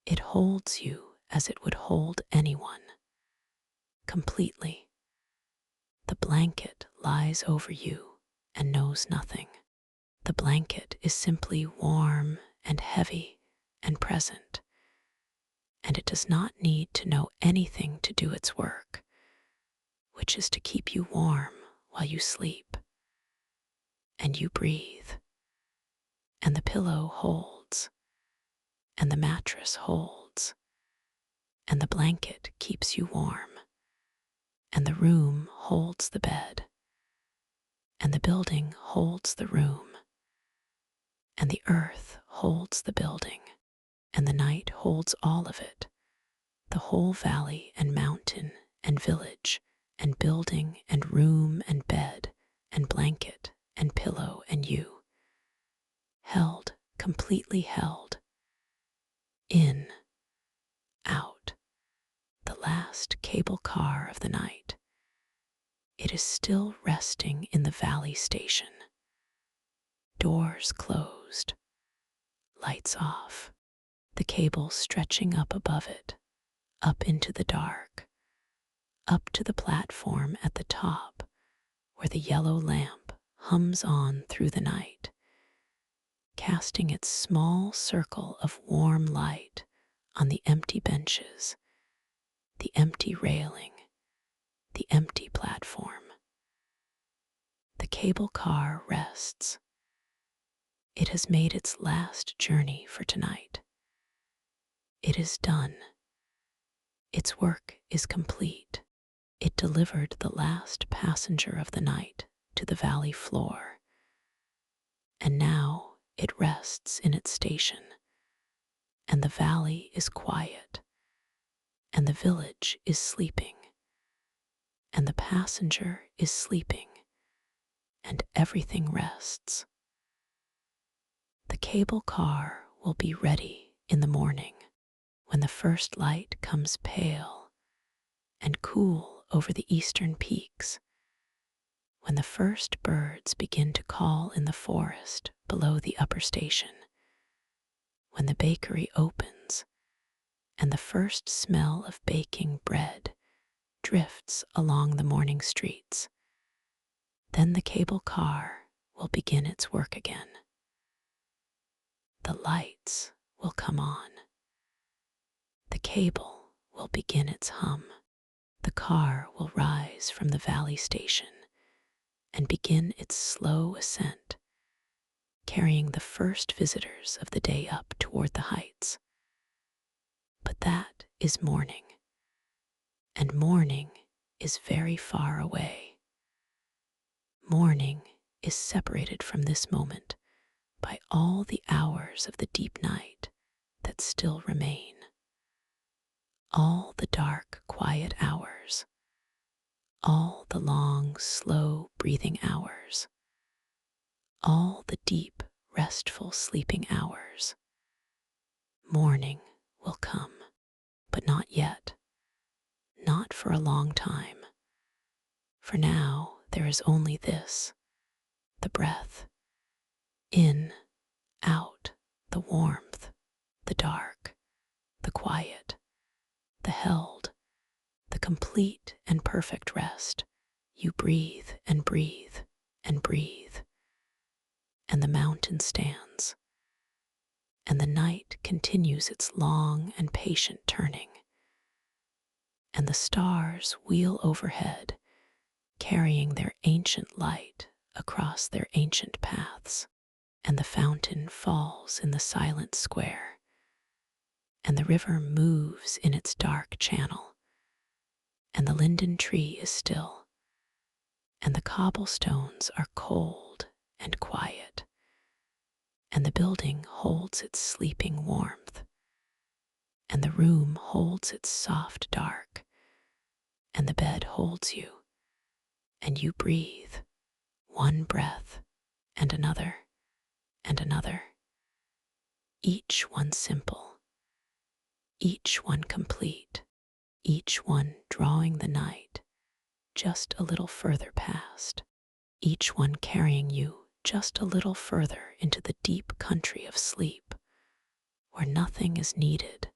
It holds you as it would hold anyone, completely. The blanket lies over you and knows nothing. The blanket is simply warm and heavy and present, and it does not need to know anything to do its work, which is to keep you warm while you sleep. And you breathe, and the pillow holds, and the mattress holds, and the blanket keeps you warm, and the room holds the bed, and the building holds the room, and the earth holds the building, and the night holds all of it, the whole valley and mountain and village and building and room and bed and blanket and pillow and you. Held, completely held. In, out, the last cable car of the night. It is still resting in the valley station. Doors closed, lights off, the cable stretching up above it, up into the dark, up to the platform at the top where the yellow lamp hums on through the night, casting its small circle of warm light on the empty benches, the empty railing, the empty platform. The cable car rests. It has made its last journey for tonight. It is done. Its work is complete. It delivered the last passenger of the night to the valley floor, and now it rests in its station, and the valley is quiet, and the village is sleeping, and the passenger is sleeping, and everything rests. The cable car will be ready in the morning when the first light comes pale and cool over the eastern peaks, when the first birds begin to call in the forest below the upper station, when the bakery opens and the first smell of baking bread drifts along the morning streets. Then the cable car will begin its work again. The lights will come on. The cable will begin its hum. The car will rise from the valley station and begin its slow ascent, carrying the first visitors of the day up toward the heights. But that is morning, and morning is very far away. Morning is separated from this moment by all the hours of the deep night that still remain. All the dark, quiet hours, all the long, slow breathing hours, all the deep, restful sleeping hours. Morning will come, but not yet, not for a long time. For now there is only this, the breath, in, out, the warmth, the dark, the quiet, the held, the complete and perfect rest. You breathe and breathe and breathe, and the mountain stands, and the night continues its long and patient turning, and the stars wheel overhead, carrying their ancient light across their ancient paths, and the fountain falls in the silent square, and the river moves in its dark channel, and the linden tree is still, and the cobblestones are cold and quiet, and the building holds its sleeping warmth, and the room holds its soft dark, and the bed holds you, and you breathe, one breath and another, each one simple, each one complete, each one drawing the night just a little further past, each one carrying you just a little further into the deep country of sleep, where nothing is needed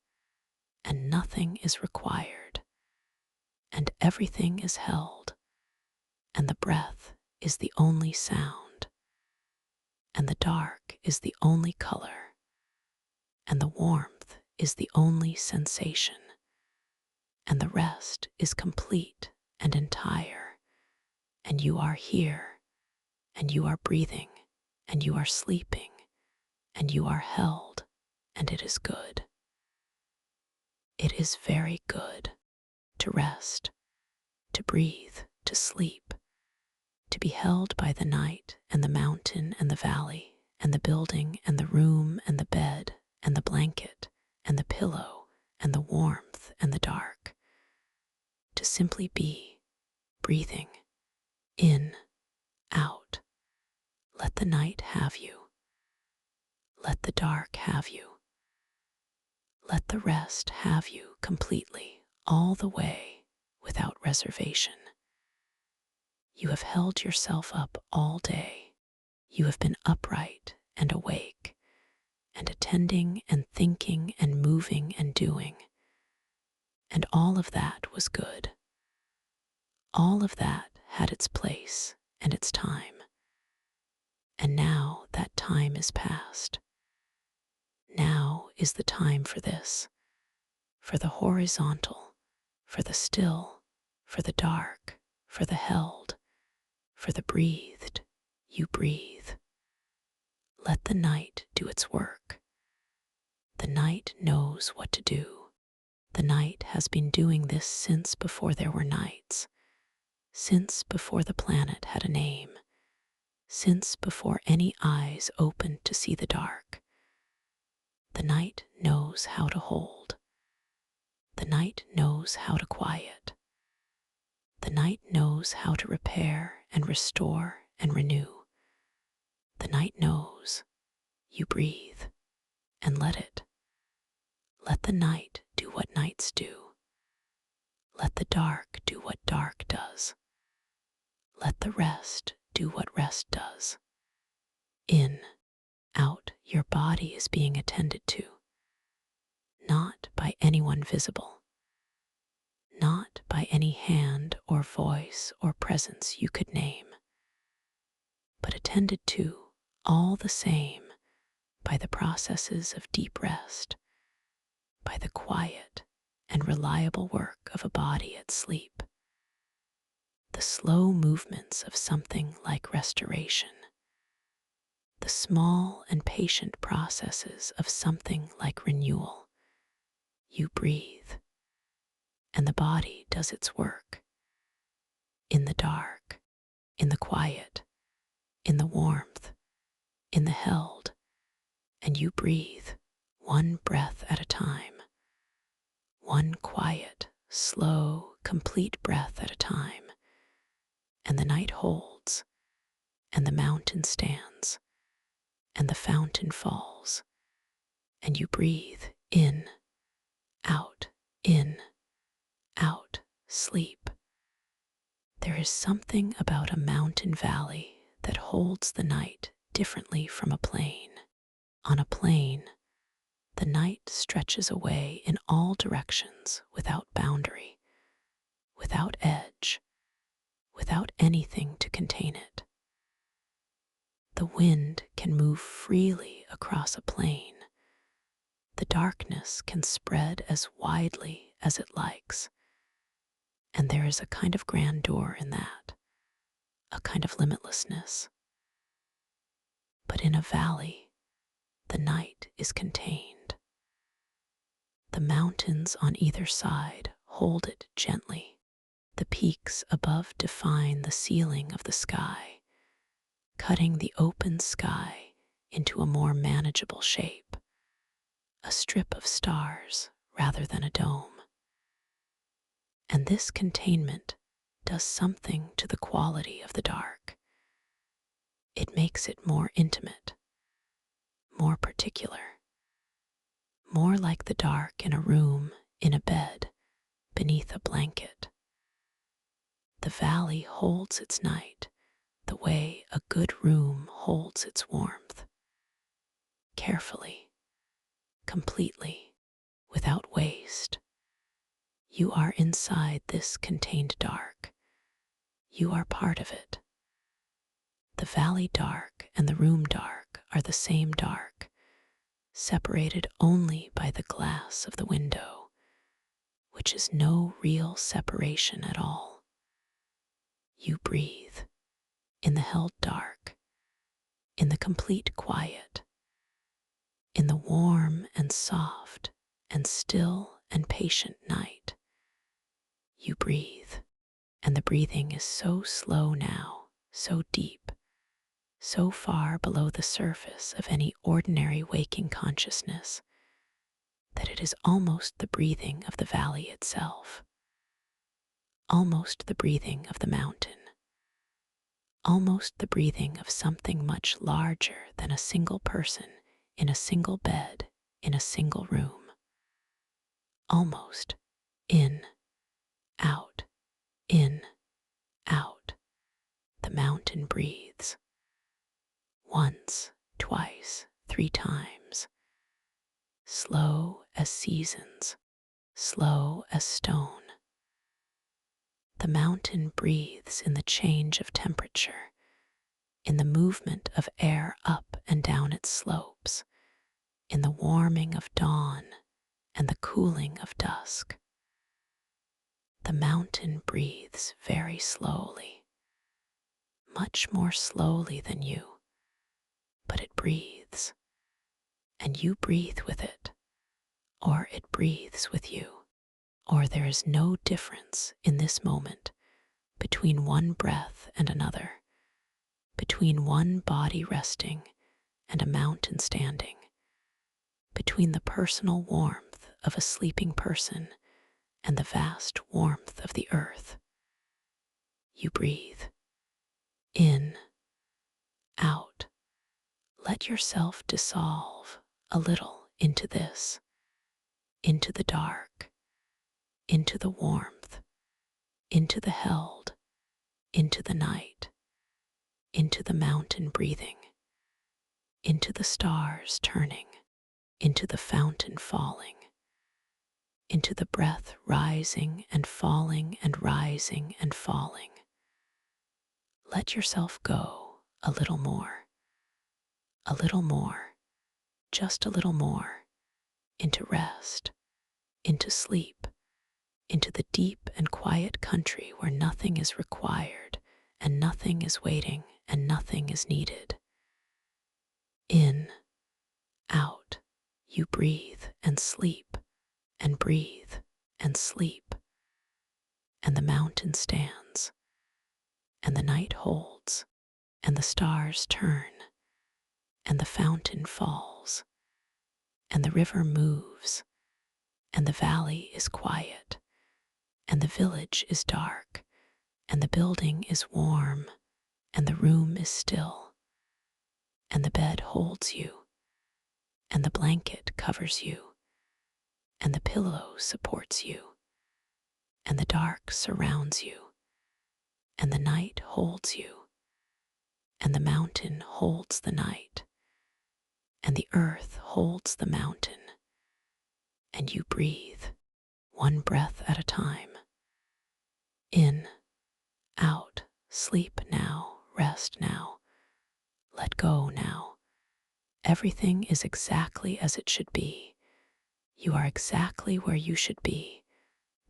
and nothing is required, and everything is held, and the breath is the only sound, and the dark is the only color, and the warmth is the only sensation, and the rest is complete and entire, and you are here, and you are breathing, and you are sleeping, and you are held, and it is good. It is very good to rest, to breathe, to sleep, to be held by the night and the mountain and the valley and the building and the room and the bed and the blanket and the pillow and the warmth and the dark, to simply be breathing in, out. Let the night have you. Let the dark have you. Let the rest have you completely, all the way, without reservation. You have held yourself up all day. You have been upright and awake, and attending and thinking and moving and doing. And all of that was good. All of that had its place and its time. And now that time is past. Now is the time for this, for the horizontal, for the still, for the dark, for the held, for the breathed. You breathe. Let the night do its work. The night knows what to do. The night has been doing this since before there were nights, since before the planet had a name, since before any eyes opened to see the dark. The night knows how to hold. The night knows how to quiet. The night knows how to repair and restore and renew. The night knows. You breathe and let it. Let the night do what nights do. Let the dark do what dark does. Let the rest do what rest does. In, out, your body is being attended to, not by anyone visible, not by any hand or voice or presence you could name, but attended to all the same by the processes of deep rest, by the quiet and reliable work of a body at sleep, the slow movements of something like restoration, the small and patient processes of something like renewal. You breathe, and the body does its work. In the dark, in the quiet, in the warmth, in the held, and you breathe one breath at a time, one quiet, slow, complete breath at a time, and the night holds, and the mountain stands, and the fountain falls, and you breathe in, out, sleep. There is something about a mountain valley that holds the night differently from a plain. On a plain, the night stretches away in all directions without boundary, without edge, without anything to contain it. The wind can move freely across a plain. The darkness can spread as widely as it likes. And there is a kind of grandeur in that, a kind of limitlessness. But in a valley, the night is contained. The mountains on either side hold it gently. The peaks above define the ceiling of the sky, cutting the open sky into a more manageable shape, a strip of stars rather than a dome. And this containment does something to the quality of the dark. It makes it more intimate, more particular, more like the dark in a room, in a bed, beneath a blanket. The valley holds its night the way a good room holds its warmth, carefully, completely, without waste. You are inside this contained dark. You are part of it. The valley dark and the room dark are the same dark, separated only by the glass of the window, which is no real separation at all. You breathe in the held dark, in the complete quiet, in the warm and soft and still and patient night. You breathe, and the breathing is so slow now, so deep, so far below the surface of any ordinary waking consciousness, that it is almost the breathing of the valley itself, almost the breathing of the mountain, almost the breathing of something much larger than a single person in a single bed in a single room. Almost in, out, the mountain breathes. Once, twice, 3 times. Slow as seasons, slow as stone. The mountain breathes in the change of temperature, in the movement of air up and down its slopes, in the warming of dawn and the cooling of dusk. The mountain breathes very slowly, much more slowly than you, but it breathes, and you breathe with it, or it breathes with you, or there is no difference in this moment between one breath and another, between one body resting and a mountain standing, between the personal warmth of a sleeping person and the vast warmth of the earth. You breathe in, out. Let yourself dissolve a little into this, into the dark, into the warmth, into the held, into the night, into the mountain breathing, into the stars turning, into the fountain falling, into the breath rising and falling and rising and falling. Let yourself go a little more, just a little more, into rest, into sleep, into the deep and quiet country where nothing is required and nothing is waiting and nothing is needed. In, out, you breathe and sleep and breathe and sleep, and the mountain stands, and the night holds, and the stars turn, and the fountain falls, and the river moves, and the valley is quiet, and the village is dark, and the building is warm, and the room is still, and the bed holds you, and the blanket covers you, and the pillow supports you, and the dark surrounds you, and the night holds you, and the mountain holds the night, and the earth holds the mountain, and you breathe, one breath at a time. In, out, sleep now, rest now, let go now. Everything is exactly as it should be. You are exactly where you should be.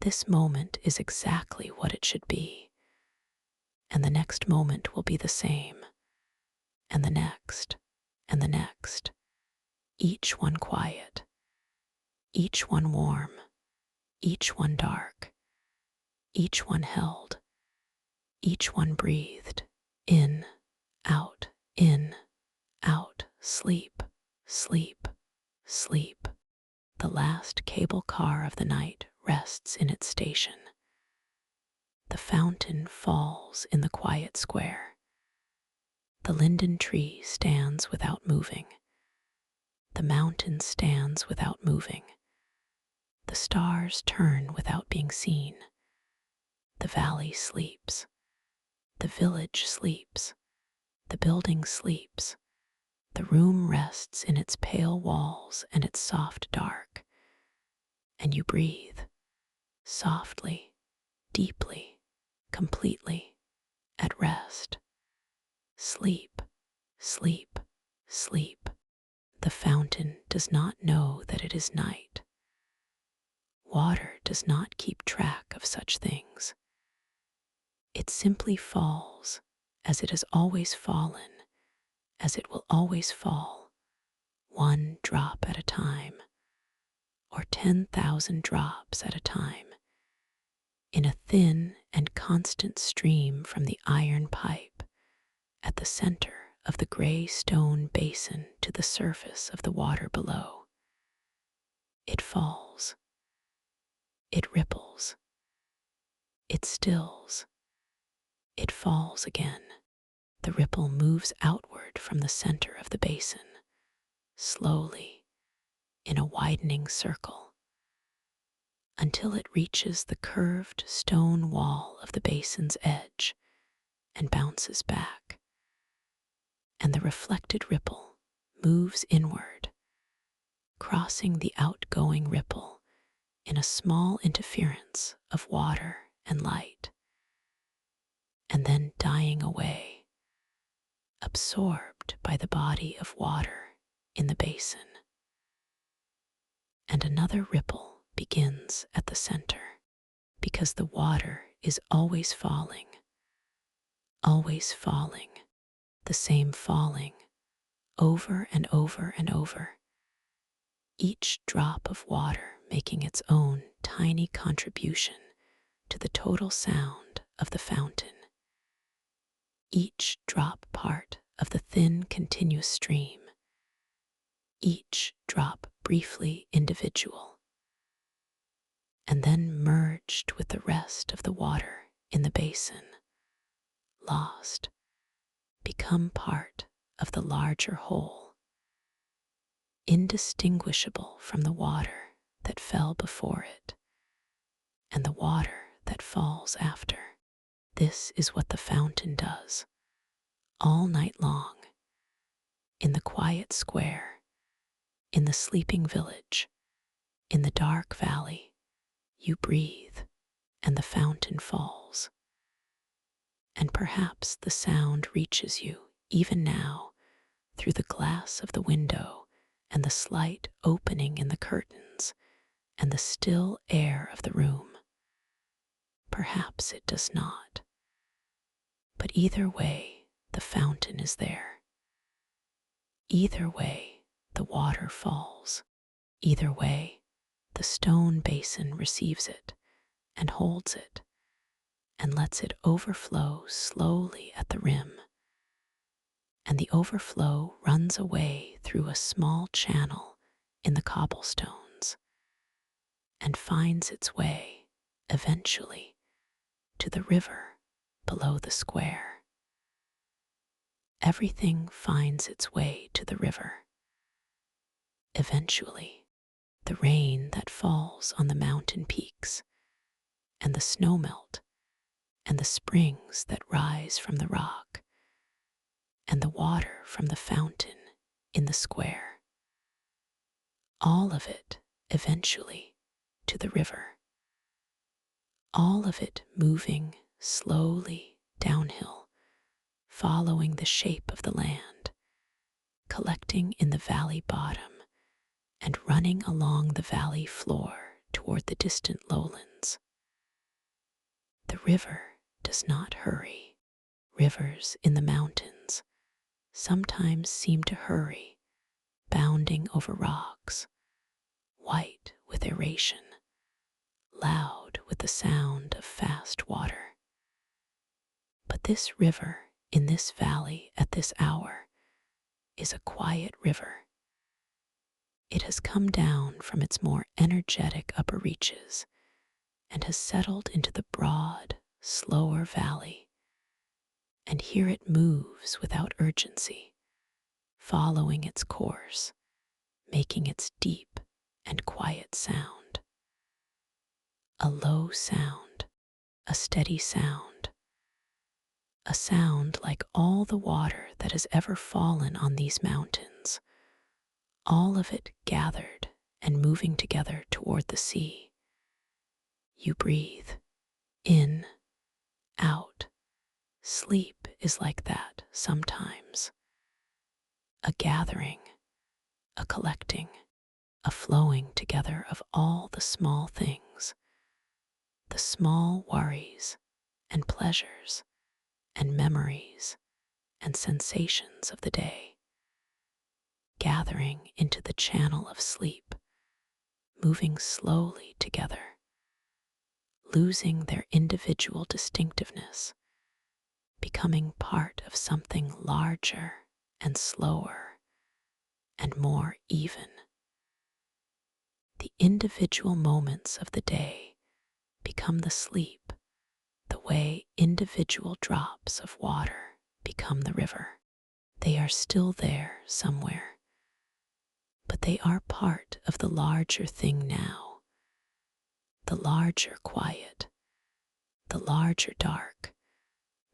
This moment is exactly what it should be. And the next moment will be the same. And the next, and the next. Each one quiet. Each one warm. Each one dark. Each one held. Each one breathed. In, out, sleep, sleep, sleep. The last cable car of the night rests in its station. The fountain falls in the quiet square. The linden tree stands without moving. The mountain stands without moving. The stars turn without being seen. The valley sleeps. The village sleeps. The building sleeps. The room rests in its pale walls and its soft dark. And you breathe, softly, deeply, completely, at rest. Sleep, sleep, sleep. The fountain does not know that it is night. Water does not keep track of such things. It simply falls as it has always fallen, as it will always fall, one drop at a time, or 10,000 drops at a time, in a thin and constant stream from the iron pipe at the center of the gray stone basin to the surface of the water below. It falls. It ripples. It stills. It falls again. The ripple moves outward from the center of the basin, slowly, in a widening circle, until it reaches the curved stone wall of the basin's edge and bounces back. And the reflected ripple moves inward, crossing the outgoing ripple in a small interference of water and light, and then dying away, absorbed by the body of water in the basin. And another ripple begins at the center, because the water is always falling, the same falling, over and over and over, each drop of water making its own tiny contribution to the total sound of the fountain, each drop part of the thin, continuous stream, each drop briefly individual, and then merged with the rest of the water in the basin, lost, become part of the larger whole, indistinguishable from the water that fell before it and the water that falls after. This is what the fountain does all night long, in the quiet square, in the sleeping village, in the dark valley. You breathe, and the fountain falls. And perhaps the sound reaches you, even now, through the glass of the window and the slight opening in the curtains and the still air of the room. Perhaps it does not. But either way, the fountain is there. Either way, the water falls. Either way, the stone basin receives it and holds it and lets it overflow slowly at the rim. And the overflow runs away through a small channel in the cobblestones and finds its way, eventually, to the river below the square. Everything finds its way to the river. Eventually, the rain that falls on the mountain peaks, and the snowmelt, and the springs that rise from the rock, and the water from the fountain in the square. All of it, eventually, to the river. All of it moving slowly downhill, following the shape of the land, collecting in the valley bottom, and running along the valley floor toward the distant lowlands. The river does not hurry. Rivers in the mountains sometimes seem to hurry, bounding over rocks, white with aeration, loud with the sound of fast water. But this river in this valley at this hour is a quiet river. It has come down from its more energetic upper reaches and has settled into the broad, slower valley. And here it moves without urgency, following its course, making its deep and quiet sound. A low sound, a steady sound, a sound like all the water that has ever fallen on these mountains, all of it gathered and moving together toward the sea. You breathe, in, out. Sleep is like that sometimes. A gathering, a collecting, a flowing together of all the small things, the small worries and pleasures and memories and sensations of the day, gathering into the channel of sleep, moving slowly together, losing their individual distinctiveness, becoming part of something larger and slower and more even. The individual moments of the day become the sleep, the way individual drops of water become the river. They are still there somewhere, but they are part of the larger thing now, the larger quiet, the larger dark,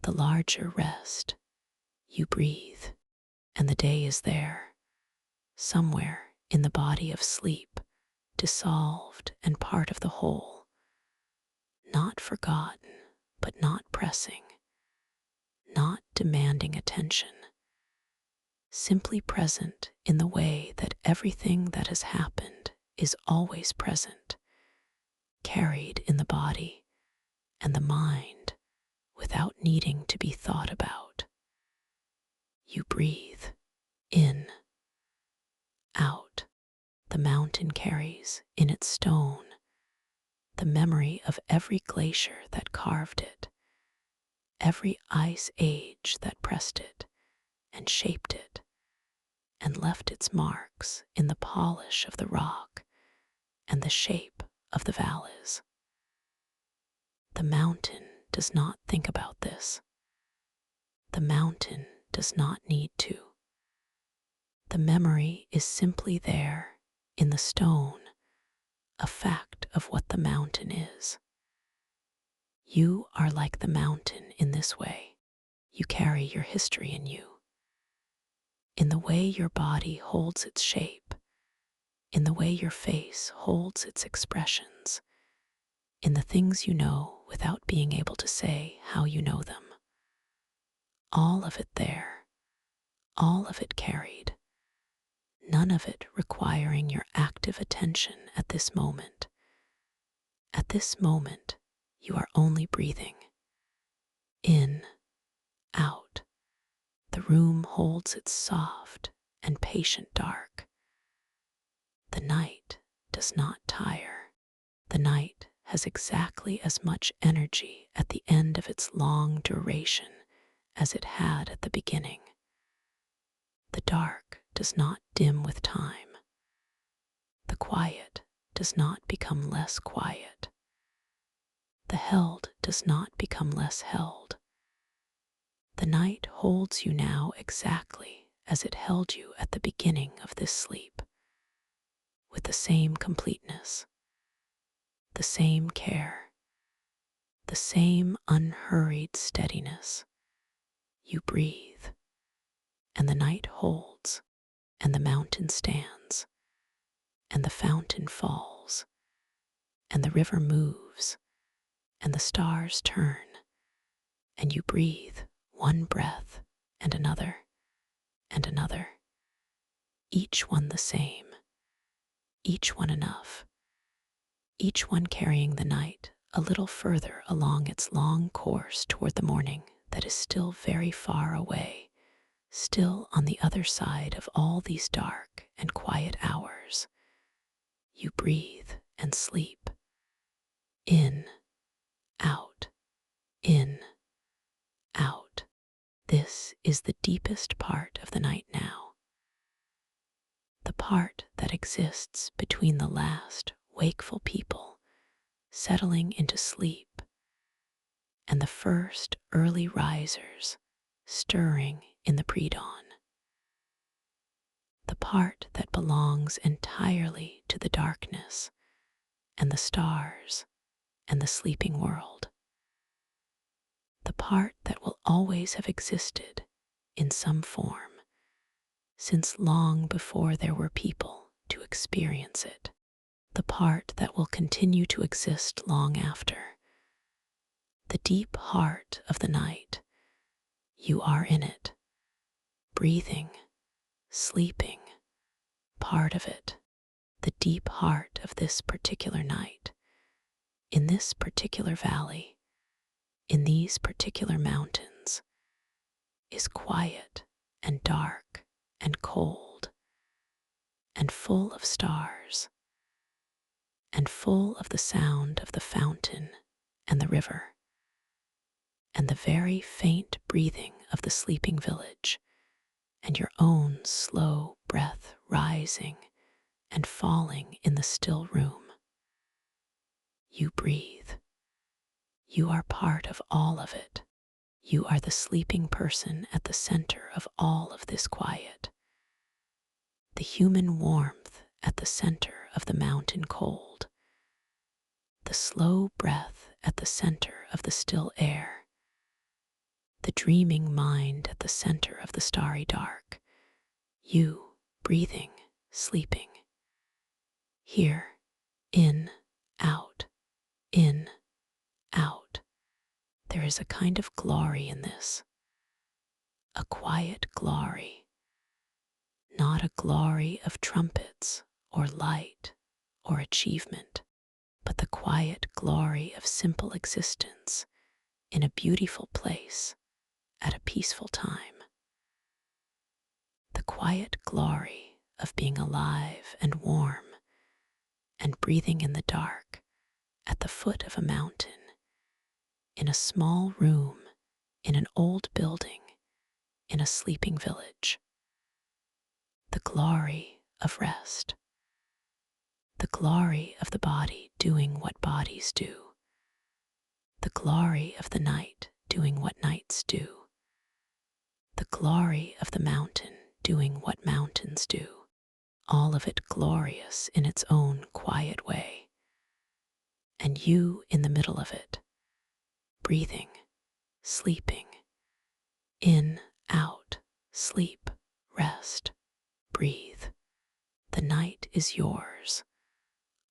the larger rest. You breathe, and the day is there, somewhere in the body of sleep, dissolved and part of the whole, not forgotten, but not pressing, not demanding attention, simply present in the way that everything that has happened is always present, carried in the body and the mind without needing to be thought about. You breathe, in, out. The mountain carries in its stone the memory of every glacier that carved it, every ice age that pressed it and shaped it and left its marks in the polish of the rock and the shape of the valleys. The mountain does not think about this. The mountain does not need to. The memory is simply there in the stone, a fact of what the mountain is. You are like the mountain in this way. You carry your history in you. In the way your body holds its shape, in the way your face holds its expressions, in the things you know without being able to say how you know them. All of it there, all of it carried, none of it requiring your active attention at this moment. At this moment, you are only breathing. In, out. The room holds its soft and patient dark. The night does not tire. The night has exactly as much energy at the end of its long duration as it had at the beginning. The dark does not dim with time. The quiet does not become less quiet. The held does not become less held. The night holds you now exactly as it held you at the beginning of this sleep, with the same completeness, the same care, the same unhurried steadiness. You breathe, and the night holds, and the mountain stands, and the fountain falls, and the river moves, and the stars turn, and you breathe one breath and another, each one the same, each one enough, each one carrying the night a little further along its long course toward the morning that is still very far away, still on the other side of all these dark and quiet hours. You breathe and sleep. In, out, in, out. This is the deepest part of the night now. The part that exists between the last wakeful people settling into sleep and the first early risers stirring in the pre-dawn. The part that belongs entirely to the darkness and the stars and the sleeping world. The part that will always have existed in some form since long before there were people to experience it. The part that will continue to exist long after. The deep heart of the night. You are in it, breathing, sleeping, part of it. The deep heart of this particular night, in this particular valley, in these particular mountains, is quiet and dark and cold and full of stars and full of the sound of the fountain and the river and the very faint breathing of the sleeping village and your own slow breath rising and falling in the still room. You breathe. You are part of all of it. You are the sleeping person at the center of all of this quiet. The human warmth at the center of the mountain cold. The slow breath at the center of the still air. The dreaming mind at the center of the starry dark. You breathing, sleeping. Here, in, out, in, out. There is a kind of glory in this. A quiet glory. Not a glory of trumpets or light or achievement, but the quiet glory of simple existence in a beautiful place at a peaceful time. The quiet glory of being alive and warm and breathing in the dark at the foot of a mountain, in a small room in an old building, in a sleeping village. The glory of rest, the glory of the body doing what bodies do, the glory of the night doing what nights do, the glory of the mountain doing what mountains do, all of it glorious in its own quiet way, and you in the middle of it, breathing, sleeping, in, out, sleep, rest, breathe. The night is yours.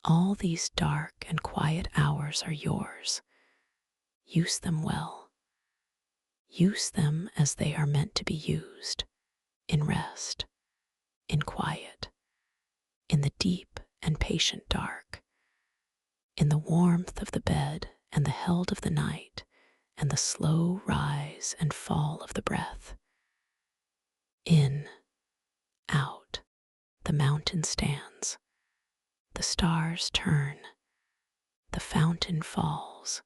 All these dark and quiet hours are yours. Use them well. Use them as they are meant to be used, in rest, in quiet, in the deep and patient dark, in the warmth of the bed and the held of the night, and the slow rise and fall of the breath. In, out, the mountain stands, the stars turn, the fountain falls,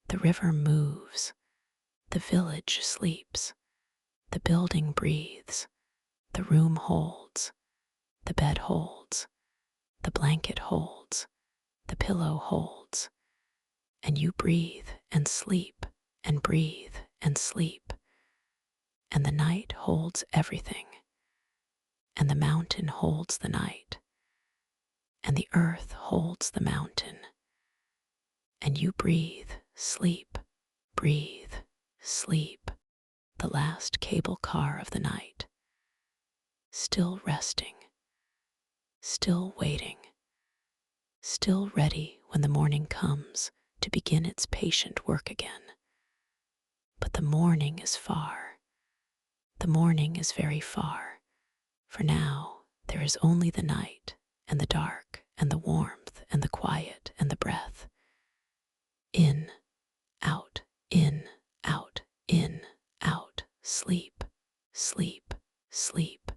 the river moves, the village sleeps, the building breathes, the room holds, the bed holds, the blanket holds, the pillow holds, and you breathe and sleep and breathe and sleep, and the night holds everything, and the mountain holds the night, and the earth holds the mountain, and you breathe, sleep, breathe, sleep, the last cable car of the night, still resting, still waiting, still ready when the morning comes to begin its patient work again. But the morning is far. The morning is very far, for now there is only the night and the dark and the warmth and the quiet and the breath. In, out, in, out, in, out, sleep, sleep, sleep.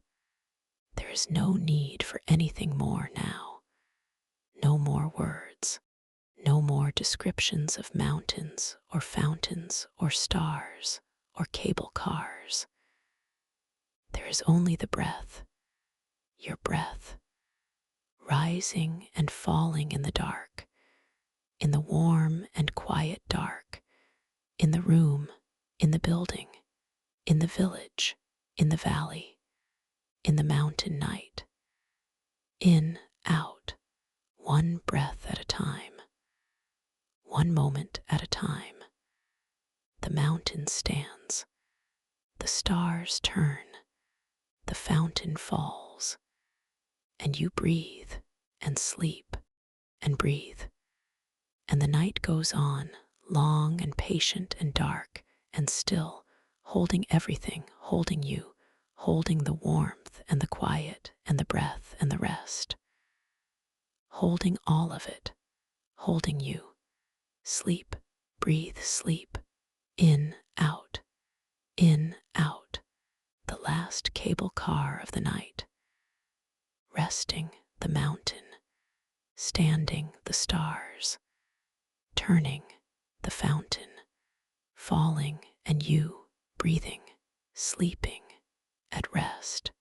There is no need for anything more now. No more words, no more descriptions of mountains or fountains or stars or cable cars. There is only the breath, your breath, rising and falling in the dark, in the warm and quiet dark, in the room, in the building, in the village, in the valley, in the mountain night. In, out, one breath at a time, one moment at a time. The mountain stands, the stars turn, the fountain falls, and you breathe and sleep and breathe. And the night goes on, long and patient and dark and still, holding everything, holding you, holding the warmth and the quiet and the breath and the rest. Holding all of it, holding you. Sleep, breathe, sleep. In, out, the last cable car of the night. Resting the mountain, standing the stars, turning the fountain, falling and you breathing, sleeping at rest.